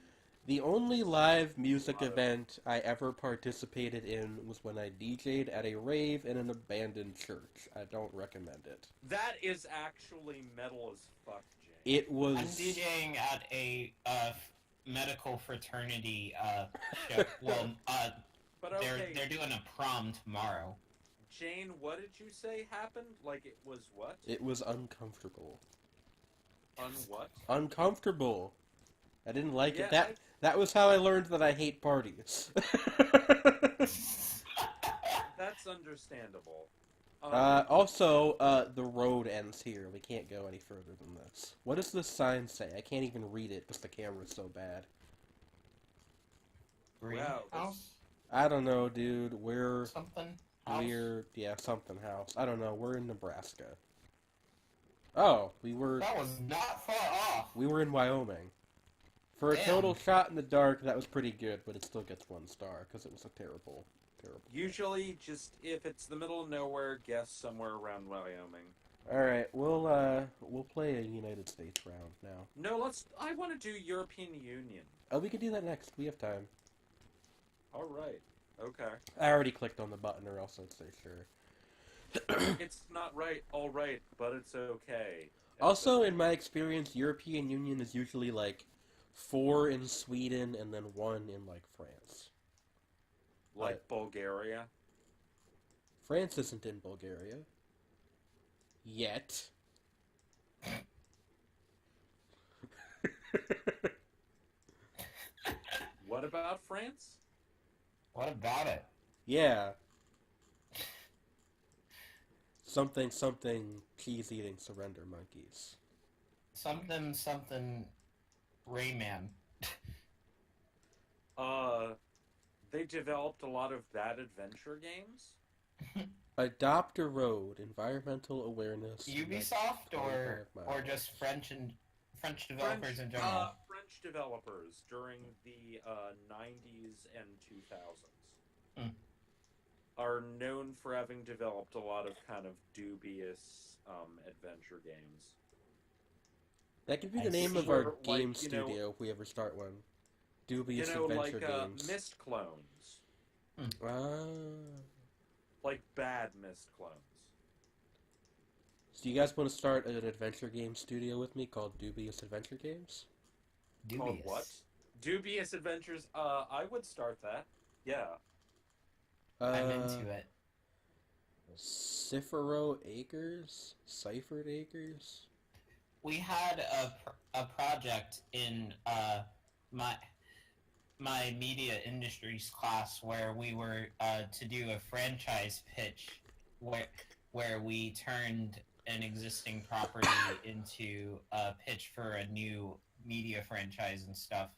The only live music event I ever participated in was when I DJ'd at a rave in an abandoned church. I don't recommend it. That is actually metal as fuck, Jane. It was... I'm DJing at a medical fraternity show. Well, But okay, They're doing a prom tomorrow. Jane, what did you say happened? Like it was what? It was uncomfortable. On what? Uncomfortable. I didn't like Yeah, it. That was how I learned that I hate parties. That's understandable. Also, the road ends here. We can't go any further than this. What does this sign say? I can't even read it because the camera's so bad. Wow, Greenhouse? I don't know, dude. Something? House? Yeah, something house. I don't know. We're in Nebraska. Oh, we were That was not far off. in Wyoming. For a Damn. total shot in the dark, that was pretty good, but it still gets 1 star because it was a terrible. usually, just if it's the middle of nowhere, guess somewhere around Wyoming. All right, we'll play a United States round now. No, I want to do European Union. Oh, we can do that next. We have time. All right. Okay. I already clicked on the button, or else I'd say sure. It's not right, all right, but it's okay. Also, in my experience, European Union is usually like 4 in Sweden and then 1 in like France. Like Bulgaria. France isn't in Bulgaria. Yet. What about France? What about it? Yeah. Something, cheese-eating surrender monkeys. Something, Rayman. They developed a lot of bad adventure games. Adopt a Road, environmental awareness. Ubisoft or just French developers in general? French developers during the 90s and 2000s are known for having developed a lot of kind of dubious adventure games. That could be the I name of see. our Like, game you know- studio if we ever start one. Dubious You know, adventure like games. Mist clones. Ah. Like bad Mist clones. So you guys want to start an adventure game studio with me called Dubious Adventure Games? Called what? Dubious Adventures. I would start that. Yeah. I'm into it. Cifero Acres? Ciphered Acres? We had a project in my media industries class where we were to do a franchise pitch where we turned an existing property into a pitch for a new media franchise and stuff.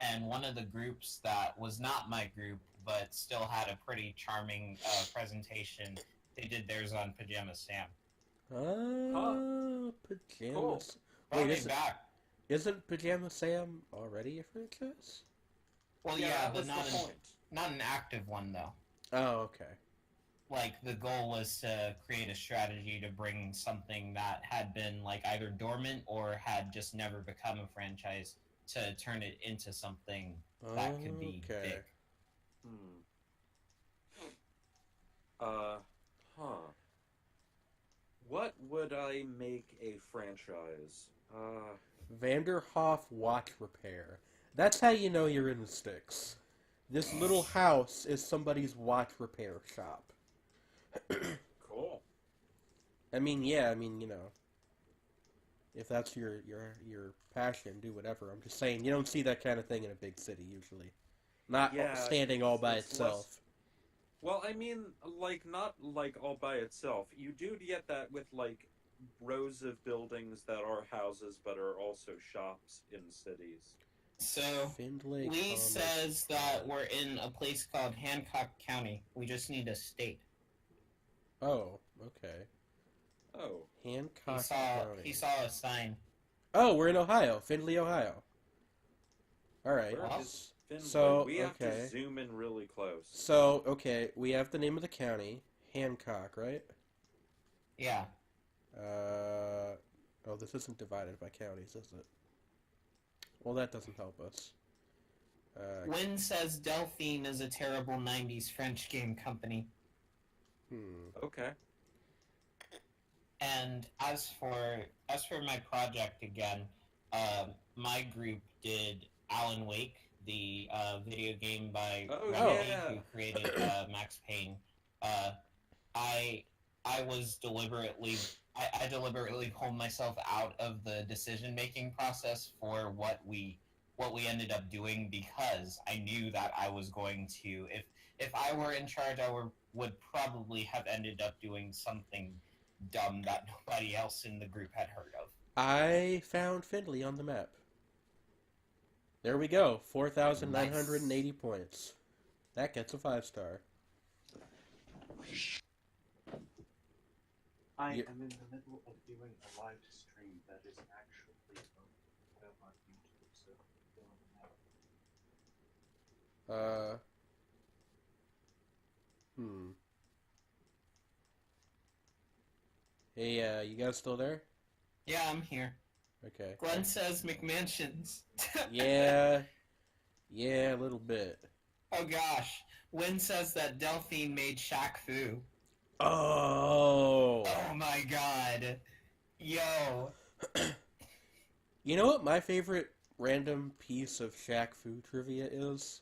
And one of the groups that was not my group but still had a pretty charming presentation, they did theirs on Pajama Sam. Pajamas. Cool. Brought Wait, me back. isn't Pajama Sam already a franchise? Well, Yeah, yeah, that but was the point. not an active one though. Oh, okay. Like the goal was to create a strategy to bring something that had been like either dormant or had just never become a franchise to turn it into something that could be Okay. big. What would I make a franchise? Vanderhoff Watch Repair. That's how you know you're in the sticks. This little house is somebody's watch repair shop. Cool. I mean, you know, if that's your passion, do whatever. I'm just saying, you don't see that kind of thing in a big city usually. Not Yeah, standing all by it's itself. less- Well, I mean, like, not like all by itself. You do get that with, like, rows of buildings that are houses but are also shops in cities. So Findlay Lee Commerce says that Park. we're in a place called Hancock County. We just need a state. Oh, okay. Oh. Hancock He County. saw a sign. Oh, we're in Ohio. Findlay, Ohio. All right. Where is Findlay? So, we have okay. to zoom in really close. So, okay, we have the name of the county, Hancock, right? Yeah. Oh, this isn't divided by counties, is it? Well, that doesn't help us. Wynn says Delphine is a terrible 90s French game company. Okay. And as for my project again, my group did Alan Wake, the video game by Oh, Remedy, yeah. who created Max Payne. Uh, I I was deliberately I deliberately pulled myself out of the decision making process for what we ended up doing because I knew that I was going to if I were in charge would probably have ended up doing something dumb that nobody else in the group had heard of. I found Findlay on the map. There we go. 4,980 points. That gets a 5-star. I You- am in the middle of doing a live stream that is actually put up on YouTube, so go on now. Hey, you guys still there? Yeah, I'm here. Okay. Glenn says McMansions. Yeah. Yeah, a little bit. Oh gosh. Wynn says that Delphine made Shaq Fu. Oh! Oh my god. Yo. You know what my favorite random piece of Shaq Fu trivia is?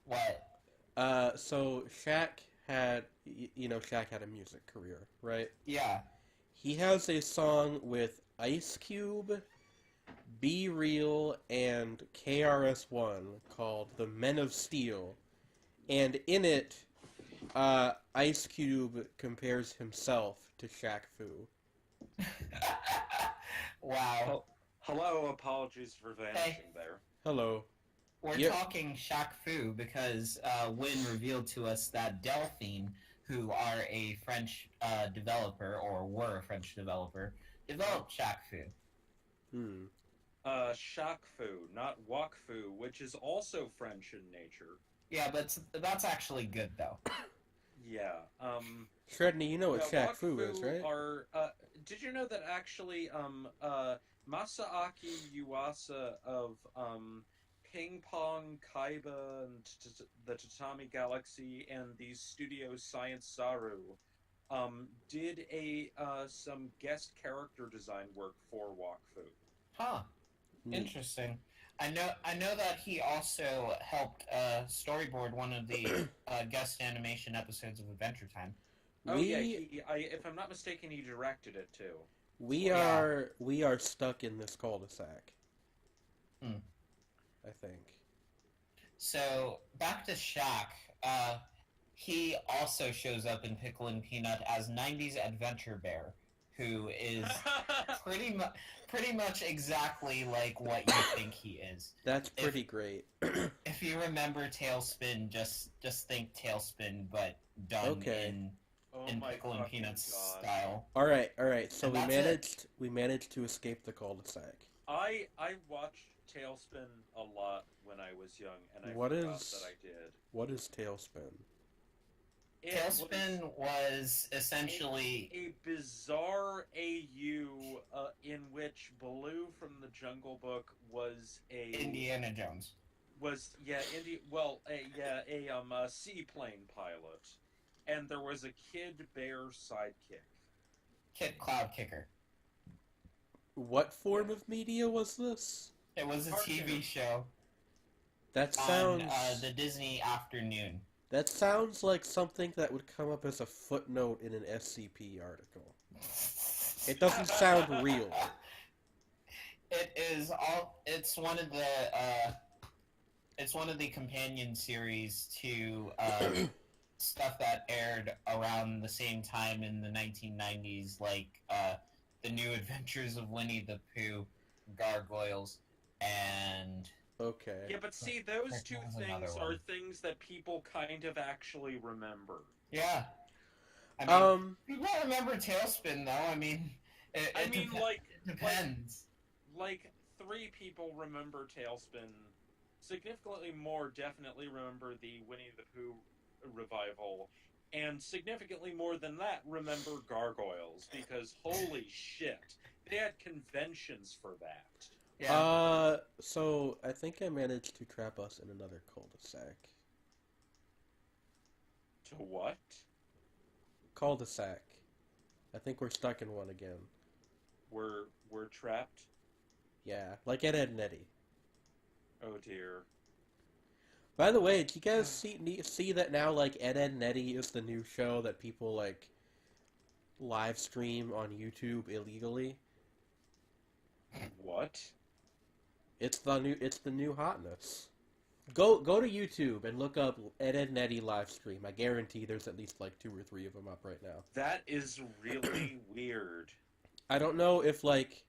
What? So Shaq had, Shaq had a music career, right? Yeah. He has a song with Ice Cube, Be Real, and KRS-One called The Men of Steel. And in it, Ice Cube compares himself to Shaq Fu. Wow. Hello, apologies for vanishing there. Hello. We're Yep. talking Shaq Fu because Wynn revealed to us that Delphine, who are a French developer, or were a French developer, developed Shaq Fu. Shaq Fu, not Wok Fu, which is also French in nature. Yeah, but that's actually good, though. Yeah. Shredney, you know what yeah, Shaq Fu is, right? Are, did you know that actually, Masaaki Yuasa of, Ping Pong, Kaiba, and the Tatami Galaxy, and the Studio Science Saru, did some guest character design work for Wok Fu. Huh. Interesting. I know that he also helped storyboard one of the guest animation episodes of Adventure Time. Oh yeah, if I'm not mistaken, he directed it too. We are stuck in this cul-de-sac. Hmm. I think. So back to Shaq. He also shows up in Pickle and Peanut as '90s Adventure Bear, who is pretty much exactly like what you think he is. That's pretty great. If you remember Tailspin, just think Tailspin, but done Okay. in my Pickle and fucking Peanut's God. style. All right. So And we that's managed to escape the cul-de-sac. I watched Tailspin a lot when I was young, and I What forgot is- that I did. What is Tailspin? It Tailspin was essentially a bizarre AU in which Baloo from the Jungle Book was a Indiana Jones. a seaplane pilot, and there was a Kid Bear sidekick. Kid Cloud Kicker. What form of media was this? It was a Cartoon. TV show That on sounds the Disney Afternoon. that sounds like something that would come up as a footnote in an SCP article. It doesn't sound real. It is all. It's one of the. It's one of the companion series to stuff that aired around the same time in the 1990s, like the New Adventures of Winnie the Pooh, Gargoyles, and Okay. Yeah, but see, those There two was another things one. are things that people kind of actually remember. yeah. I mean, people remember Tailspin though. I mean, it depends. Like 3 people remember Tailspin. Significantly more definitely remember the Winnie the Pooh revival. And significantly more than that remember Gargoyles, because holy shit, they had conventions for that. Yeah. So I think I managed to trap us in another cul-de-sac. To what? Cul-de-sac. I think we're stuck in one again. We're trapped? Yeah, like Ed, Edd and Eddie. Oh dear. By the way, did you guys see that now? Like Ed, Edd n Eddy is the new show that people like live stream on YouTube illegally. What? It's the new hotness. Go to YouTube and look up Ed, Edd n Eddy live stream. I guarantee there's at least like 2 or 3 of them up right now. That is really weird. I don't know if like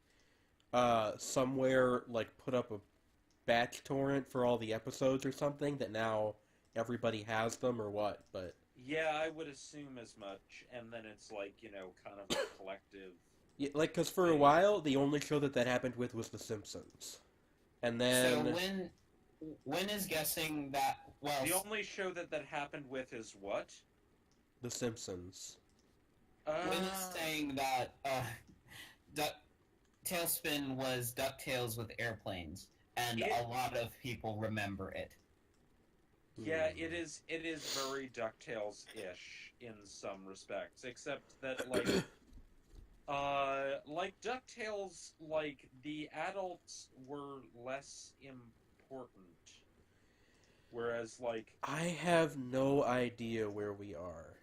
somewhere like put up a batch torrent for all the episodes or something that now everybody has them or what, but Yeah, I would assume as much, and then it's like, kind of a collective. yeah, like cuz for a while the only show that happened with was The Simpsons. And then So when is guessing that? Well, The only show that happened with is what? The Simpsons. when is saying that Tailspin was DuckTales with airplanes, and a lot of people remember it. Yeah, it is very DuckTales-ish in some respects, except that, like DuckTales, like, the adults were less important. Whereas, like... I have no idea where we are.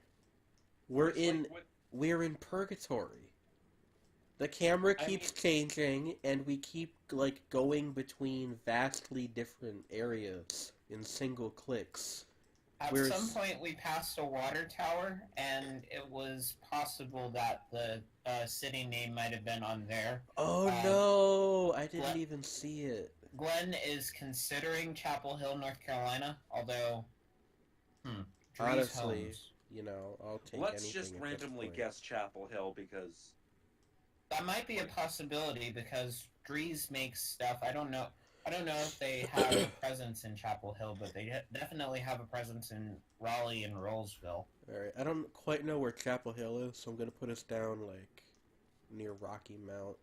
We're in purgatory. The camera keeps changing, and we keep, like, going between vastly different areas in single clicks. At some point, we passed a water tower, and it was possible that the city name might have been on there. Oh no! I didn't even see it. Glenn is considering Chapel Hill, North Carolina, although... Honestly, Homes. I'll take anything. Let's just at this randomly point. guess Chapel Hill, because... That might be a possibility, because Drees makes stuff. I don't know if they have a presence in Chapel Hill, but they definitely have a presence in Raleigh and Rollsville. Alright, I don't quite know where Chapel Hill is, so I'm gonna put us down, like, near Rocky Mount.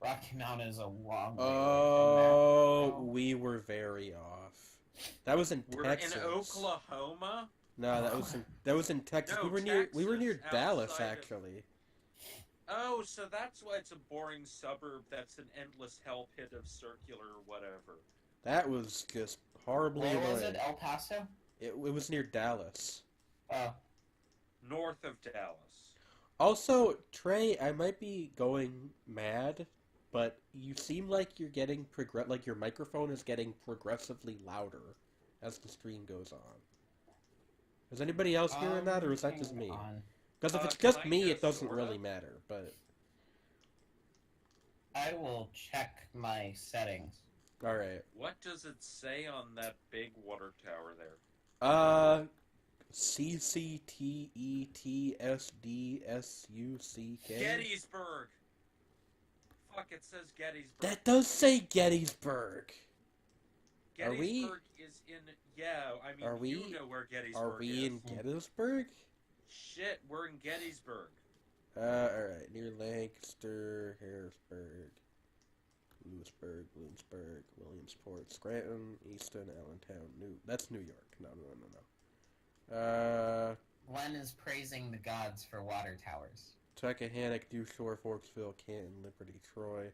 Rocky Mount is a long way Oh, away we were very off. That was in Texas. We're in Oklahoma? No, that was in Texas. No, we were near Texas, Dallas outside of- actually. Oh, so that's why it's a boring suburb that's an endless hell pit of circular whatever. That was just horribly Where was annoying. it? El Paso? It was near Dallas. Oh. North of Dallas. Also, Trey, I might be going mad, but you seem like you're getting like your microphone is getting progressively louder as the stream goes on. Is anybody else hearing that, or is that just me? Because if it's just me, it doesn't really matter, but... I will check my settings. Alright. What does it say on that big water tower there? CCTETSDSUCK. Gettysburg! Fuck, it says Gettysburg. That does say Gettysburg. Gettysburg is in... Yeah, I mean, you know where Gettysburg Are we is. in Gettysburg? Shit, we're in Gettysburg. Alright. Near Lancaster, Harrisburg, Lewisburg, Williamsburg, Williamsport, Scranton, Easton, Allentown, That's New York. No. Glenn is praising the gods for water towers. Tuckahannock, Dew Shore, Forksville, Canton, Liberty, Troy.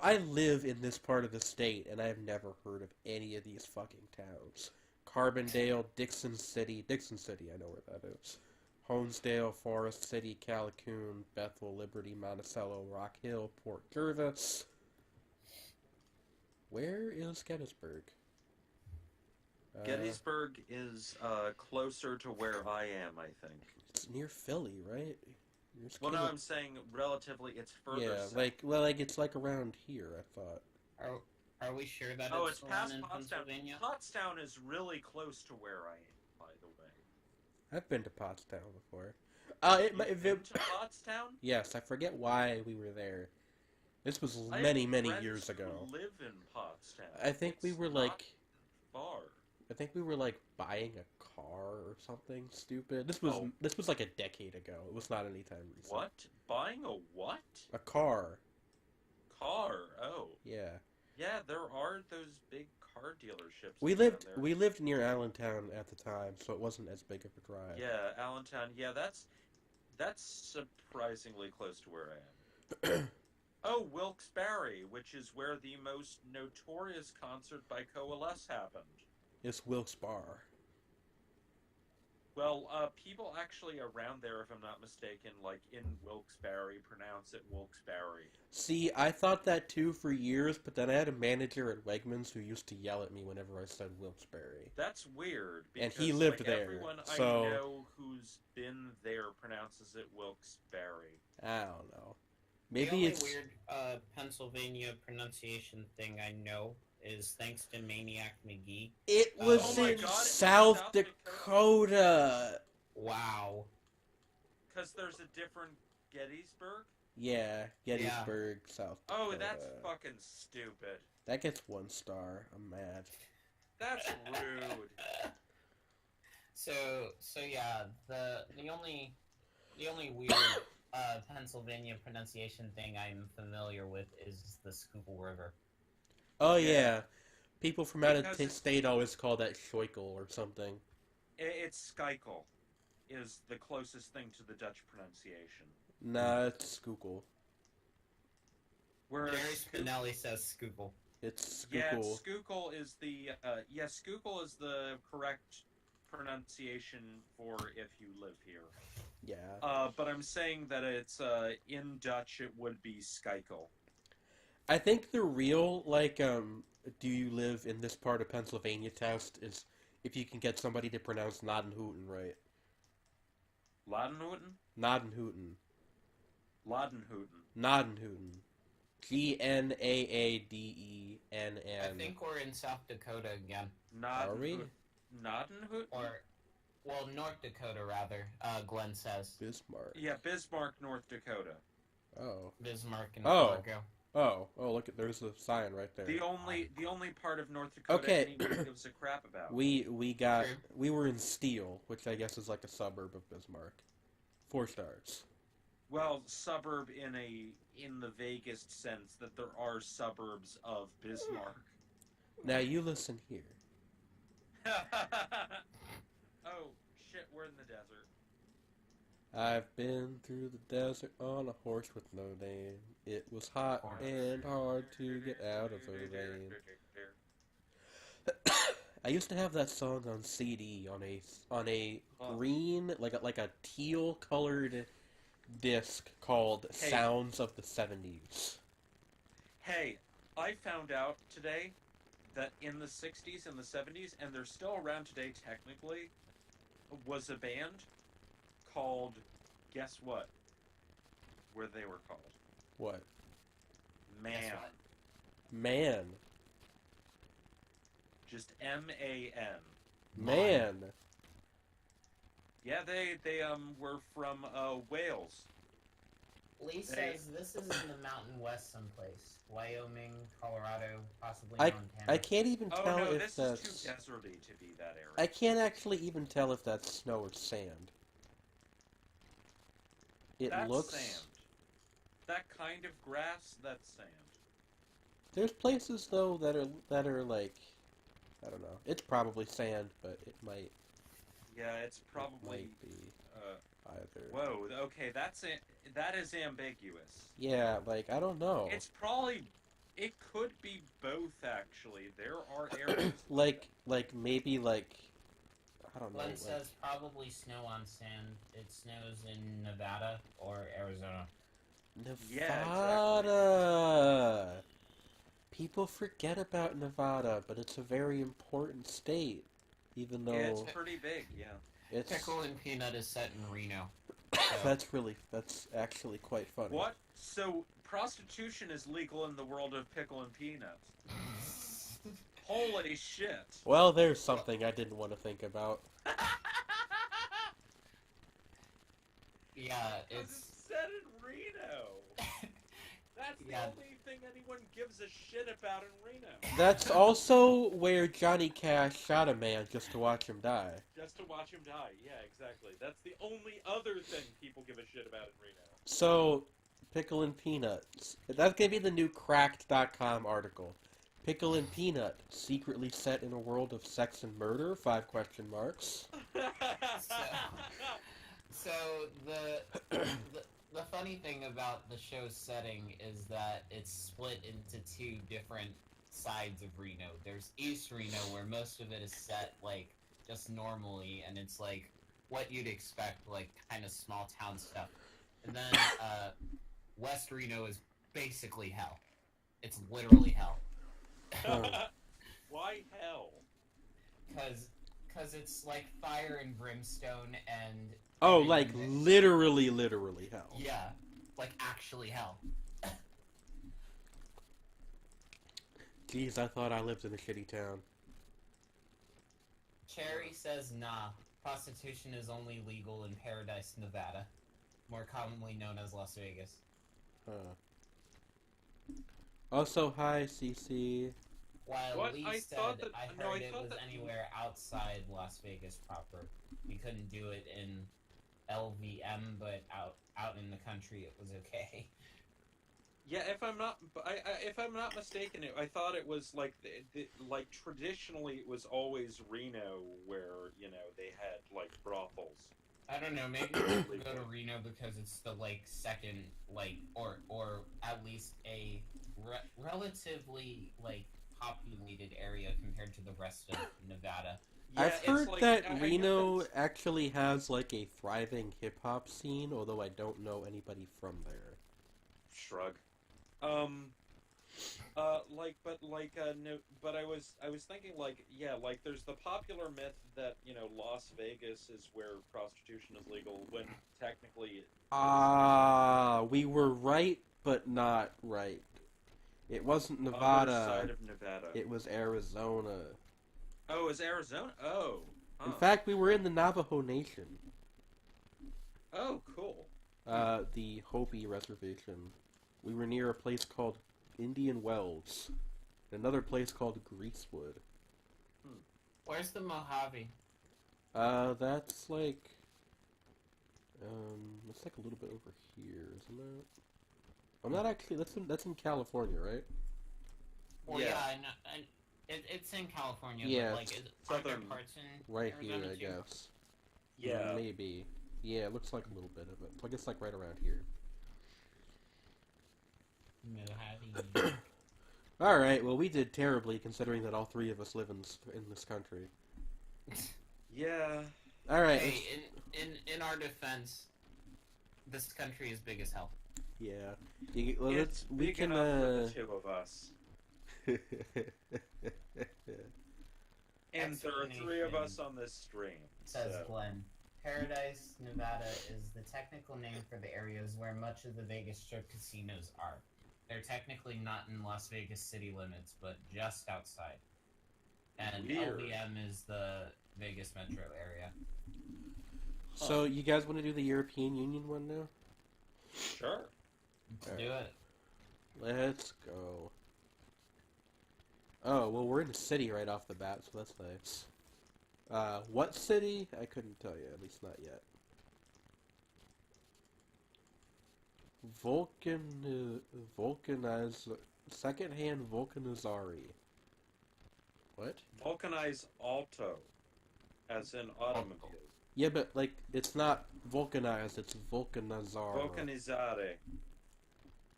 I live in this part of the state, and I've never heard of any of these fucking towns. Carbondale, Dixon City, I know where that is. Honesdale, Forest City, Callicoon, Bethel, Liberty, Monticello, Rock Hill, Port Jervis. Where is Gettysburg? Gettysburg is closer to where I am, I think. It's near Philly, right? Well, no, I'm saying relatively, it's further Yeah, south. it's like around here, I thought. Are we sure that Oh, it's it's the past one in Pottstown. Pennsylvania? Pottstown is really close to where I am, by the way. I've been to Pottstown before. You've been to Pottstown? Yes, I forget why we were there. This was I have many friends years who ago. live in Pottstown. I think we It's were not like, far. buying a car or something stupid. This was like a decade ago. It was not anytime recent. What? Buying a what? A car. Car. Oh. Yeah. Yeah, there are those big car dealerships. We around lived there. we lived near Allentown at the time, so it wasn't as big of a drive. Yeah, Allentown. Yeah, that's surprisingly close to where I am. Oh, Wilkes-Barre, which is where the most notorious concert by Coalesce happened. It's Wilkes-Barre. Well, people actually around there, if I'm not mistaken, like in Wilkes-Barre, pronounce it Wilkes-Barre. See, I thought that too for years, but then I had a manager at Wegmans who used to yell at me whenever I said Wilkes-Barre. That's weird. And Because, he lived like, there, everyone so- I know who's been there pronounces it Wilkes-Barre. I don't know. The Maybe only it's... weird Pennsylvania pronunciation thing I know is thanks to Maniac McGee. It was Oh my in God, it's South South Dakota! Wow. Because there's a different Gettysburg? Yeah, Gettysburg, South Dakota. Oh, that's fucking stupid. That gets 1 star. I'm mad. That's rude. So yeah, the only weird Pennsylvania pronunciation thing I'm familiar with is the Schuylkill River. Oh Yeah. yeah. People from out of Because it's- state always call that Scheukel or something. It's Schuylkill is the closest thing to the Dutch pronunciation. Nah, it's Schuylkill. Whereas Jerry Spinelli says Schuylkill. It's yeah, Schuylkill. Schuylkill is the Schuylkill is the correct pronunciation for if you live here. Yeah. But I'm saying that it's in Dutch it would be Schuylkill. I think the real, like, do you live in this part of Pennsylvania test is if you can get somebody to pronounce Gnadenhutten right. Ladenhuten? Gnadenhutten. Ladenhuten. Gnadenhutten. Gnadenhutten. I think we're in South Dakota again, Are we? Gnadenhuten? or well, North Dakota rather. Glenn says Bismarck. Yeah, Bismarck, North Dakota. Oh. Bismarck and Oh. Fargo. Oh, look at there's a sign right there. The only part of North Dakota Okay. anyone gives a crap about. We True. were in Steele, which I guess is like a suburb of Bismarck. 4 stars. Well, suburb in the vaguest sense that there are suburbs of Bismarck. Now you listen here. Oh shit, we're in the desert. I've been through the desert on a horse with no name. It was hot and hard to get out of the rain. I used to have that song on CD on a green, like a teal colored disc called Hey. Sounds of the 70s. Hey, I found out today that in the 60s and the 70s, and they're still around today technically, was a band called, guess what? Where they were called? What? Guess Man. what? Man. Just M-A-N. Man. Yeah, they were from Wales. Lee They- says this is in the Mountain West someplace. Wyoming, Colorado, possibly I Montana. can't even Oh tell no, if this that's... is too deserty to be that area. I can't actually even tell if that's snow or sand. It That's looks... sand. That kind of grass, that's sand. There's places though that are like, I don't know. It's probably sand, but it might Yeah, it's probably. be either. Whoa. Okay, that is ambiguous. Yeah, like I don't know. It's probably. It could be both. Actually, there are areas like maybe like I don't know. Glenn Like, says probably snow on sand. It snows in Nevada or Arizona. Nevada. People forget about Nevada, but it's a very important state. Even though Yeah, it's pretty big. Yeah. it's Pickle and Peanut is set in Reno. that's actually quite funny. What? So prostitution is legal in the world of pickle and peanuts. Holy shit! Well, there's something I didn't want to think about. Yeah, It's it's set in Reno. That's the Yeah. only thing anyone gives a shit about in Reno. That's also where Johnny Cash shot a man just to watch him die. Just to watch him die. Yeah, exactly. That's the only other thing people give a shit about in Reno. So, Pickle and Peanuts. That's gonna be the new Cracked.com article. Pickle and Peanut, secretly set in a world of sex and murder? 5 question marks. so the funny thing about the show's setting is that it's split into 2 different sides of Reno. There's East Reno, where most of it is set, like, just normally, and it's, like, what you'd expect, like, kind of small town stuff. And then, West Reno is basically hell. It's literally hell. Why hell? Cause it's, like, fire and brimstone and... Oh, like, everything that- literally hell. Yeah, like, actually hell. Jeez, I thought I lived in a shitty town. Cherry says nah. Prostitution is only legal in Paradise, Nevada, more commonly known as Las Vegas. Also, hi, CC. While What? Lee I said thought that- I no, heard I it thought was that- anywhere outside Las Vegas proper. We couldn't do it in LVM, but out in the country it was okay. Yeah, if I'm not mistaken, I thought it was like like traditionally it was always Reno where they had like brothels. I don't know, maybe people go to Reno because it's the like second or at least a relatively like populated area compared to the rest of Nevada. Yeah, I've it's heard like- that I heard Reno that's- actually has like a thriving hip hop scene, although I don't know anybody from there. Shrug. No, but I was thinking like, yeah, like there's the popular myth that Las Vegas is where prostitution is legal when technically We were right, but not right. It wasn't other Nevada. side of Nevada. It was Arizona. Oh, is Arizona? Oh. In Huh. fact, we were in the Navajo Nation. Oh, cool. The Hopi Reservation. We were near a place called Indian Wells. Another place called Greasewood. Where's the Mojave? That's like... it's like a little bit over here, isn't it? I'm not actually... That's in California, right? Well, Yeah. yeah, I know, it's in California, Yeah, but like, aren't there southern- parts in Right here, Arizona I too? guess. Yeah. Maybe. Yeah, it looks like a little bit of it. Like it's like right around here. Mojave. Alright, well we did terribly considering that all three of us live in this country. Yeah. Alright, Hey, in our defense, this country is big as hell. yeah. Well, It's we big can, enough for the two of us. And there are three of Explanation. us on this stream. Says so. Glenn. Paradise, Nevada is the technical name for the areas where much of the Vegas Strip casinos are. They're technically not in Las Vegas city limits, but just outside. And Weird. LVM is the Vegas metro area. So, you guys want to do the European Union one now? Sure. Let's Alright. do it. Let's go. Oh, well we're in a city right off the bat, so that's nice. What city? I couldn't tell you, at least not yet. Secondhand Vulcanizari. What? Vulcanize Alto, as in automobile. Yeah, but, like, it's not vulcanized, it's vulcanizar. Vulcanizare.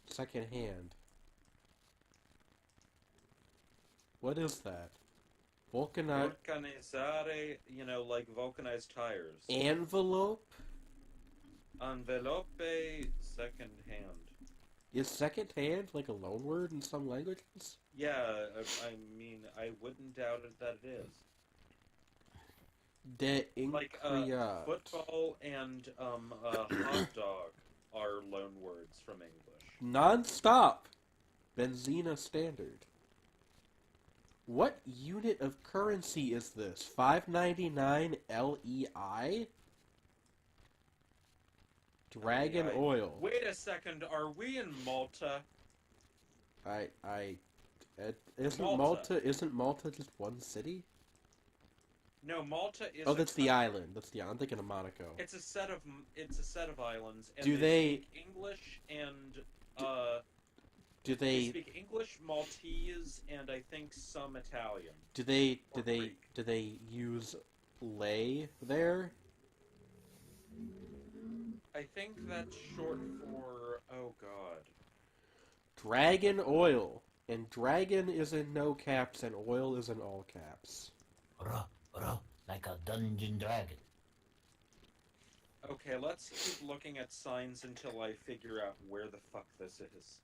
Secondhand. What is that? Vulcanize... Vulcanizare, like vulcanized tires. Envelope? Envelope second hand. Is secondhand like a loan word in some languages? Yeah, I mean, I wouldn't doubt it that it is. De Like, increat. football and hot dog are loan words from English. Non-stop. Benzina standard. What unit of currency is this? 599 LEI? Dragon LEI. oil. Wait a second, are we in Malta? Isn't Malta just one city? No, Malta is. Oh, a that's the country. island. I'm thinking of Monaco. It's a set of islands. And Do they- speak English and Do they they speak English, Maltese, and I think some Italian. do they or Greek. do they use lei there? I think that's short for oh god. Dragon oil. And dragon is in no caps, and oil is in all caps. Like a dungeon dragon. Okay, let's keep looking at signs until I figure out where the fuck this is.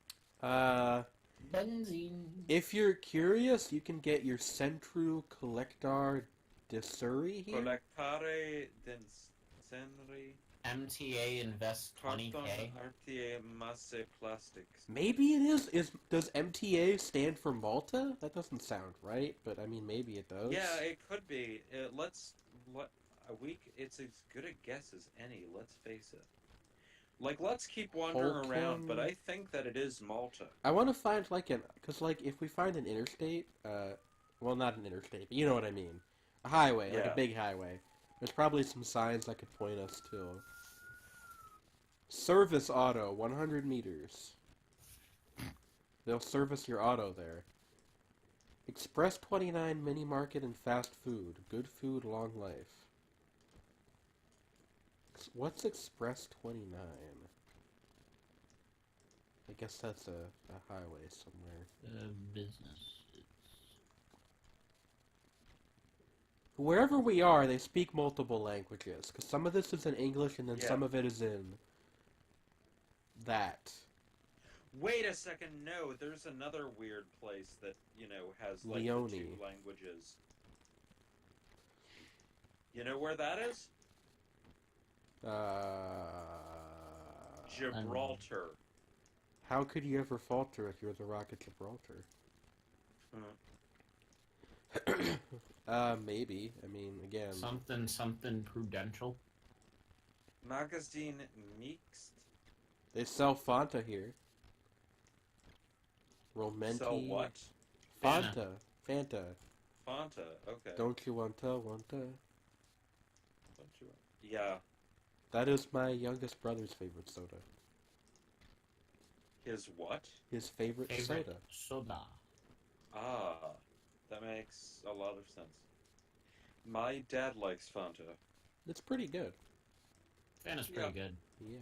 Benzene. If you're curious, you can get your Centru Collectar de Suri here. Collectare densenri MTA invest carton 20k. RTA masse plastics. Maybe it is. Does MTA stand for Malta? That doesn't sound right, but I mean, maybe it does. Yeah, it could be. It's as good a guess as any. Let's face it. Like, let's keep wandering around, but I think that it is Malta. I want to find because if we find an interstate, well, not an interstate, but you know what I mean, a highway, like Yeah. a big highway. There's probably some signs that could point us to. Service auto, 100 meters. They'll service your auto there. Express 29 mini market and fast food. Good food, long life. What's Express 29? I guess that's a highway somewhere. Business. Wherever we are, they speak multiple languages. Because some of this is in English and then Yeah. some of it is in that. Wait a second, no, there's another weird place that, has, like, the Leone. 2 languages. You know where that is? Gibraltar. How could you ever falter if you're the Rock of Gibraltar? Maybe. I mean, again... Something prudential. Magazine Mixed? They sell Fanta here. Romenti. Sell what? Fanta. Fanta. Fanta, okay. Don't you want to? Yeah, That is my youngest brother's favorite soda. his what? His favorite soda. Soda. Ah, that makes a lot of sense. My dad likes Fanta. It's pretty good. Fanta's pretty good. Yeah.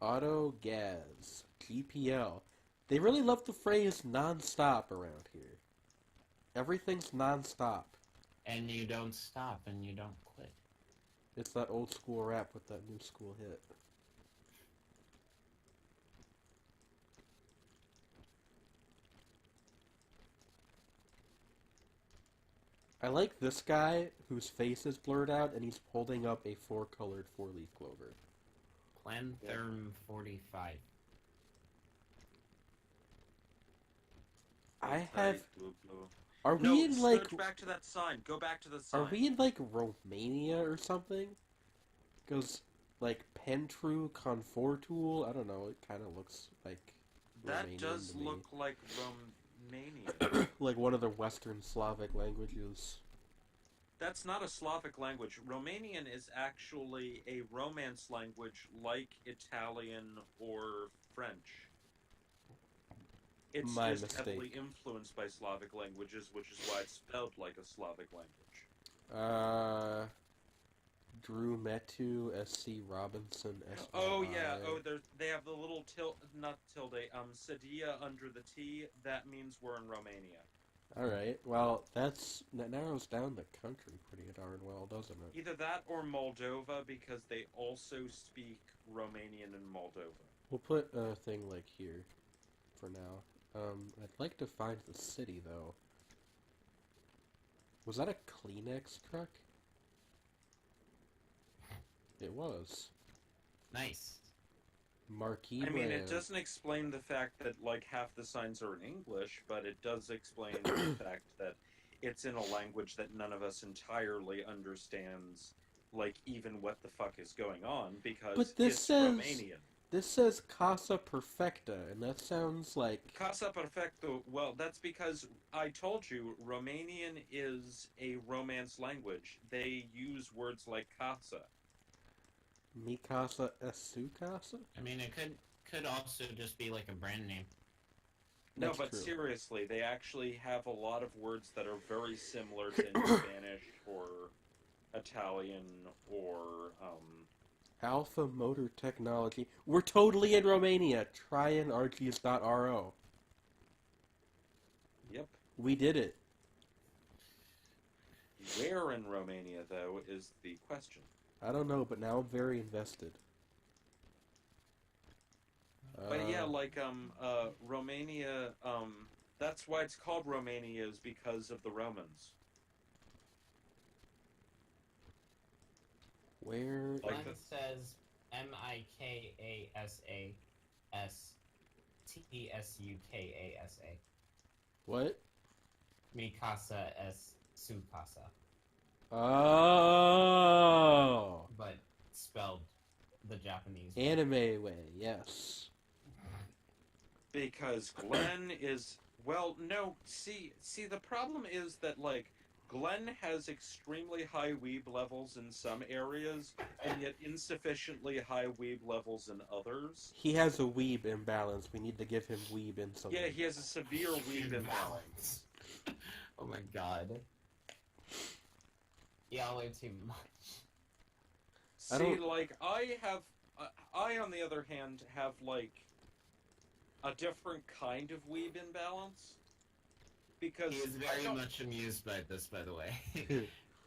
Auto Gas. GPL. They really love the phrase non-stop around here. Everything's non-stop. And you don't stop and you don't quit. It's that old school rap with that new school hit. I like this guy whose face is blurred out and he's holding up a 4-colored 4-leaf clover. Plantherm 45. I have... Blue, blue. Are No, we in like... search back to that sign. Go back to the sign. Are we in like Romania or something? Because like Pentru Confortul, I don't know, it kind of looks like That Romanian does to me. look like Romanian. Like one of the Western Slavic languages. That's not a Slavic language. Romanian is actually a Romance language like Italian or French. It's My just mistake. heavily influenced by Slavic languages, which is why it's spelled like a Slavic language. Drew Metu, S.C. Robinson, S. Oh yeah, they have the little not tilde, Sadia under the T. That means we're in Romania. Alright, well, that narrows down the country pretty darn well, doesn't it? Either that or Moldova, because they also speak Romanian in Moldova. We'll put a thing like here for now. I'd like to find the city, though. Was that a Kleenex truck? It was. Nice. Marquee I mean, it brand. doesn't explain the fact that, like, half the signs are in English, but it does explain the fact that it's in a language that none of us entirely understands, like, even what the fuck is going on, because But this it's says- Romanian. This says Casa Perfecta, and that sounds like... Casa Perfecto, well, that's because I told you, Romanian is a Romance language. They use words like casa. Mi casa es su casa? I mean, it could also just be like a brand name. No, That's but true. seriously, they actually have a lot of words that are very similar to Spanish or Italian or Alpha Motor Technology. We're totally in Romania. TryAnArchies.ro. Yep. We did it. Where in Romania, though, is the question. I don't know, but now I'm very invested. But yeah, like, Romania, that's why it's called Romania, is because of the Romans. Where? Like Mine the- says MikasastsuKasa. What? Mikasa es Sukasa. Oh! But spelled the Japanese way. Anime way, yes. Because Glenn is... Well, no, see, the problem is that, like, Glenn has extremely high weeb levels in some areas, and yet insufficiently high weeb levels in others. He has a weeb imbalance. We need to give him weeb insulin. Yeah, he has a severe weeb imbalance. Oh my god. Yeah, way too much. I See, don't- like, I, on the other hand, have, like, a different kind of weeb imbalance. Because He is I very don't- much amused by this, by the way.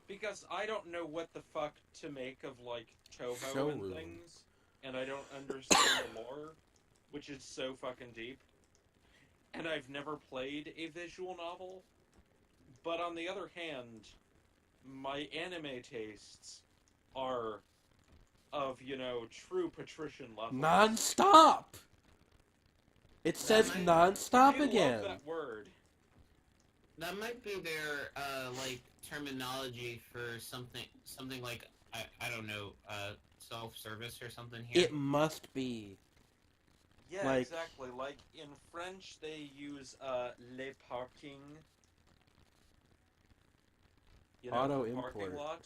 Because I don't know what the fuck to make of, like, Toho Showroom. and things, and I don't understand the lore, which is so fucking deep. And I've never played a visual novel, but on the other hand, my anime tastes are of, you know, true patrician level. Non-stop! It says might- non-stop I again. love that word. That might be their like terminology for something like I don't know, self-service or something here. It must be. Yeah, Like- exactly. Like, in French, they use, le parking. You know, Auto the parking import. lot.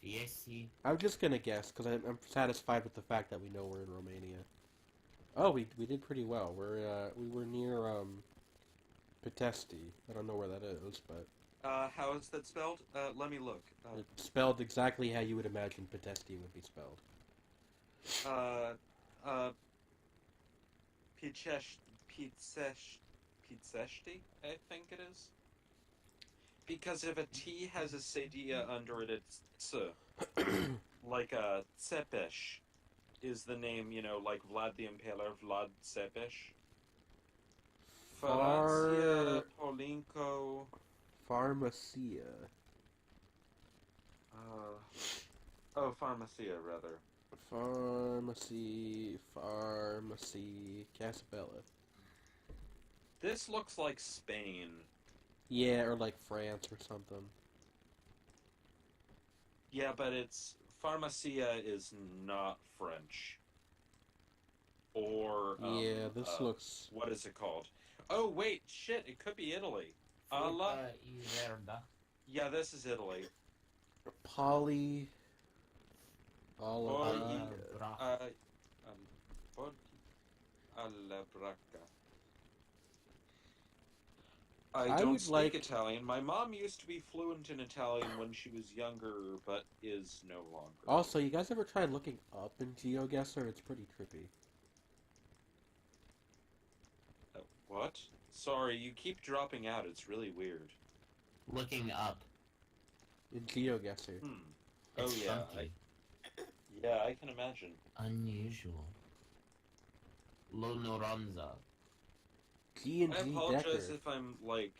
VSC. I'm just gonna guess, because I'm satisfied with the fact that we know we're in Romania. Oh, we did pretty well. We were near, Pitesti. I don't know where that is, but How is that spelled? Let me look. it's spelled exactly how you would imagine Pitesti would be spelled. Pizzesti, I think it is. Because if a T has a sedia under it, it's ts. Like Tsepesh is the name, you know, like Vlad the Impaler, Vlad Tsepesh. Francia, Polinko. Pharmacia. Pharmacia, rather. Pharmacy, Casabella. This looks like Spain. Yeah, or like France or something. Yeah, but it's Pharmacia is not French. Or Yeah, this looks... what is it called? Oh wait, shit! It could be Italy. La- Iverda. yeah, this is Italy. Poly... All Or of ye- Bra. Port alla Bracca. I I don't would speak like- Italian. My mom used to be fluent in Italian when she was younger, but is no longer. Also, you guys ever tried looking up in GeoGuessr? It's pretty trippy. What? Sorry, you keep dropping out. It's really weird. Looking up. In GeoGuessr. Oh It's yeah, funky. yeah, I can imagine. Unusual. Lonoranza. G and I G apologize Decker. if I'm like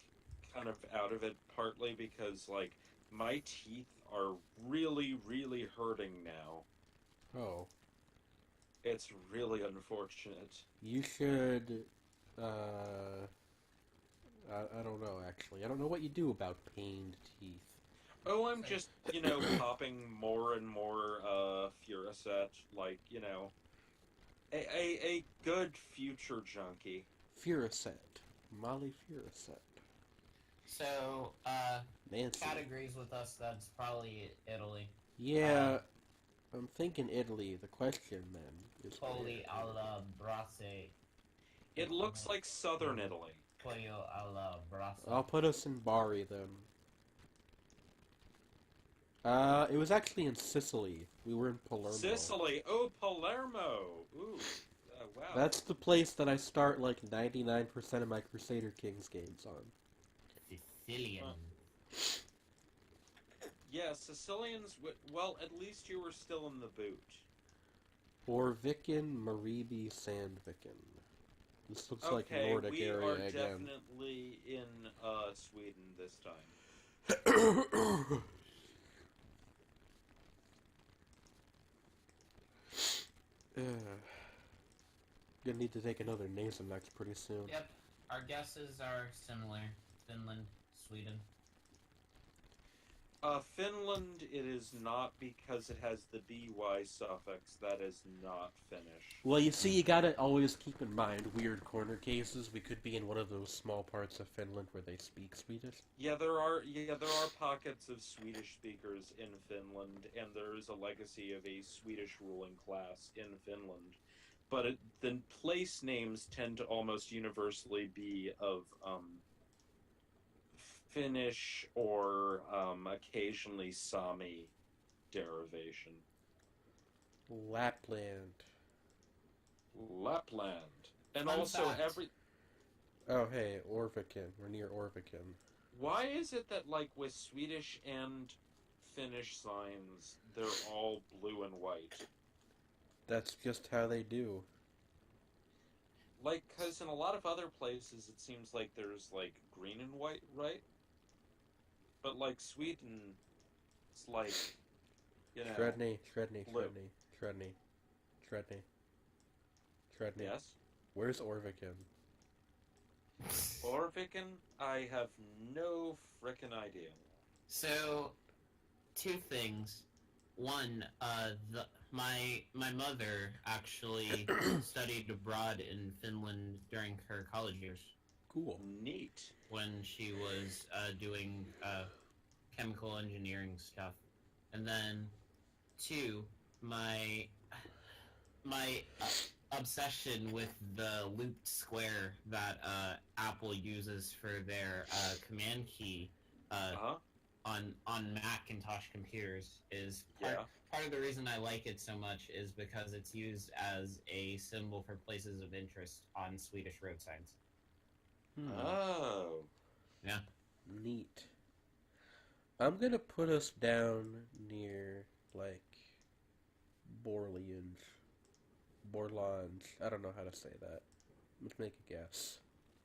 kind of out of it, partly because like my teeth are really, really hurting now. Oh. It's really unfortunate. You should... I don't know, actually. I don't know what you do about pained teeth. Oh, I'm just, you know, popping more and more Furacet, like, you know, a good future junkie. Furacet. Molly Furacet. So, Nancy. categories with us, that's probably Italy. Yeah, I'm thinking Italy. The question, then, is Poli where? alla brace. It looks like southern Italy. Pollo alla brace. I'll put us in Bari, then. It was actually in Sicily. We were in Palermo. Sicily. Oh, Palermo. Ooh. Wow. That's the place that I start like 99% of my Crusader Kings games on. Sicilian. Yeah, Sicilians. Well, at least you were still in the boot. Orviken, Maribi, Sandviken. This looks like Okay, Nordic we area are again. definitely in Sweden this time. Gonna need to take another Nasonex pretty soon. Yep, our guesses are similar. Finland, Sweden. Finland, it is not because it has the by suffix. That is not Finnish. Well, you see, you gotta always keep in mind weird corner cases. We could be in one of those small parts of Finland where they speak Swedish. Yeah, there are pockets of Swedish speakers in Finland, and there is a legacy of a Swedish ruling class in Finland. But the place names tend to almost universally be of Finnish or occasionally Sami derivation. Lapland. Lapland. And Fun also fact. Oh, hey, Orviken. We're near Orviken. Why is it that, like, with Swedish and Finnish signs, they're all blue and white? That's just how they do. Like, because in a lot of other places, it seems like there's, like, green and white, right? But, like, Sweden, it's like, you know... Shredney. blue. Yes? Where's Orviken? Orviken? I have no frickin' idea. So, two things. One, my mother actually studied abroad in Finland during her college years Cool. Neat. when she was doing chemical engineering stuff. And then, two, my obsession with the looped square that Apple uses for their command key Uh-huh. on Macintosh computers is Yeah. part of the reason I like it so much is because it's used as a symbol for places of interest on Swedish road signs. Oh. Neat. I'm gonna put us down near, like, Borlange. I don't know how to say that. Let's make a guess.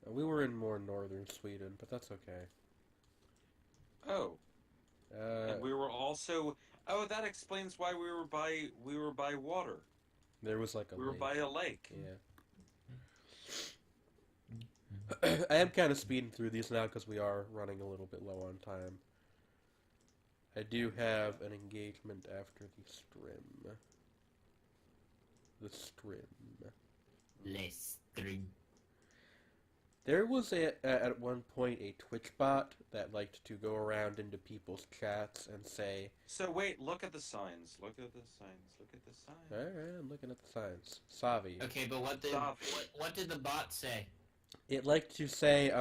We were in more northern Sweden, but that's okay. Oh. And we were also... Oh, that explains why we were by water. There was like a We were lake. by a lake. Yeah. I am kind of speeding through these now because we are running a little bit low on time. I do have an engagement after the stream. Less three. There was at one point a Twitch bot that liked to go around into people's chats and say, So wait, look at the signs. Look at the signs. Look at the signs. alright, I'm looking at the signs. Savi. Okay, but what did the bot say? It liked to say,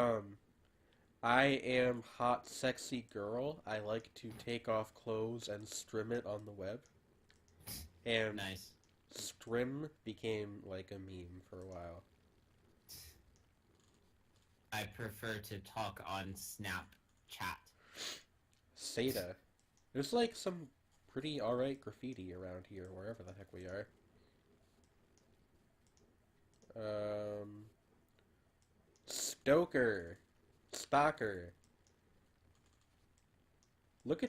I am hot, sexy girl. I like to take off clothes and stream it on the web. And Nice. Strim became like a meme for a while. I prefer to talk on Snapchat. Seda. There's like some pretty alright graffiti around here, wherever the heck we are. Stalker. Look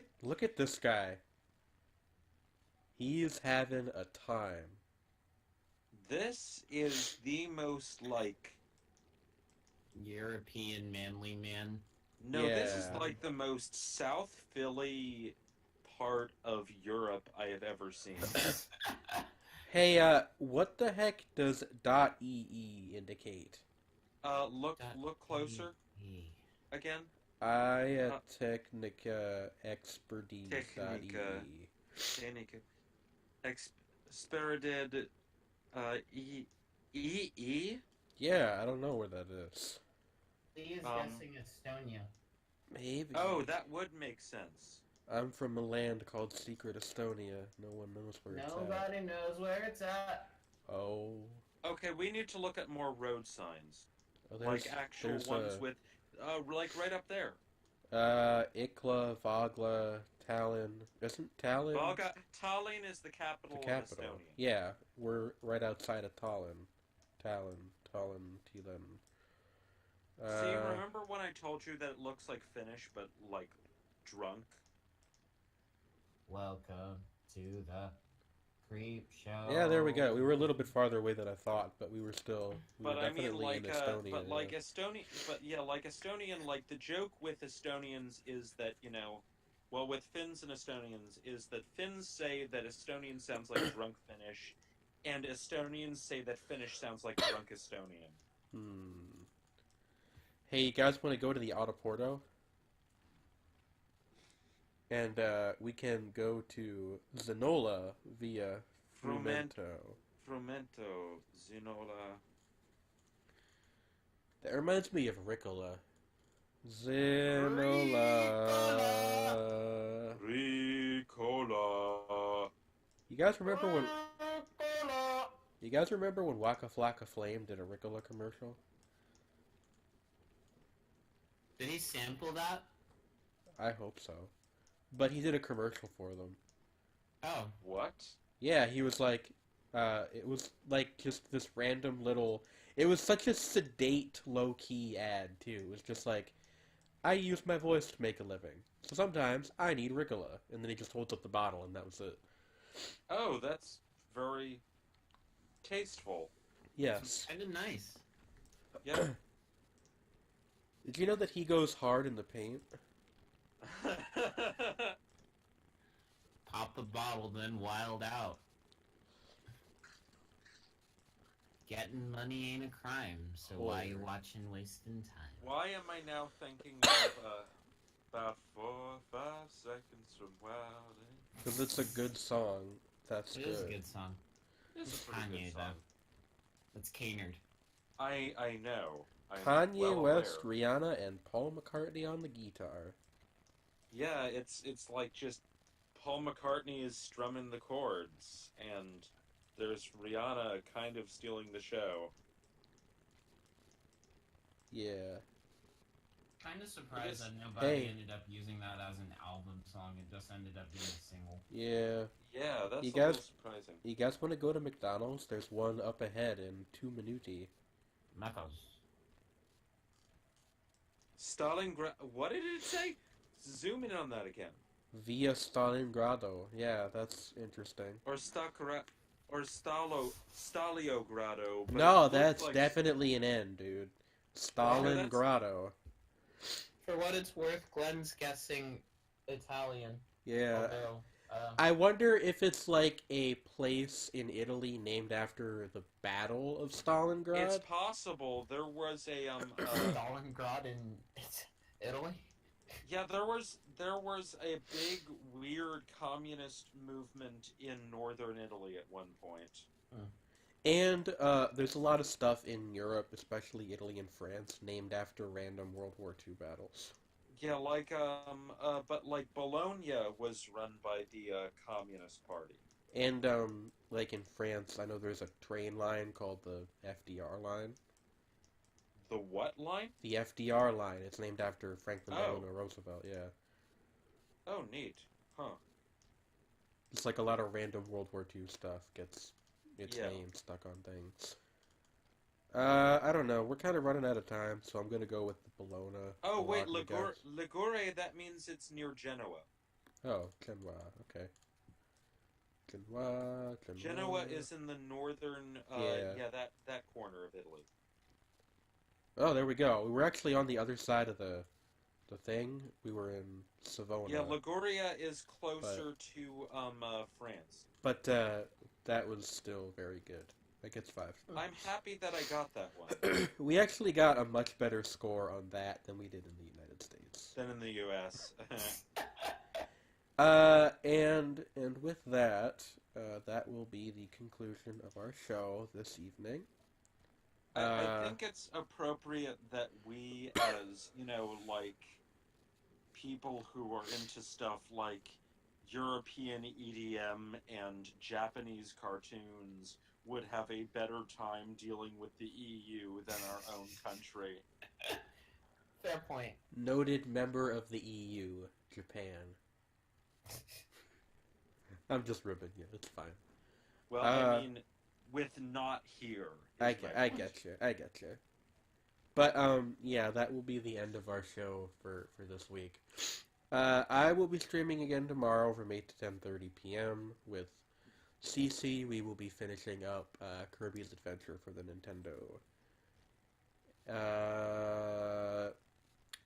at this guy. He's having a time. This is the most, like... European manly man. No, this is Yeah. like the most South Philly part of Europe I have ever seen. Hey, what the heck does .ee indicate? Look closer again. Aya Technica Expertise Technica. Technica. Experited. E. Yeah, I don't know where that is. He is Um, guessing Estonia. Maybe. Oh, that would make sense. I'm from a land called Secret Estonia. No one knows where it's at. Nobody knows where it's at. Oh. Okay, we need to look at more road signs, Oh, like actual ones with, like right up there. Ikla, Vagla, Tallinn. Isn't Tallinn Valga Tallinn is the the capital of capital? Estonia. Yeah, we're right outside of Tallinn. Tallinn. See, remember when I told you that it looks like Finnish, but like drunk? Welcome to the creep show. Yeah, there we go. We were a little bit farther away than I thought, but we were But I mean, definitely like, in Estonia. but like yeah. like Estonian, like the joke with Estonians is that, well, with Finns and Estonians is that Finns say that Estonian sounds like drunk Finnish, and Estonians say that Finnish sounds like drunk Estonian. Hey, you guys want to go to the Autoporto? And we can go to Zenola via Frumento. Frumento, Zinola. That reminds me of Ricola. Zenola. Ricola. You guys remember when? You guys remember when Waka Flocka Flame did a Ricola commercial? Did he sample that? I hope so. But he did a commercial for them. Oh. What? Yeah, he was like, it was like just this random little. It was such a sedate, low-key ad too. It was just like, I use my voice to make a living, so sometimes I need Ricola, and then he just holds up the bottle, and that was it. Oh, that's very tasteful. Yes. Kind of nice. Yeah. Did you know that he goes hard in the paint? Pop the bottle, then wild out. Getting money ain't a crime, so why you watching wasting time? Why am I now thinking of about 4 or 5 seconds from wilding? Because it's a good song. That's It good. is a good song. It's a pretty Kanye, good though. song. It's Canard. I know. I'm Kanye well West, aware. Rihanna, and Paul McCartney on the guitar. Yeah, it's like just Paul McCartney is strumming the chords, and there's Rihanna kind of stealing the show. Yeah. Kind of surprised Yes. that nobody Hey. ended up using that as an album song. It just ended up being a single. Yeah. Yeah, that's You a little guys- surprising. You guys want to go to McDonald's? There's one up ahead in 2 minuti. Macos. Stalingrad. What did it say? Zoom in on that again. Via Stalingrado. Yeah, that's interesting. Or Stakra, or Staliogrado. but No, it looked that's like definitely an N, dude. Stalingrado. For what it's worth, Glenn's guessing Italian. Yeah. Although, I wonder if it's like a place in Italy named after the Battle of Stalingrad. It's possible there was a Stalingrad in Italy? yeah, there was a big weird communist movement in northern Italy at one point. And there's a lot of stuff in Europe, especially Italy and France, named after random World War II battles. Yeah, like but like Bologna was run by the Communist Party. And like in France, I know there's a train line called the FDR line. The what line? The FDR line. It's named after Franklin Oh. Delano Roosevelt. Yeah. Oh, neat. Huh. It's like a lot of random World War II stuff gets its Yeah. name stuck on things. I don't know. We're kind of running out of time, so I'm gonna go with the Bologna. Oh wait, Bologna guys. Ligure. That means it's near Genoa. Oh, Genoa. Okay. Genoa. Genoa is in the northern. Yeah. that corner of Italy. Oh, there we go. We were actually on the other side of the thing. We were in Savona. Yeah, Liguria is closer to France. But that was still very good. That gets 5. I'm happy that I got that one. We actually got a much better score on that than we did in the United States. Than in the U.S. And with that, that will be the conclusion of our show this evening. I think it's appropriate that we, as like people who are into stuff like European EDM and Japanese cartoons would have a better time dealing with the EU than our own country. Fair point. Noted member of the EU, Japan. I'm just ribbing you. It's fine. Well, I mean, with not here. I get you. But yeah, that will be the end of our show for this week. I will be streaming again tomorrow from 8 to 10:30 p.m. with CC. We will be finishing up Kirby's Adventure for the Nintendo.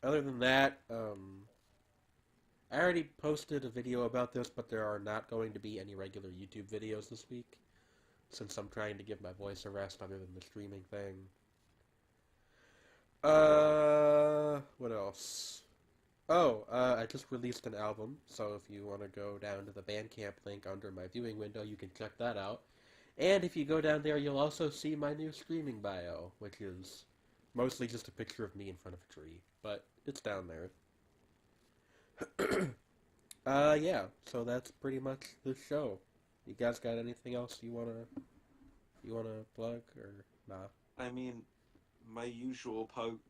Other than that, I already posted a video about this, but there are not going to be any regular YouTube videos this week, since I'm trying to give my voice a rest other than the streaming thing. What else? Oh, I just released an album, so if you want to go down to the Bandcamp link under my viewing window, you can check that out. And if you go down there, you'll also see my new streaming bio, which is mostly just a picture of me in front of a tree, but it's down there. Yeah, so that's pretty much the show. You guys got anything else you wanna plug, or nah? I mean, my usual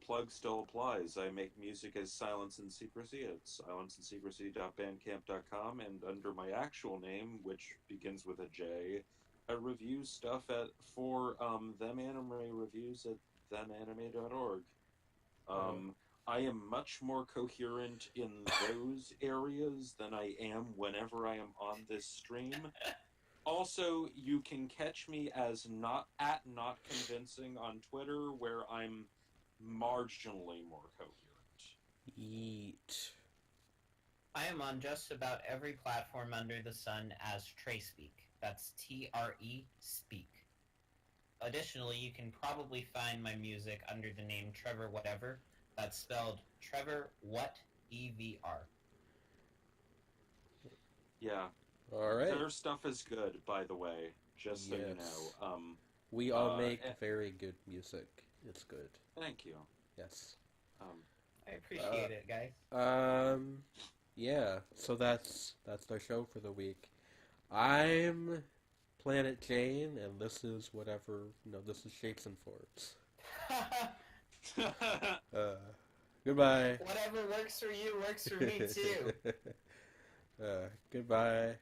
plug still applies. I make music as Silence and Secrecy at silenceandsecrecy.bandcamp.com, and under my actual name, which begins with a J, I review stuff for Them Anime Reviews at themanime.org. I am much more coherent in those areas than I am whenever I am on this stream. Also, you can catch me as not convincing on Twitter, where I'm marginally more coherent. Yeet. I am on just about every platform under the sun as TreSpeak. That's TRE Speak. Additionally, you can probably find my music under the name Trevor Whatever. That's spelled Trevor What EVR. Yeah. Alright. Their stuff is good, by the way, just so you Yes. know. We all make very good music. It's good. Thank you. Yes. I appreciate it, guys. Yeah, so that's our show for the week. I'm Planet Jane, and this is whatever, this is Shapes and Forms. Goodbye. Whatever works for you works for me too. Goodbye.